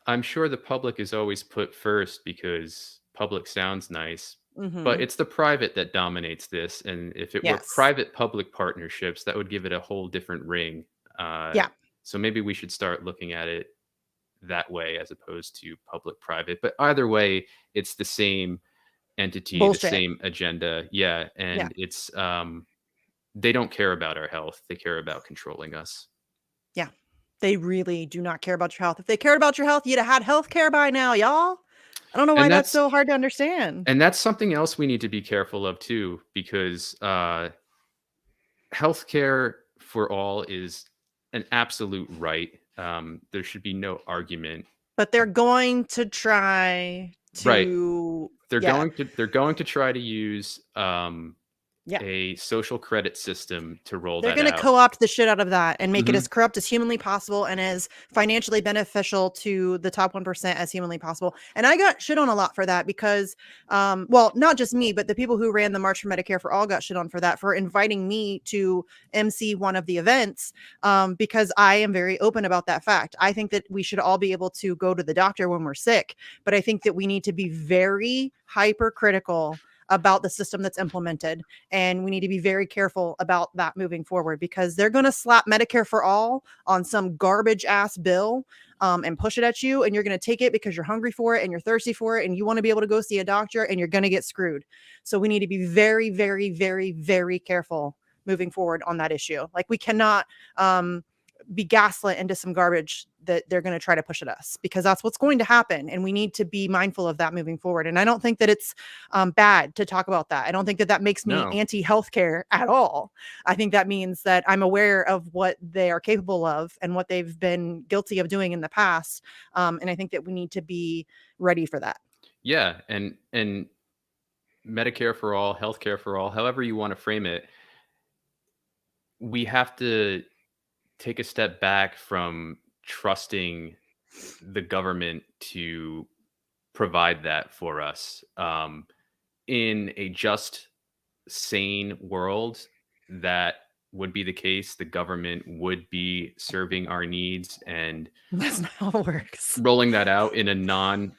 I'm sure the public is always put first because public sounds nice, but Mhm. it's the private that dominates this, and if it were Yes. private-public partnerships, that would give it a whole different ring. Uh, Yeah. so maybe we should start looking at it that way as opposed to public-private, but either way, it's the same entity, the Bullshit. same agenda, yeah, Yeah. and they don't care about our health, they care about controlling us. Yeah. They really do not care about your health. If they cared about your health, you'd have had health care by now, y'all. I don't know why And that's that's so hard to understand. and that's something else we need to be careful of too, because healthcare for all is an absolute right. There should be no argument. But they're going to try Right. to They're yeah, going to try to use yeah. a social credit system to roll They're that gonna out. co-opt the shit out of that and make it Mhm. as corrupt as humanly possible and as financially beneficial to the top 1% as humanly possible. And I got shit on a lot for that because, well, not just me, but the people who ran the March for Medicare for All got shit on for that, for inviting me to MC one of the events, because I am very open about that fact. I think that we should all be able to go to the doctor when we're sick, but I think that we need to be very hypercritical about the system that's implemented, and we need to be very careful about that moving forward because they're going to slap Medicare for all on some garbage ass bill, and push it at you. And you're going to take it because you're hungry for it and you're thirsty for it and you want to be able to go see a doctor, and you're going to get screwed. So we need to be very, very, very, very careful moving forward on that issue. Like, we cannot, be gaslit into some garbage that they're going to try to push at us, because that's what's going to happen. And we need to be mindful of that moving forward. And I don't think that it's bad to talk about that. I don't think that that makes me No. anti-healthcare at all. I think that means that I'm aware of what they are capable of and what they've been guilty of doing in the past. And I think that we need to be ready for that. Yeah, and Medicare for all, healthcare for all, however you want to frame it, we have to take a step back from trusting the government to provide that for us. In a just, sane world, that would be the case. The government would be serving our needs and That's not how it works. rolling that out in a non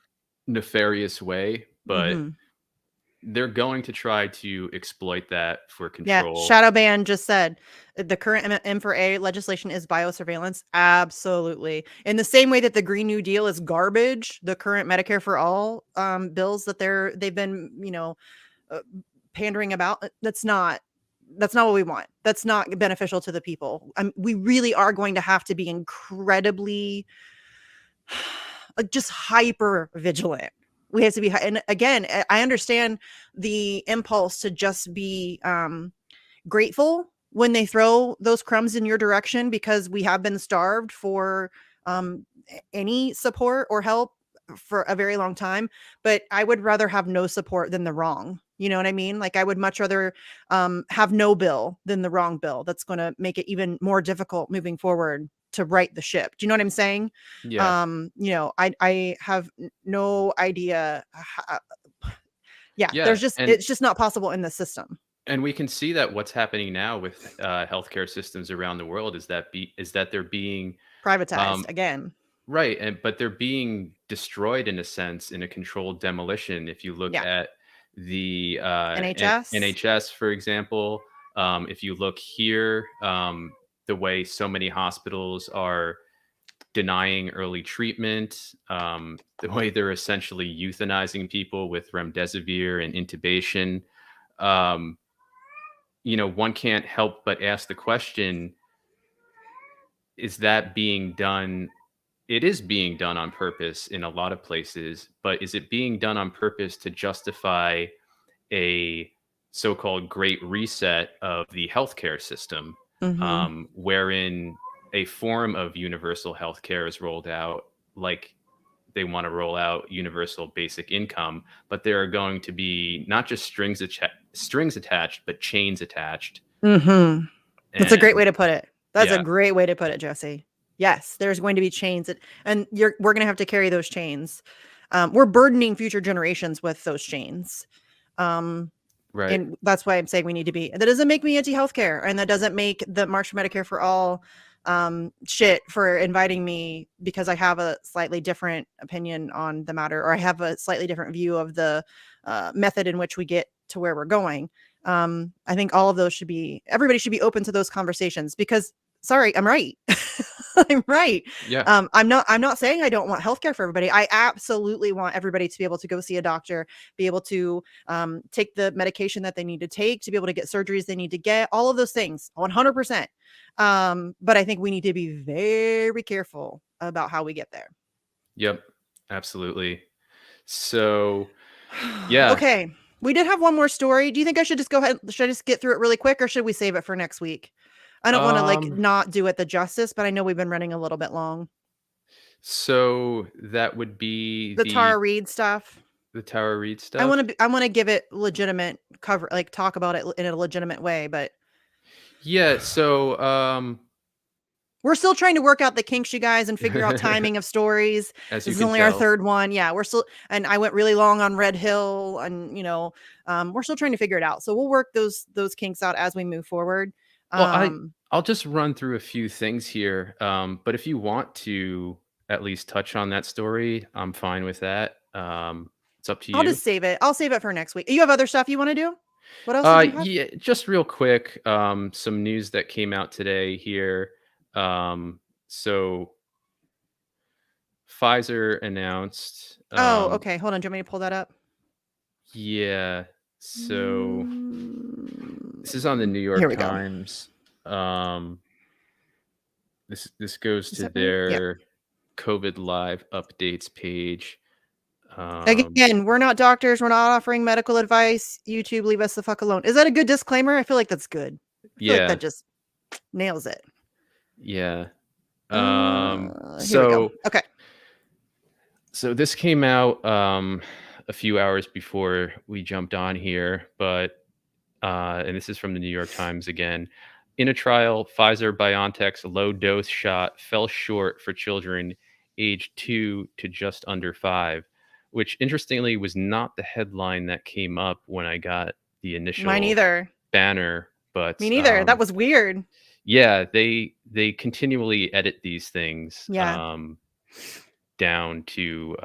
nefarious way. But Hmm. they're going to try to exploit that for Yeah, control. Shadow Ban just said the current M for A legislation is biosurveillance. Absolutely. In the same way that the Green New Deal is garbage, the current Medicare for All bills that they've been, uh, pandering about, that's not what we want. That's not beneficial to the people. We really are going to have to be incredibly like, just hyper vigilant. We have to be, and again, I understand the impulse to just be grateful when they throw those crumbs in your direction, because we have been starved for any support or help for a very long time. But I would rather have no support than the wrong. You know what I mean? Like, I would much rather have no bill than the wrong bill that's going to make it even more difficult moving forward to right the ship. Do you know what I'm saying? Yeah. I have no idea how, yeah, Yeah. it's just not possible in the system. And we can see that what's happening now with healthcare systems around the world is that they're being Privatized um, again. right, and but they're being destroyed in a sense, in a controlled demolition. If you look Yeah. at the NHS. NHS, for example, if you look here, the way so many hospitals are denying early treatment, the way they're essentially euthanizing people with remdesivir and intubation. Um, one can't help but ask the question, is that being done? It is being done on purpose in a lot of places, but is it being done on purpose to justify a so-called great reset of the healthcare system, Mhm. wherein a form of universal healthcare is rolled out, like they want to roll out universal basic income, but there are going to be not just strings attached, but chains attached. Mhm. That's a great And way to put it. That's a yeah, great way to put it, Jesse. Yes, there's going to be chains and we're gonna have to carry those chains. We're burdening future generations with those chains. Um, right. and that's why I'm saying we need to be. That doesn't make me anti-healthcare, and that doesn't make the March for Medicare for All shit for inviting me, because I have a slightly different opinion on the matter, or I have a slightly different view of the method in which we get to where we're going. I think all of those everybody should be open to those conversations, because sorry, I'm right. I'm right. Yeah. I'm not saying I don't want healthcare for everybody. I absolutely want everybody to be able to go see a doctor, be able to take the medication that they need to take, to be able to get surgeries they need to get, all of those things, 100%. But I think we need to be very careful about how we get there. Yep. Absolutely. So, yeah. Okay. We did have one more story. Do you think I should just go ahead? Should I just get through it really quick, or should we save it for next week? I don't want to like Um, not do it the justice, but I know we've been running a little bit long. so that would be The Tara Reid stuff. the Tower Reed I stuff. want to I want to give it legitimate cover, like talk about it in a legitimate way, but Yeah, so we're still trying to work out the kinks, you guys, and figure out timing of stories. as you This is can only our tell. third one. Yeah, we're still, and I went really long on Red Hill, and we're still trying to figure it out. So we'll work those kinks out as we move forward. Well, Um, I'll just run through a few things here. But if you want to at least touch on that story, I'm fine with that. It's up to I'll you. just save it. I'll save it for next week. You have other stuff you want to do? What else did you have? Yeah, just real quick, some news that came out today here. So Pfizer announced, Oh, okay. Hold on. Do you want me to pull that up? yeah. So this is on the Mm, New Here York we go. Times. Um, this goes Is to that right? Yep. their COVID live updates page. Um, Again, we're not doctors. We're not offering medical advice. YouTube, leave us the fuck alone. Is that a good disclaimer? I feel like that's good. I feel like yeah, that just nails it. yeah. Here we go. So Okay. this came out a few hours before we jumped on here, but and this is from the New York Times again. In a trial, Pfizer BioNTech's low dose shot fell short for children aged 2 to just under 5, which interestingly was not the headline that came up when I got the Mine initial either. banner. Me But neither. That was weird. yeah, they continually edit these things Yeah. down to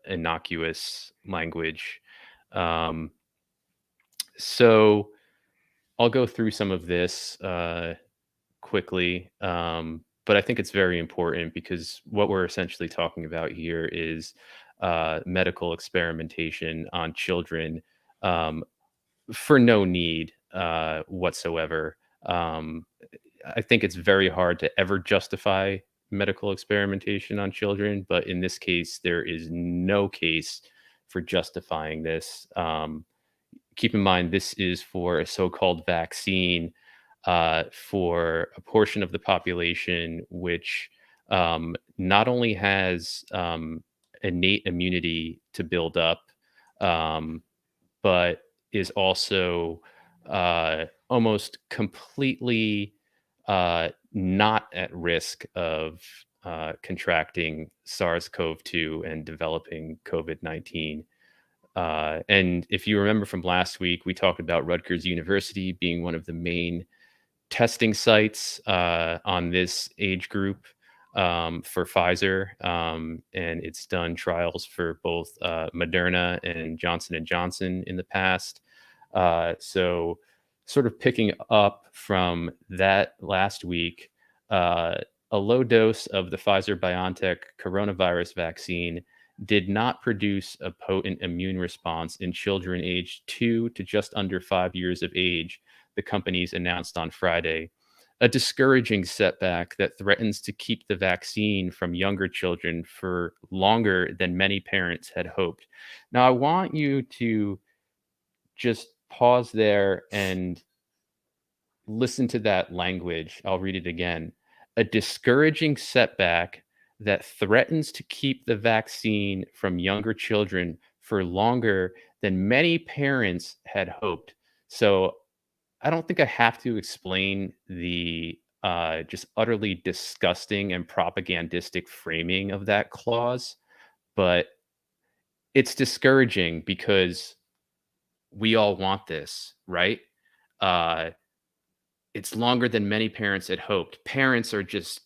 innocuous language. Um, so I'll go through some of this quickly, but I think it's very important because what we're essentially talking about here is medical experimentation on children um, for no need whatsoever. Um, I think it's very hard to ever justify medical experimentation on children, but in this case, there is no case for justifying this. Keep in mind, this is for a so-called vaccine for a portion of the population which not only has innate immunity to build up, um, but is also almost completely not at risk of contracting SARS-CoV-2 and developing COVID-19. And if you remember from last week, we talked about Rutgers University being one of the main testing sites on this age group for Pfizer, and it's done trials for both Moderna and Johnson and Johnson in the past. So, sort of picking up from that last week, uh, a low dose of the Pfizer BioNTech coronavirus vaccine did not produce a potent immune response in children aged 2 to just under 5 years of age, the companies announced on Friday. A discouraging setback that threatens to keep the vaccine from younger children for longer than many parents had hoped. Now, I want you to just pause there and listen to that language. I'll read it again. A discouraging setback that threatens to keep the vaccine from younger children for longer than many parents had hoped. So I don't think I have to explain the just utterly disgusting and propagandistic framing of that clause, but it's discouraging because we all want this, right? Uh, it's longer than many parents had hoped. Parents are just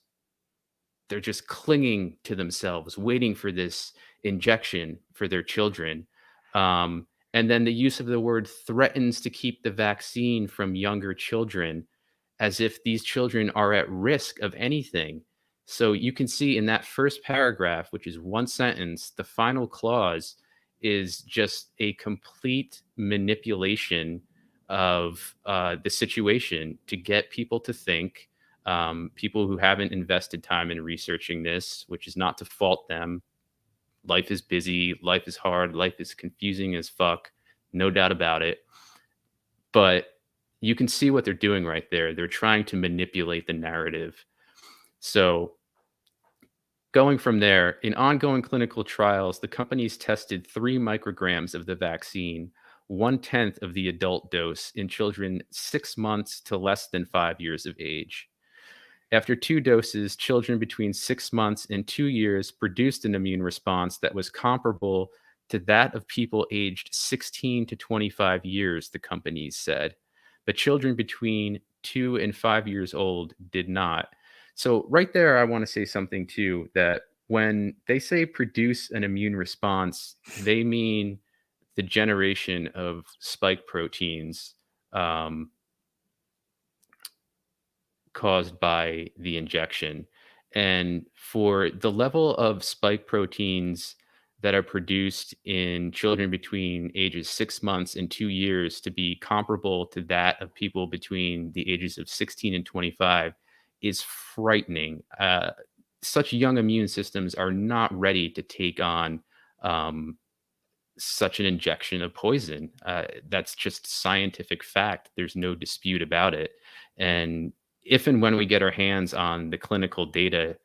they're just clinging to themselves, waiting for this injection for their children. And then the use of the word threatens to keep the vaccine from younger children, as if these children are at risk of anything. So you can see in that first paragraph, which is one sentence, the final clause is just a complete manipulation of the situation to get people to think, people who haven't invested time in researching this, which is not to fault them. Life is busy, life is hard, life is confusing as fuck, no doubt about it. But you can see what they're doing right there. They're trying to manipulate the narrative. So going from there, in ongoing clinical trials, the companies tested 3 micrograms of the vaccine, 1/10 of the adult dose, in children 6 months to less than 5 years of age. After 2 doses, children between 6 months and 2 years produced an immune response that was comparable to that of people aged 16 to 25 years, the companies said. But children between 2 and 5 years old did not. So, right there, I want to say something too, that when they say produce an immune response, they mean the generation of spike proteins. Caused by the injection. And for the level of spike proteins that are produced in children between ages 6 months and 2 years to be comparable to that of people between the ages of 16 and 25 is frightening. Such young immune systems are not ready to take on um, such an injection of poison. That's just scientific fact. There's no dispute about it. And if and when we get our hands on the clinical data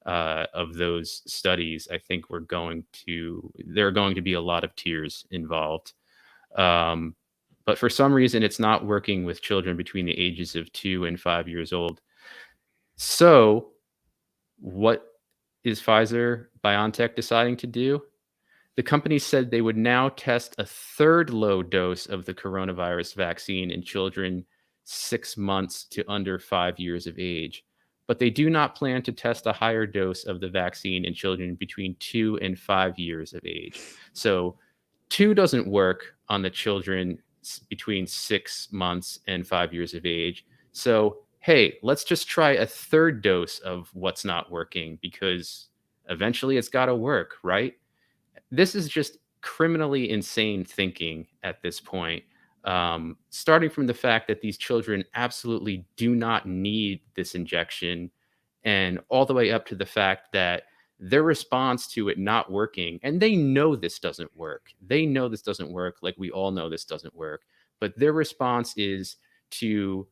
of those studies, I think there are going to be a lot of tears involved. Um, but for some reason, it's not working with children between the ages of 2 and 5 years old. So, what is Pfizer BioNTech deciding to do? The company said they would now test a third low dose of the coronavirus vaccine in children 6 months to under 5 years of age, but they do not plan to test a higher dose of the vaccine in children between 2 and 5 years of age. So 2 doesn't work on the children between 6 months and 5 years of age. So, hey, let's just try a third dose of what's not working because eventually it's got to work, right? This is just criminally insane thinking at this point. Starting from the fact that these children absolutely do not need this injection, and all the way up to the fact that their response to it not working, and they know this doesn't work. They know this doesn't work, like we all know this doesn't work. But their response is to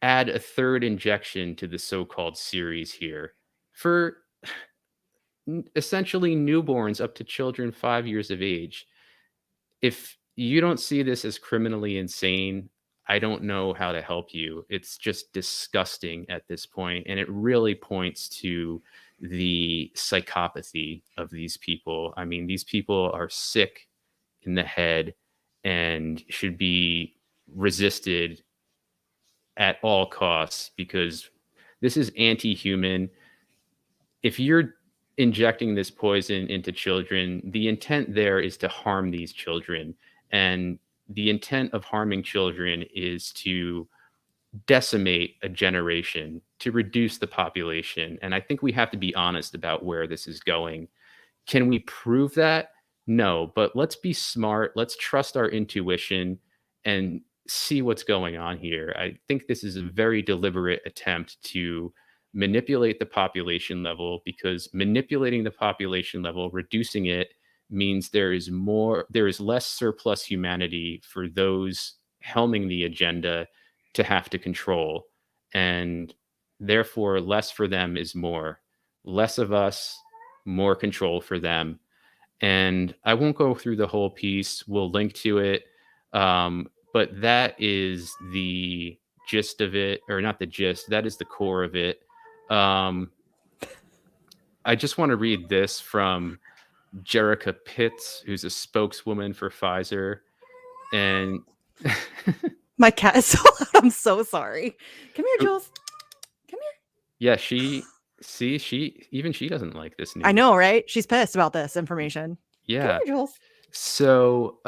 add a third injection to the so called series here for essentially newborns up to children 5 years of age. If you don't see this as criminally insane, I don't know how to help you. It's just disgusting at this point, and it really points to the psychopathy of these people. I mean, these people are sick in the head and should be resisted at all costs because this is anti-human. If you're injecting this poison into children, the intent there is to harm these children. And the intent of harming children is to decimate a generation, to reduce the population. And I think we have to be honest about where this is going. Can we prove that? No, but let's be smart. Let's trust our intuition and see what's going on here. I think this is a very deliberate attempt to manipulate the population level because manipulating the population level, reducing it, means there is less surplus humanity for those helming the agenda to have to control. And therefore, less for them is more. Less of us, more control for them. And I won't go through the whole piece. We'll link to it. But that is the gist of it, or not the gist, that is the core of it. Um, I just want to read this from Jerica Pitts, who's a spokeswoman for Pfizer. And My cat is so loud. I'm so sorry. Come here, Jules. Come here. yeah, she doesn't like this news. I know, right? She's pissed about this information. Yeah. Come here, Jules. So,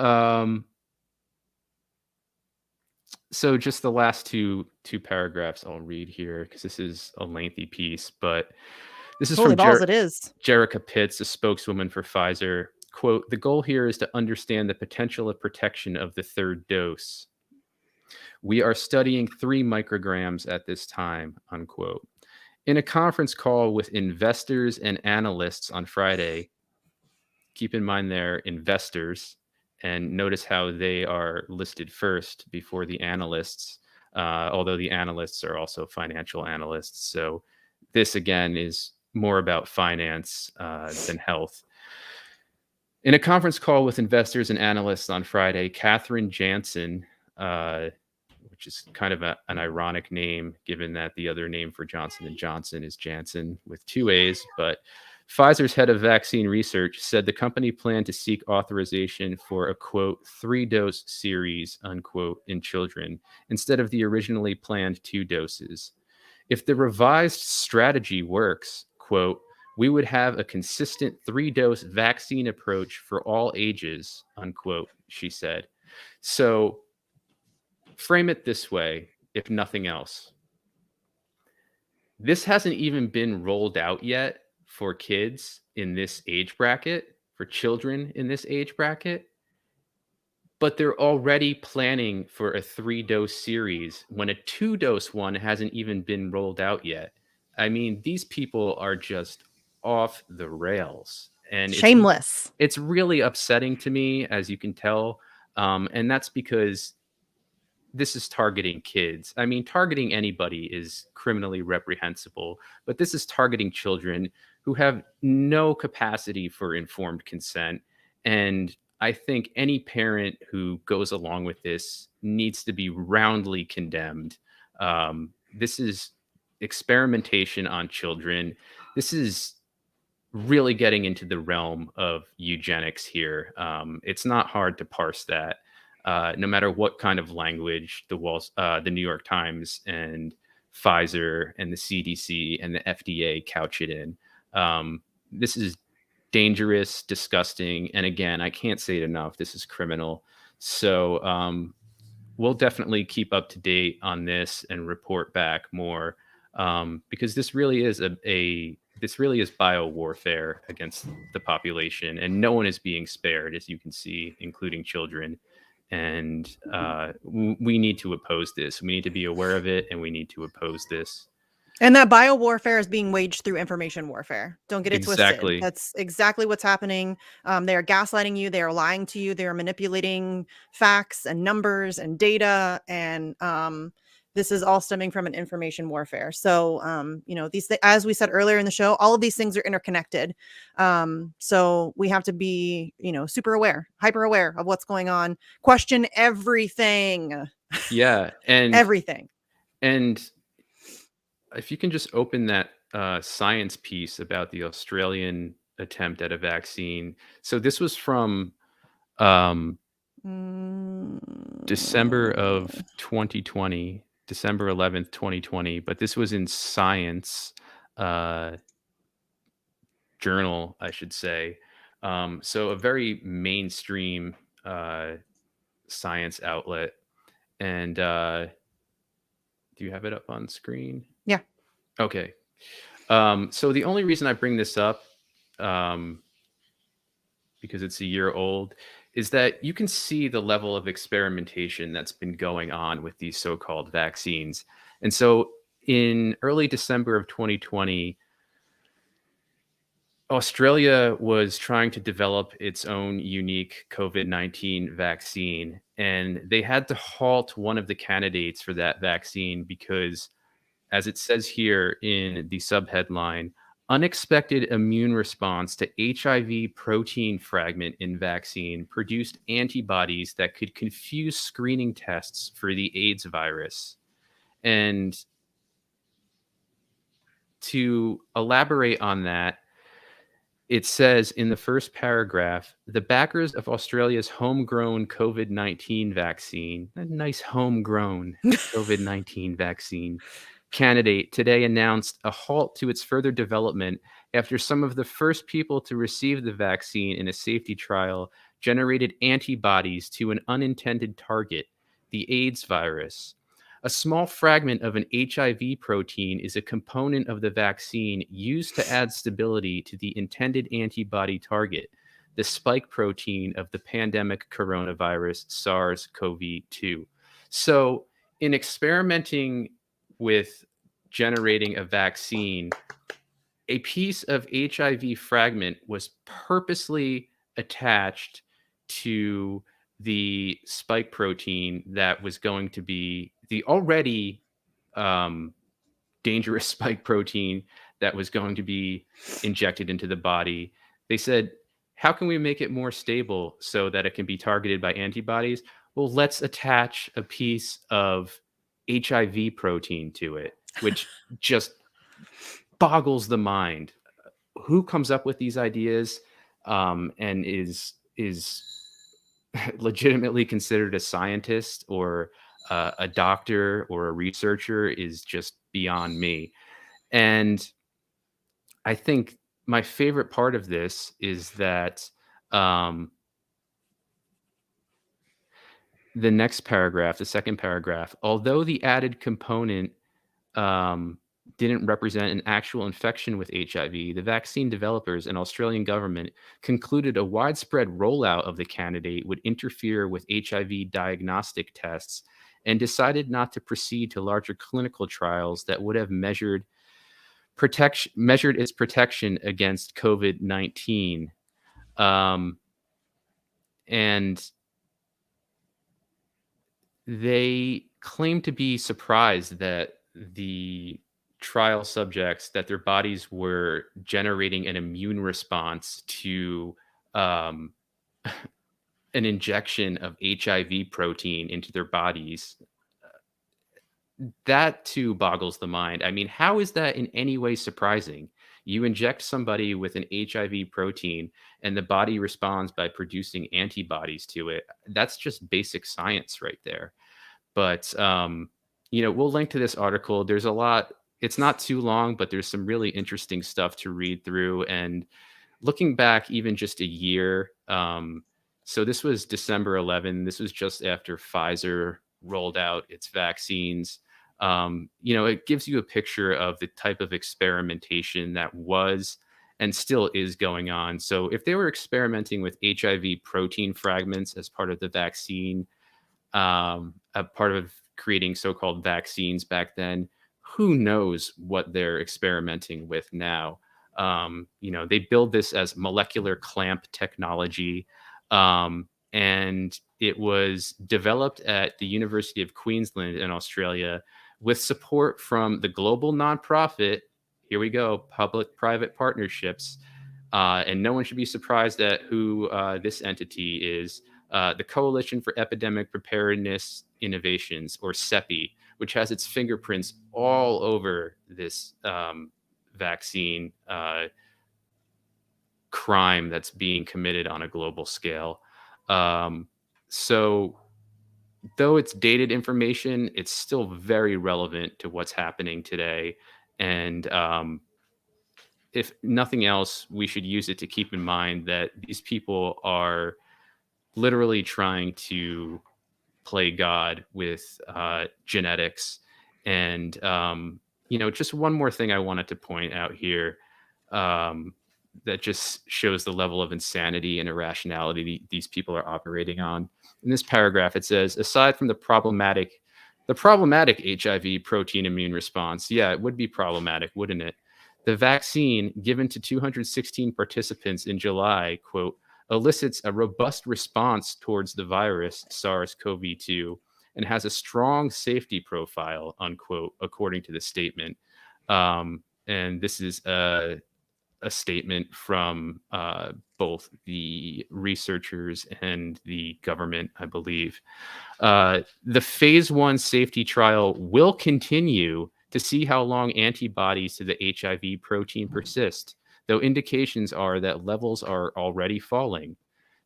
so just the last two paragraphs I'll read here because this is a lengthy piece, but This is Holy from balls, it is. Jerica Pitts, a spokeswoman for Pfizer. Quote, "The goal here is to understand the potential of protection of the third dose. We are studying 3 micrograms at this time," unquote. In a conference call with investors and analysts on Friday, keep in mind they're investors, and notice how they are listed first before the analysts, although the analysts are also financial analysts. So this, again, is more about finance than health. In a conference call with investors and analysts on Friday, Catherine Jansen, which is kind of an ironic name, given that the other name for Johnson and Johnson is Janssen with 2 A's. But Pfizer's head of vaccine research said the company planned to seek authorization for a, quote, 3-dose series, unquote, in children, instead of the originally planned 2 doses. If the revised strategy works, quote, "We would have a consistent 3-dose vaccine approach for all ages," unquote, she said. So frame it this way, if nothing else. This hasn't even been rolled out yet for kids in this age bracket, for children in this age bracket, but they're already planning for a 3-dose series when a 2-dose one hasn't even been rolled out yet. I mean, these people are just off the rails, and Shameless. it's really upsetting to me, as you can tell, and that's because this is targeting kids. I mean, targeting anybody is criminally reprehensible, but this is targeting children who have no capacity for informed consent. And I think any parent who goes along with this needs to be roundly condemned. This is experimentation on children. This is really getting into the realm of eugenics here. It's not hard to parse that. No matter what kind of language the New York Times and Pfizer and the CDC and the FDA couch it in. This is dangerous, disgusting, and again, I can't say it enough. This is criminal. So we'll definitely keep up to date on this and report back more, because this really is this really is bio warfare against the population, and no one is being spared, as you can see, including children. And we need to oppose this. We need to be aware of it, and we need to oppose this. And that bio warfare is being waged through information warfare. Don't get it twisted. Exactly. That's exactly what's happening. They are gaslighting you. They are lying to you. They are manipulating facts and numbers and data. And this is all stemming from an information warfare. So, as we said earlier in the show, all of these things are interconnected. So we have to be, super aware, hyper aware of what's going on. Question everything. Yeah. And everything. And if you can just open that science piece about the Australian attempt at a vaccine. So this was from December of 2020, December 11th, 2020. But this was in Science journal, I should say. So a very mainstream science outlet. And do you have it up on screen? Yeah. Okay. So the only reason I bring this up, because it's a year old, is that you can see the level of experimentation that's been going on with these so-called vaccines. And so in early December of 2020, Australia was trying to develop its own unique COVID-19 vaccine, and they had to halt one of the candidates for that vaccine because, as it says here in the subheadline, unexpected immune response to HIV protein fragment in vaccine produced antibodies that could confuse screening tests for the AIDS virus. And to elaborate on that, it says in the first paragraph, the backers of Australia's homegrown COVID-19 vaccine, a nice homegrown COVID-19 vaccine candidate, today announced a halt to its further development after some of the first people to receive the vaccine in a safety trial generated antibodies to an unintended target, the AIDS virus. A small fragment of an HIV protein is a component of the vaccine used to add stability to the intended antibody target, the spike protein of the pandemic coronavirus SARS-CoV-2. So, in experimenting with generating a vaccine, a piece of HIV fragment was purposely attached to the spike protein that was going to be the already um, dangerous spike protein that was going to be injected into the body. They said, how can we make it more stable so that it can be targeted by antibodies? Well, let's attach a piece of HIV protein to it, which just boggles the mind. Who comes up with these ideas and is legitimately considered a scientist or a doctor or a researcher is just beyond me. And I think my favorite part of this is that um, the next paragraph, the second paragraph, although the added component um, didn't represent an actual infection with HIV, the vaccine developers and Australian government concluded a widespread rollout of the candidate would interfere with HIV diagnostic tests and decided not to proceed to larger clinical trials that would have measured its protection against COVID-19. Um, and they claim to be surprised that the trial subjects that their bodies were generating an immune response to um, an injection of HIV protein into their bodies. That too boggles the mind. I mean, how is that in any way surprising? You inject somebody with an HIV protein and the body responds by producing antibodies to it. That's just basic science right there. But we'll link to this article. There's a lot. It's not too long, but there's some really interesting stuff to read through. And looking back even just a year, so this was December 11. This was just after Pfizer rolled out its vaccines. It gives you a picture of the type of experimentation that was and still is going on. So if they were experimenting with HIV protein fragments as part of the vaccine, a part of creating so-called vaccines back then, who knows what they're experimenting with now. They build this as molecular clamp technology, and it was developed at the University of Queensland in Australia with support from the global nonprofit. Here we go, public-private partnerships. And no one should be surprised at who this entity is. The Coalition for Epidemic Preparedness Innovations, or CEPI, which has its fingerprints all over this vaccine crime that's being committed on a global scale. So, though it's dated information, it's still very relevant to what's happening today. And if nothing else, we should use it to keep in mind that these people are literally trying to play God with genetics. And, just one more thing I wanted to point out here that just shows the level of insanity and irrationality these people are operating on. In this paragraph, it says, aside from the problematic HIV protein immune response, yeah, it would be problematic, wouldn't it? The vaccine given to 216 participants in July, quote, elicits a robust response towards the virus SARS-CoV-2 and has a strong safety profile, unquote, according to the statement. And this is a statement from both the researchers and the government, I believe. The phase 1 safety trial will continue to see how long antibodies to the HIV protein persist, though indications are that levels are already falling.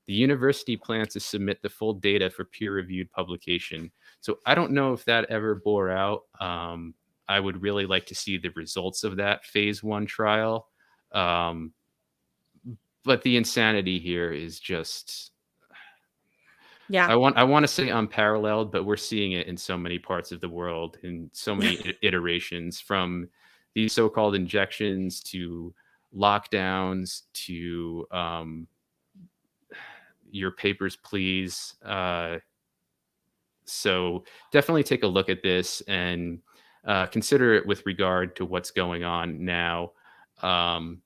The university plans to submit the full data for peer-reviewed publication. So I don't know if that ever bore out. I would really like to see the results of that phase 1 trial. But the insanity here is just Yeah. I want to say unparalleled, but we're seeing it in so many parts of the world in so many iterations, from these so-called injections to lockdowns to your papers, please. So definitely take a look at this and consider it with regard to what's going on now. Um,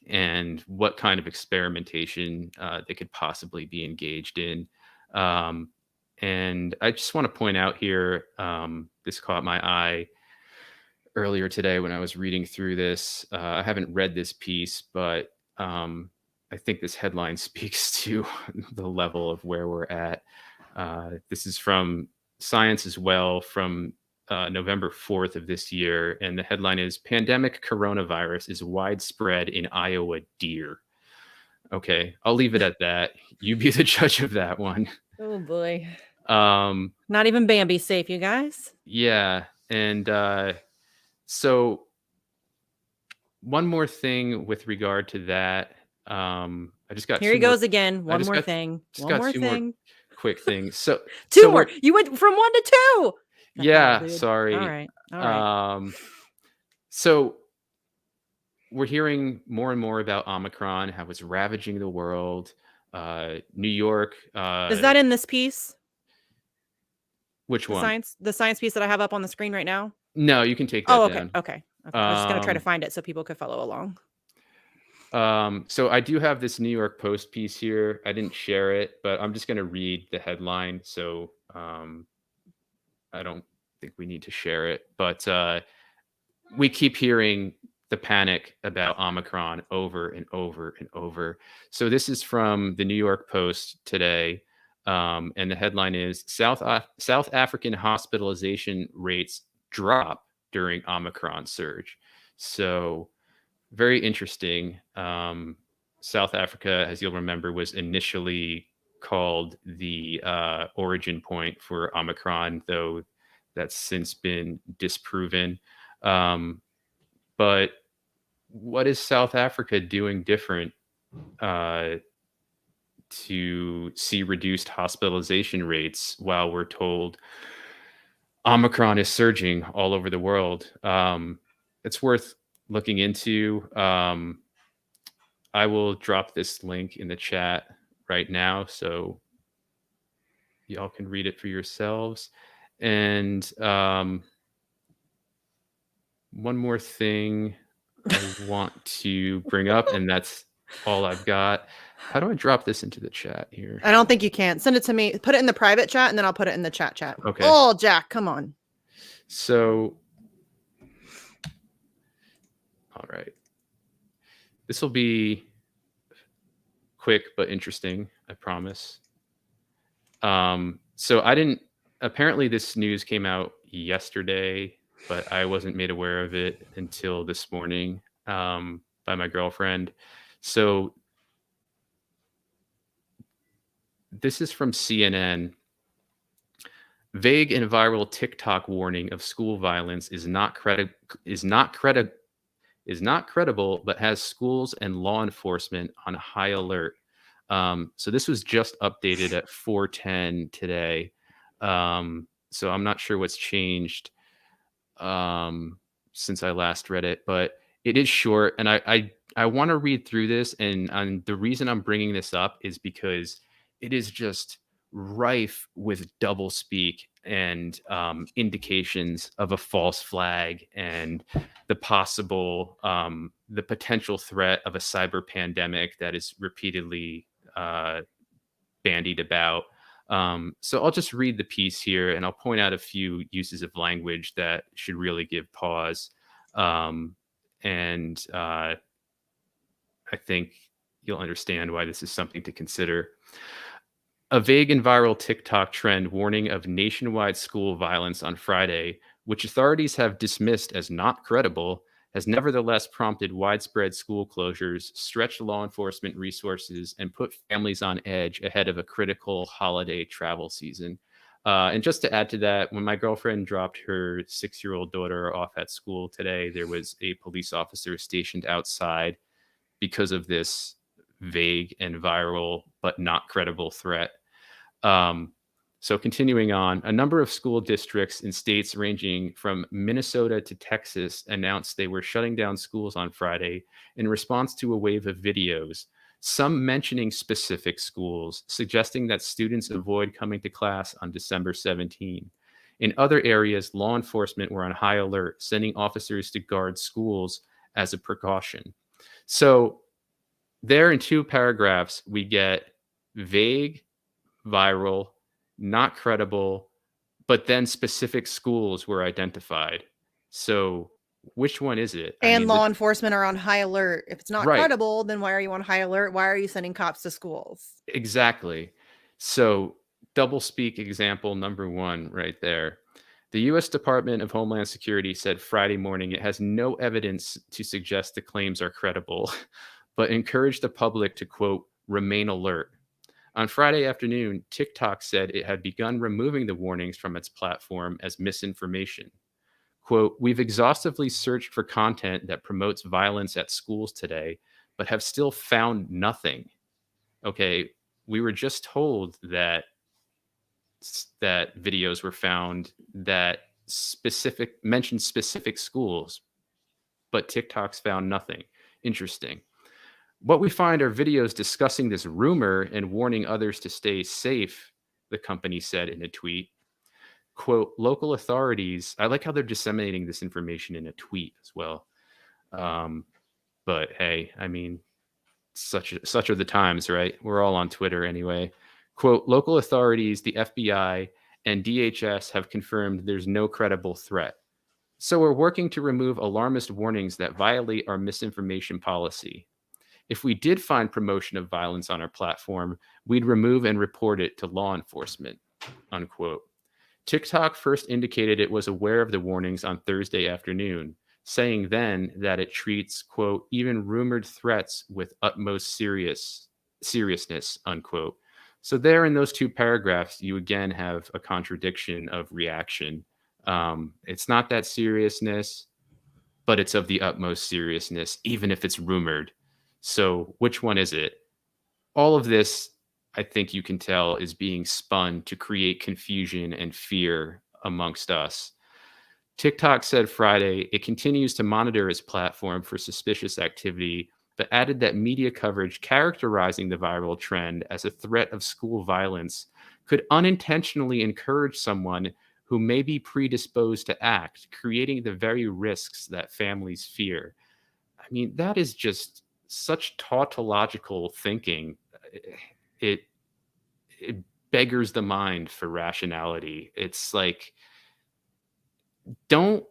and what kind of experimentation they could possibly be engaged in. Um, and I just want to point out here, this caught my eye earlier today when I was reading through this. I haven't read this piece, but I think this headline speaks to the level of where we're at. This is from Science as well, from November 4th of this year. And the headline is Pandemic Coronavirus is Widespread in Iowa Deer. Okay, I'll leave it at that. You be the judge of that one. Oh boy. Um, Not even Bambi's safe, you guys. yeah. And so, one more thing with regard to that. I just got Here two he more. goes again. I One just more got thing. just One got more two more thing. quick things. So Two so more. we're You went from 1 to 2. The hell, yeah, dude. All sorry. right. All right. So we're hearing more and more about Omicron, how it's ravaging the world. New York, Is that in this piece? which one? The science piece that I have up on the screen right now? No, you can take Oh, that okay. down. Okay. Okay. I was just gonna try to find it so people could follow along. So I do have this New York Post piece here. I didn't share it, but I'm just going to read the headline. So I don't think we need to share it. But we keep hearing the panic about Omicron over and over and over. So this is from the New York Post today. And the headline is South African hospitalization rates drop during Omicron surge. So very interesting. South Africa, as you'll remember, was initially called the origin point for Omicron, though that's since been disproven. Um, but what is South Africa doing different uh, to see reduced hospitalization rates while we're told Omicron is surging all over the world? It's worth looking into. I will drop this link in the chat right now so y'all can read it for yourselves. And one more thing I want to bring up, and that's all I've got. How do I drop this into the chat here? I don't think you can. Send it to me. Put it in the private chat, and then I'll put it in the chat. Okay. Oh, Jack, come on. So, all right. This will be quick but interesting, I promise. So I didn't. Apparently, this news came out yesterday, but I wasn't made aware of it until this morning by my girlfriend. So this is from CNN. Vague and viral TikTok warning of school violence is not credible, but has schools and law enforcement on high alert. So this was just updated at 4:10 today. So I'm not sure what's changed since I last read it, but it is short, and I want to read through this, and the reason I'm bringing this up is because it is just rife with double speak and indications of a false flag and the potential threat of a cyber pandemic that is repeatedly bandied about. So I'll just read the piece here and I'll point out a few uses of language that should really give pause. And I think you'll understand why this is something to consider. A vague and viral TikTok trend warning of nationwide school violence on Friday, which authorities have dismissed as not credible, has nevertheless prompted widespread school closures, stretched law enforcement resources, and put families on edge ahead of a critical holiday travel season. And just to add to that, when my girlfriend dropped her 6-year-old daughter off at school today, there was a police officer stationed outside because of this vague and viral but not credible threat. Um, so continuing on, a number of school districts in states ranging from Minnesota to Texas announced they were shutting down schools on Friday in response to a wave of videos, some mentioning specific schools, suggesting that students avoid coming to class on December 17. In other areas, law enforcement were on high alert, sending officers to guard schools as a precaution. So, there in two paragraphs, we get vague, viral, not credible, but then specific schools were identified. So, which one is it? I And mean, the law enforcement are on high alert. If it's not right, credible, then why are you on high alert? Why are you sending cops to schools? exactly. So, double speak example number 1 right there. The US Department of Homeland Security said Friday morning it has no evidence to suggest the claims are credible, but encouraged the public to quote, remain alert. On Friday afternoon, TikTok said it had begun removing the warnings from its platform as misinformation. Quote, we've exhaustively searched for content that promotes violence at schools today, but have still found nothing. Okay, we were just told that videos were found that specific mentioned specific schools, but TikTok's found nothing. Interesting. What we find are videos discussing this rumor and warning others to stay safe, the company said in a tweet. Quote, local authorities, I like how they're disseminating this information in a tweet as well. Um, but hey, I mean, such are the times, right? We're all on Twitter anyway. Quote, local authorities, the FBI, and DHS have confirmed there's no credible threat. So we're working to remove alarmist warnings that violate our misinformation policy. If we did find promotion of violence on our platform, we'd remove and report it to law enforcement, unquote. TikTok first indicated it was aware of the warnings on Thursday afternoon, saying then that it treats, quote, even rumored threats with utmost seriousness, unquote. So there in those two paragraphs, you again have a contradiction of reaction. It's not that seriousness, but it's of the utmost seriousness, even if it's rumored. So which one is it? All of this, I think you can tell, is being spun to create confusion and fear amongst us. TikTok said Friday it continues to monitor its platform for suspicious activity, but added that media coverage characterizing the viral trend as a threat of school violence could unintentionally encourage someone who may be predisposed to act, creating the very risks that families fear. I mean, that is just such tautological thinking. It it beggars the mind for rationality. It's like, don't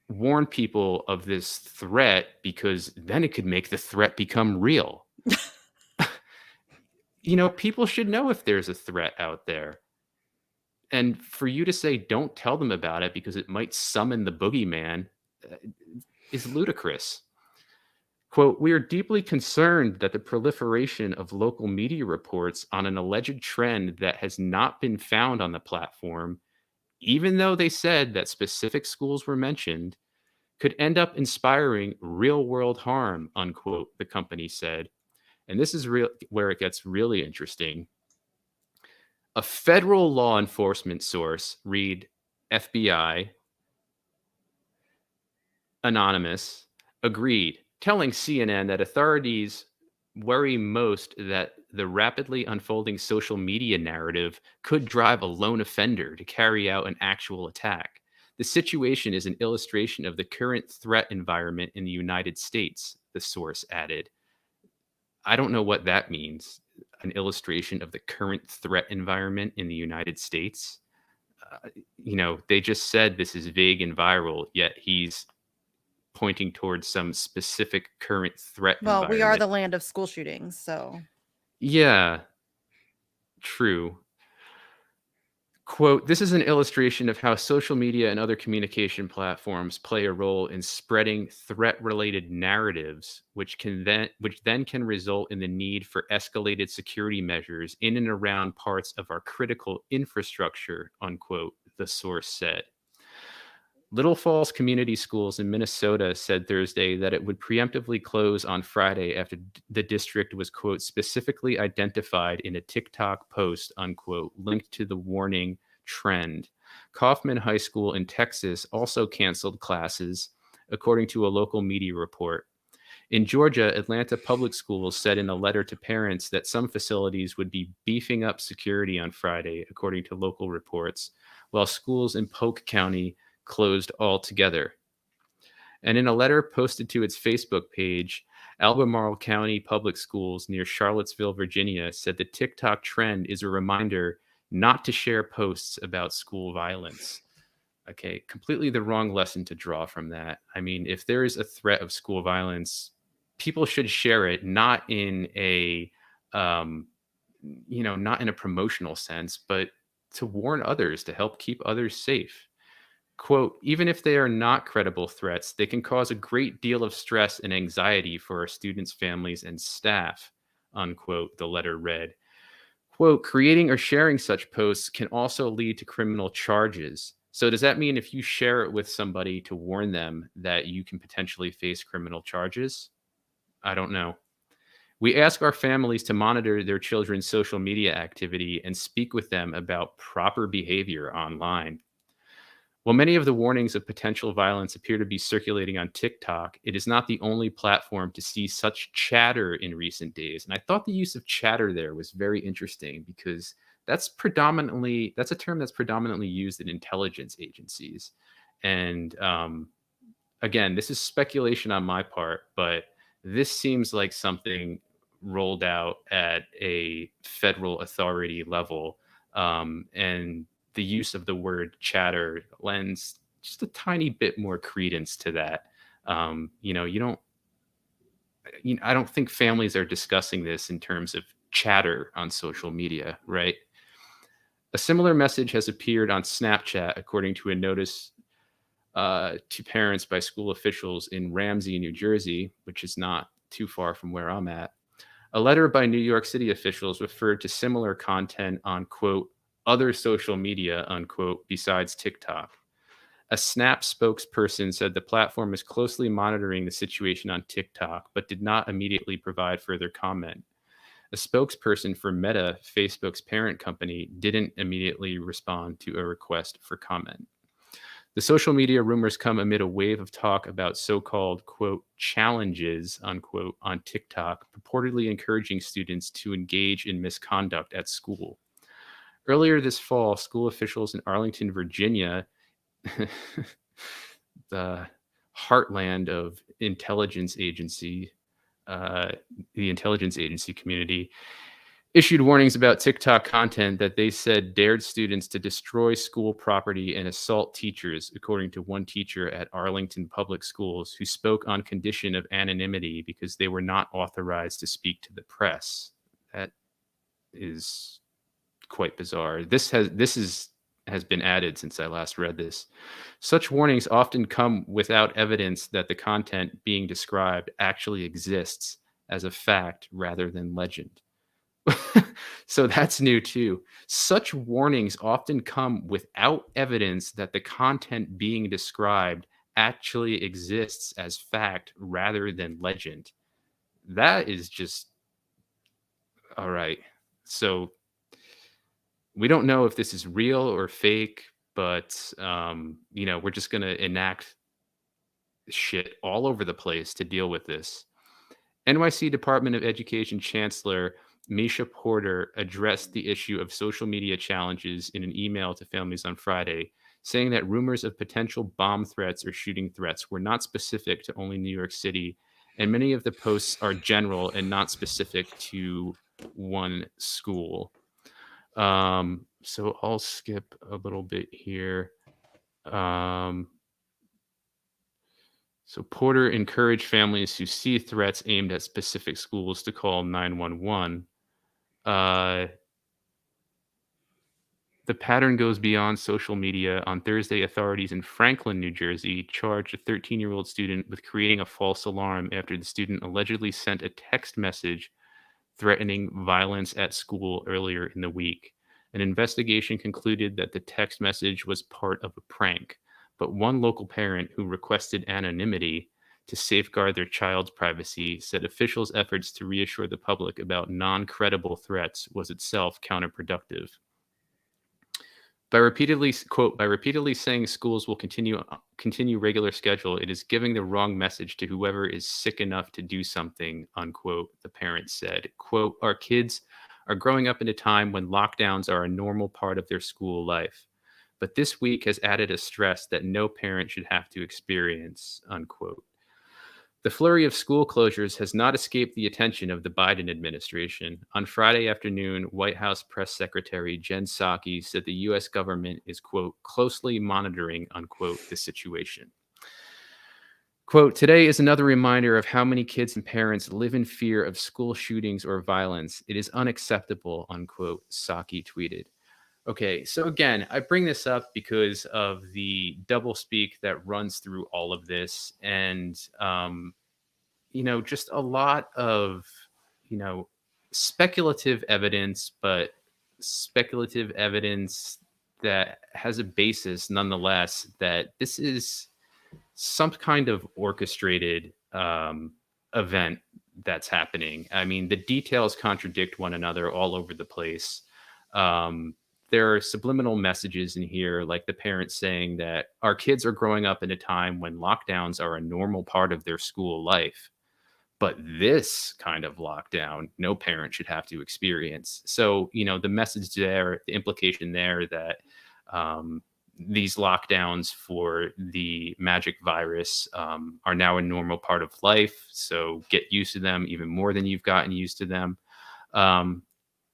warn people of this threat because then it could make the threat become real. People should know if there's a threat out there. And for you to say don't tell them about it because it might summon the boogeyman uh, is ludicrous. Quote, we are deeply concerned that the proliferation of local media reports on an alleged trend that has not been found on the platform, even though they said that specific schools were mentioned, could end up inspiring real world harm, unquote, the company said. And this is where it gets really interesting. A federal law enforcement source, read FBI, Anonymous, agreed, telling CNN that authorities worry most that the rapidly unfolding social media narrative could drive a lone offender to carry out an actual attack. The situation is an illustration of the current threat environment in the United States, the source added. I don't know what that means. An illustration of the current threat environment in the United States. They just said this is vague and viral, yet he's pointing towards some specific current threat Well, we are environment. the land of school shootings, so Yeah, true. Quote, this is an illustration of how social media and other communication platforms play a role in spreading threat-related narratives, which then can result in the need for escalated security measures in and around parts of our critical infrastructure, unquote, the source said. Little Falls Community Schools in Minnesota said Thursday that it would preemptively close on Friday after the district was, quote, specifically identified in a TikTok post, unquote, linked to the warning trend. Kaufman High School in Texas also canceled classes, according to a local media report. In Georgia, Atlanta Public Schools said in a letter to parents that some facilities would be beefing up security on Friday, according to local reports, while schools in Polk County closed altogether. And in a letter posted to its Facebook page, Albemarle County Public Schools near Charlottesville, Virginia, said the TikTok trend is a reminder not to share posts about school violence. Okay, completely the wrong lesson to draw from that. I mean, if there is a threat of school violence, people should share it, not in a, um, not in a promotional sense, but to warn others, to help keep others safe. Quote, even if they are not credible threats, they can cause a great deal of stress and anxiety for our students, families, and staff, unquote, the letter read. Quote, creating or sharing such posts can also lead to criminal charges. So does that mean if you share it with somebody to warn them that you can potentially face criminal charges? I don't know. We ask our families to monitor their children's social media activity and speak with them about proper behavior online. While many of the warnings of potential violence appear to be circulating on TikTok, it is not the only platform to see such chatter in recent days. And I thought the use of chatter there was very interesting because that's a term that's predominantly used in intelligence agencies. And again, this is speculation on my part, but this seems like something rolled out at a federal authority level. And the use of the word chatter lends just a tiny bit more credence to that. You don't, I don't think families are discussing this in terms of chatter on social media, right? A similar message has appeared on Snapchat, according to a notice to parents by school officials in Ramsey, New Jersey, which is not too far from where I'm at. A letter by New York City officials referred to similar content on, quote, other social media, unquote, besides TikTok. A Snap spokesperson said the platform is closely monitoring the situation on TikTok, but did not immediately provide further comment. A spokesperson for Meta, Facebook's parent company, didn't immediately respond to a request for comment. The social media rumors come amid a wave of talk about so-called, quote, challenges, unquote, on TikTok, purportedly encouraging students to engage in misconduct at school. Earlier this fall, school officials in Arlington, Virginia, the heartland of intelligence agency, the intelligence agency community, issued warnings about TikTok content that they said dared students to destroy school property and assault teachers, according to one teacher at Arlington Public Schools who spoke on condition of anonymity because they were not authorized to speak to the press. That is quite bizarre. This has been added since I last read this. Such warnings often come without evidence that the content being described actually exists as a fact rather than legend. So that's new too. Such warnings often come without evidence that the content being described actually exists as fact rather than legend. That is just all right. So we don't know if this is real or fake, but we're just gonna enact shit all over the place to deal with this. NYC Department of Education Chancellor Misha Porter addressed the issue of social media challenges in an email to families on Friday, saying that rumors of potential bomb threats or shooting threats were not specific to only New York City, and many of the posts are general and not specific to one school. So I'll skip a little bit here. Um, so Porter encouraged families who see threats aimed at specific schools to call 911. Uh, the pattern goes beyond social media. On Thursday, authorities in Franklin, New Jersey, charged a 13-year-old student with creating a false alarm after the student allegedly sent a text message threatening violence at school earlier in the week. An investigation concluded that the text message was part of a prank. but one local parent who requested anonymity to safeguard their child's privacy said officials' efforts to reassure the public about non-credible threats was itself counterproductive. By repeatedly saying schools will continue regular schedule, it is giving the wrong message to whoever is sick enough to do something, unquote, the parents said. Quote, our kids are growing up in a time when lockdowns are a normal part of their school life. But this week has added a stress that no parent should have to experience, unquote. The flurry of school closures has not escaped the attention of the Biden administration. On Friday afternoon, White House Press Secretary Jen Psaki said the U.S. government is, quote, closely monitoring, unquote, the situation. Quote, today is another reminder of how many kids and parents live in fear of school shootings or violence. It is unacceptable, unquote, Psaki tweeted. Okay, so again, I bring this up because of the doublespeak that runs through all of this, and just a lot of speculative evidence, but speculative evidence that has a basis, nonetheless. That this is some kind of orchestrated event that's happening. I mean, the details contradict one another all over the place. There are subliminal messages in here, like the parents saying that our kids are growing up in a time when lockdowns are a normal part of their school life. But this kind of lockdown, no parent should have to experience. So, the message there, the implication there that these lockdowns for the magic virus are now a normal part of life. So get used to them even more than you've gotten used to them.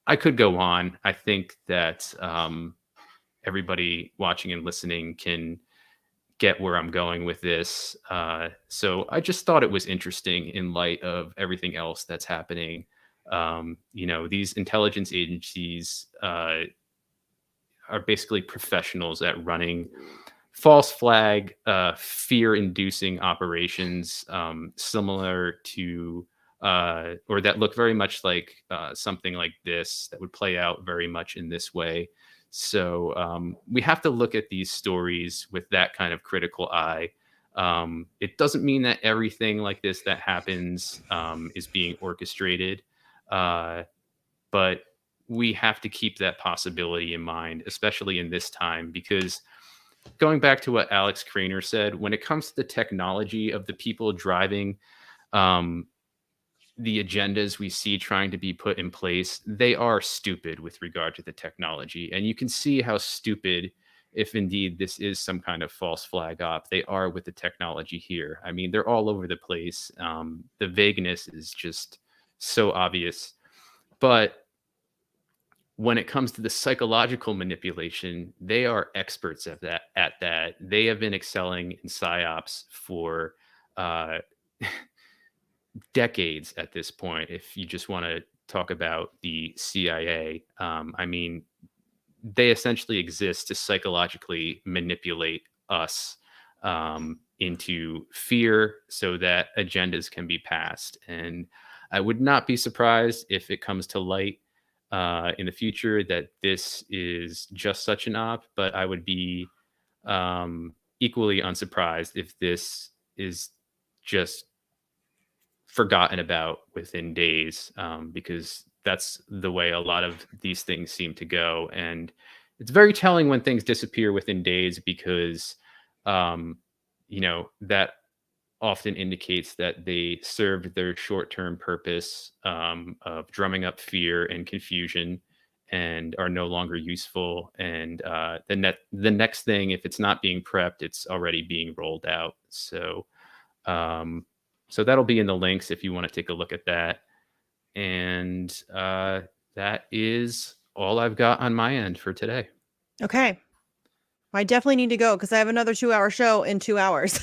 I could go on. I think that everybody watching and listening can get where I'm going with this. So I just thought it was interesting in light of everything else that's happening. These intelligence agencies are basically professionals at running false flag, fear-inducing operations, similar to or that look very much like something like this that would play out very much in this way. So we have to look at these stories with that kind of critical eye. It doesn't mean that everything like this that happens is being orchestrated, but we have to keep that possibility in mind, especially in this time, because going back to what Alex Craner said, when it comes to the technology of the people driving the agendas we see trying to be put in place, they are stupid with regard to the technology. And you can see how stupid, if indeed this is some kind of false flag op, they are with the technology here. I mean, they're all over the place. The vagueness is just so obvious. But when it comes to the psychological manipulation, they are experts at that. They have been excelling in psyops for decades at this point. If you just want to talk about the CIA, I mean, they essentially exist to psychologically manipulate us into fear so that agendas can be passed. And I would not be surprised if it comes to light in the future that this is just such an op, but I would be equally unsurprised if this is just forgotten about within days, because that's the way a lot of these things seem to go. And it's very telling when things disappear within days because, that often indicates that they served their short-term purpose of drumming up fear and confusion and are no longer useful. And the next thing, if it's not being prepped, it's already being rolled out. So that'll be in the links if you want to take a look at that. And that is all I've got on my end for today. Okay. I definitely need to go because I have another 2-hour show in 2 hours.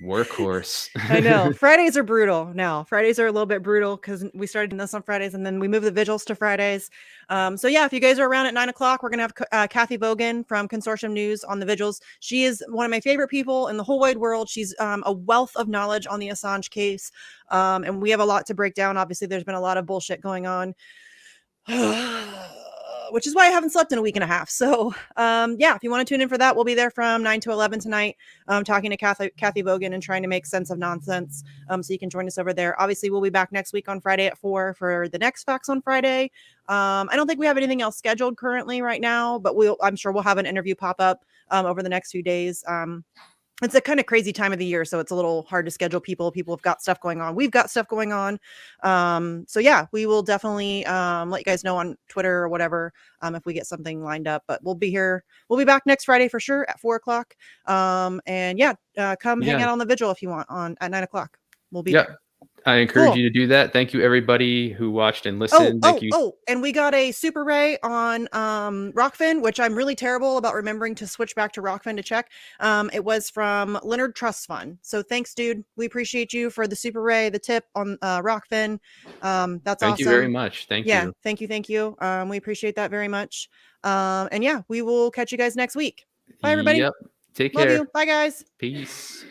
Workhorse. I know. Fridays are brutal now. Fridays are a little bit brutal because we started doing this on Fridays and then we moved the vigils to Fridays. So yeah, if you guys are around at 9:00, we're going to have Kathy Bogan from Consortium News on the vigils. She is one of my favorite people in the whole wide world. She's a wealth of knowledge on the Assange case. And we have a lot to break down. Obviously, there's been a lot of bullshit going on. which is why I haven't slept in a week and a half. So, yeah, if you want to tune in for that, we'll be there from 9 to 11 tonight, talking to Kathy Bogan and trying to make sense of nonsense. So you can join us over there. Obviously, we'll be back next week on Friday at 4 for the next Facts on Friday. I don't think we have anything else scheduled currently right now, but I'm sure we'll have an interview pop up over the next few days. It's a kind of crazy time of the year, so it's a little hard to schedule people. People have got stuff going on. We've got stuff going on. So yeah, we will definitely let you guys know on Twitter or whatever if we get something lined up. But we'll be here. We'll be back next Friday for sure at 4 o'clock. And yeah, come hang out on the vigil if you want at 9 o'clock. We'll be there. I encourage you to do that. Thank you, everybody who watched and listened. Thank you. And we got a Super Ray on Rockfin, which I'm really terrible about remembering to switch back to Rockfin to check. It was from Leonard Trust Fund. So thanks, dude. We appreciate you for the Super Ray, the tip on Rockfin. That's awesome. Thank you very much. Thank you. Thank you. We appreciate that very much. And yeah, we will catch you guys next week. Bye, everybody. Yep. Take care. Love you. Bye, guys. Peace.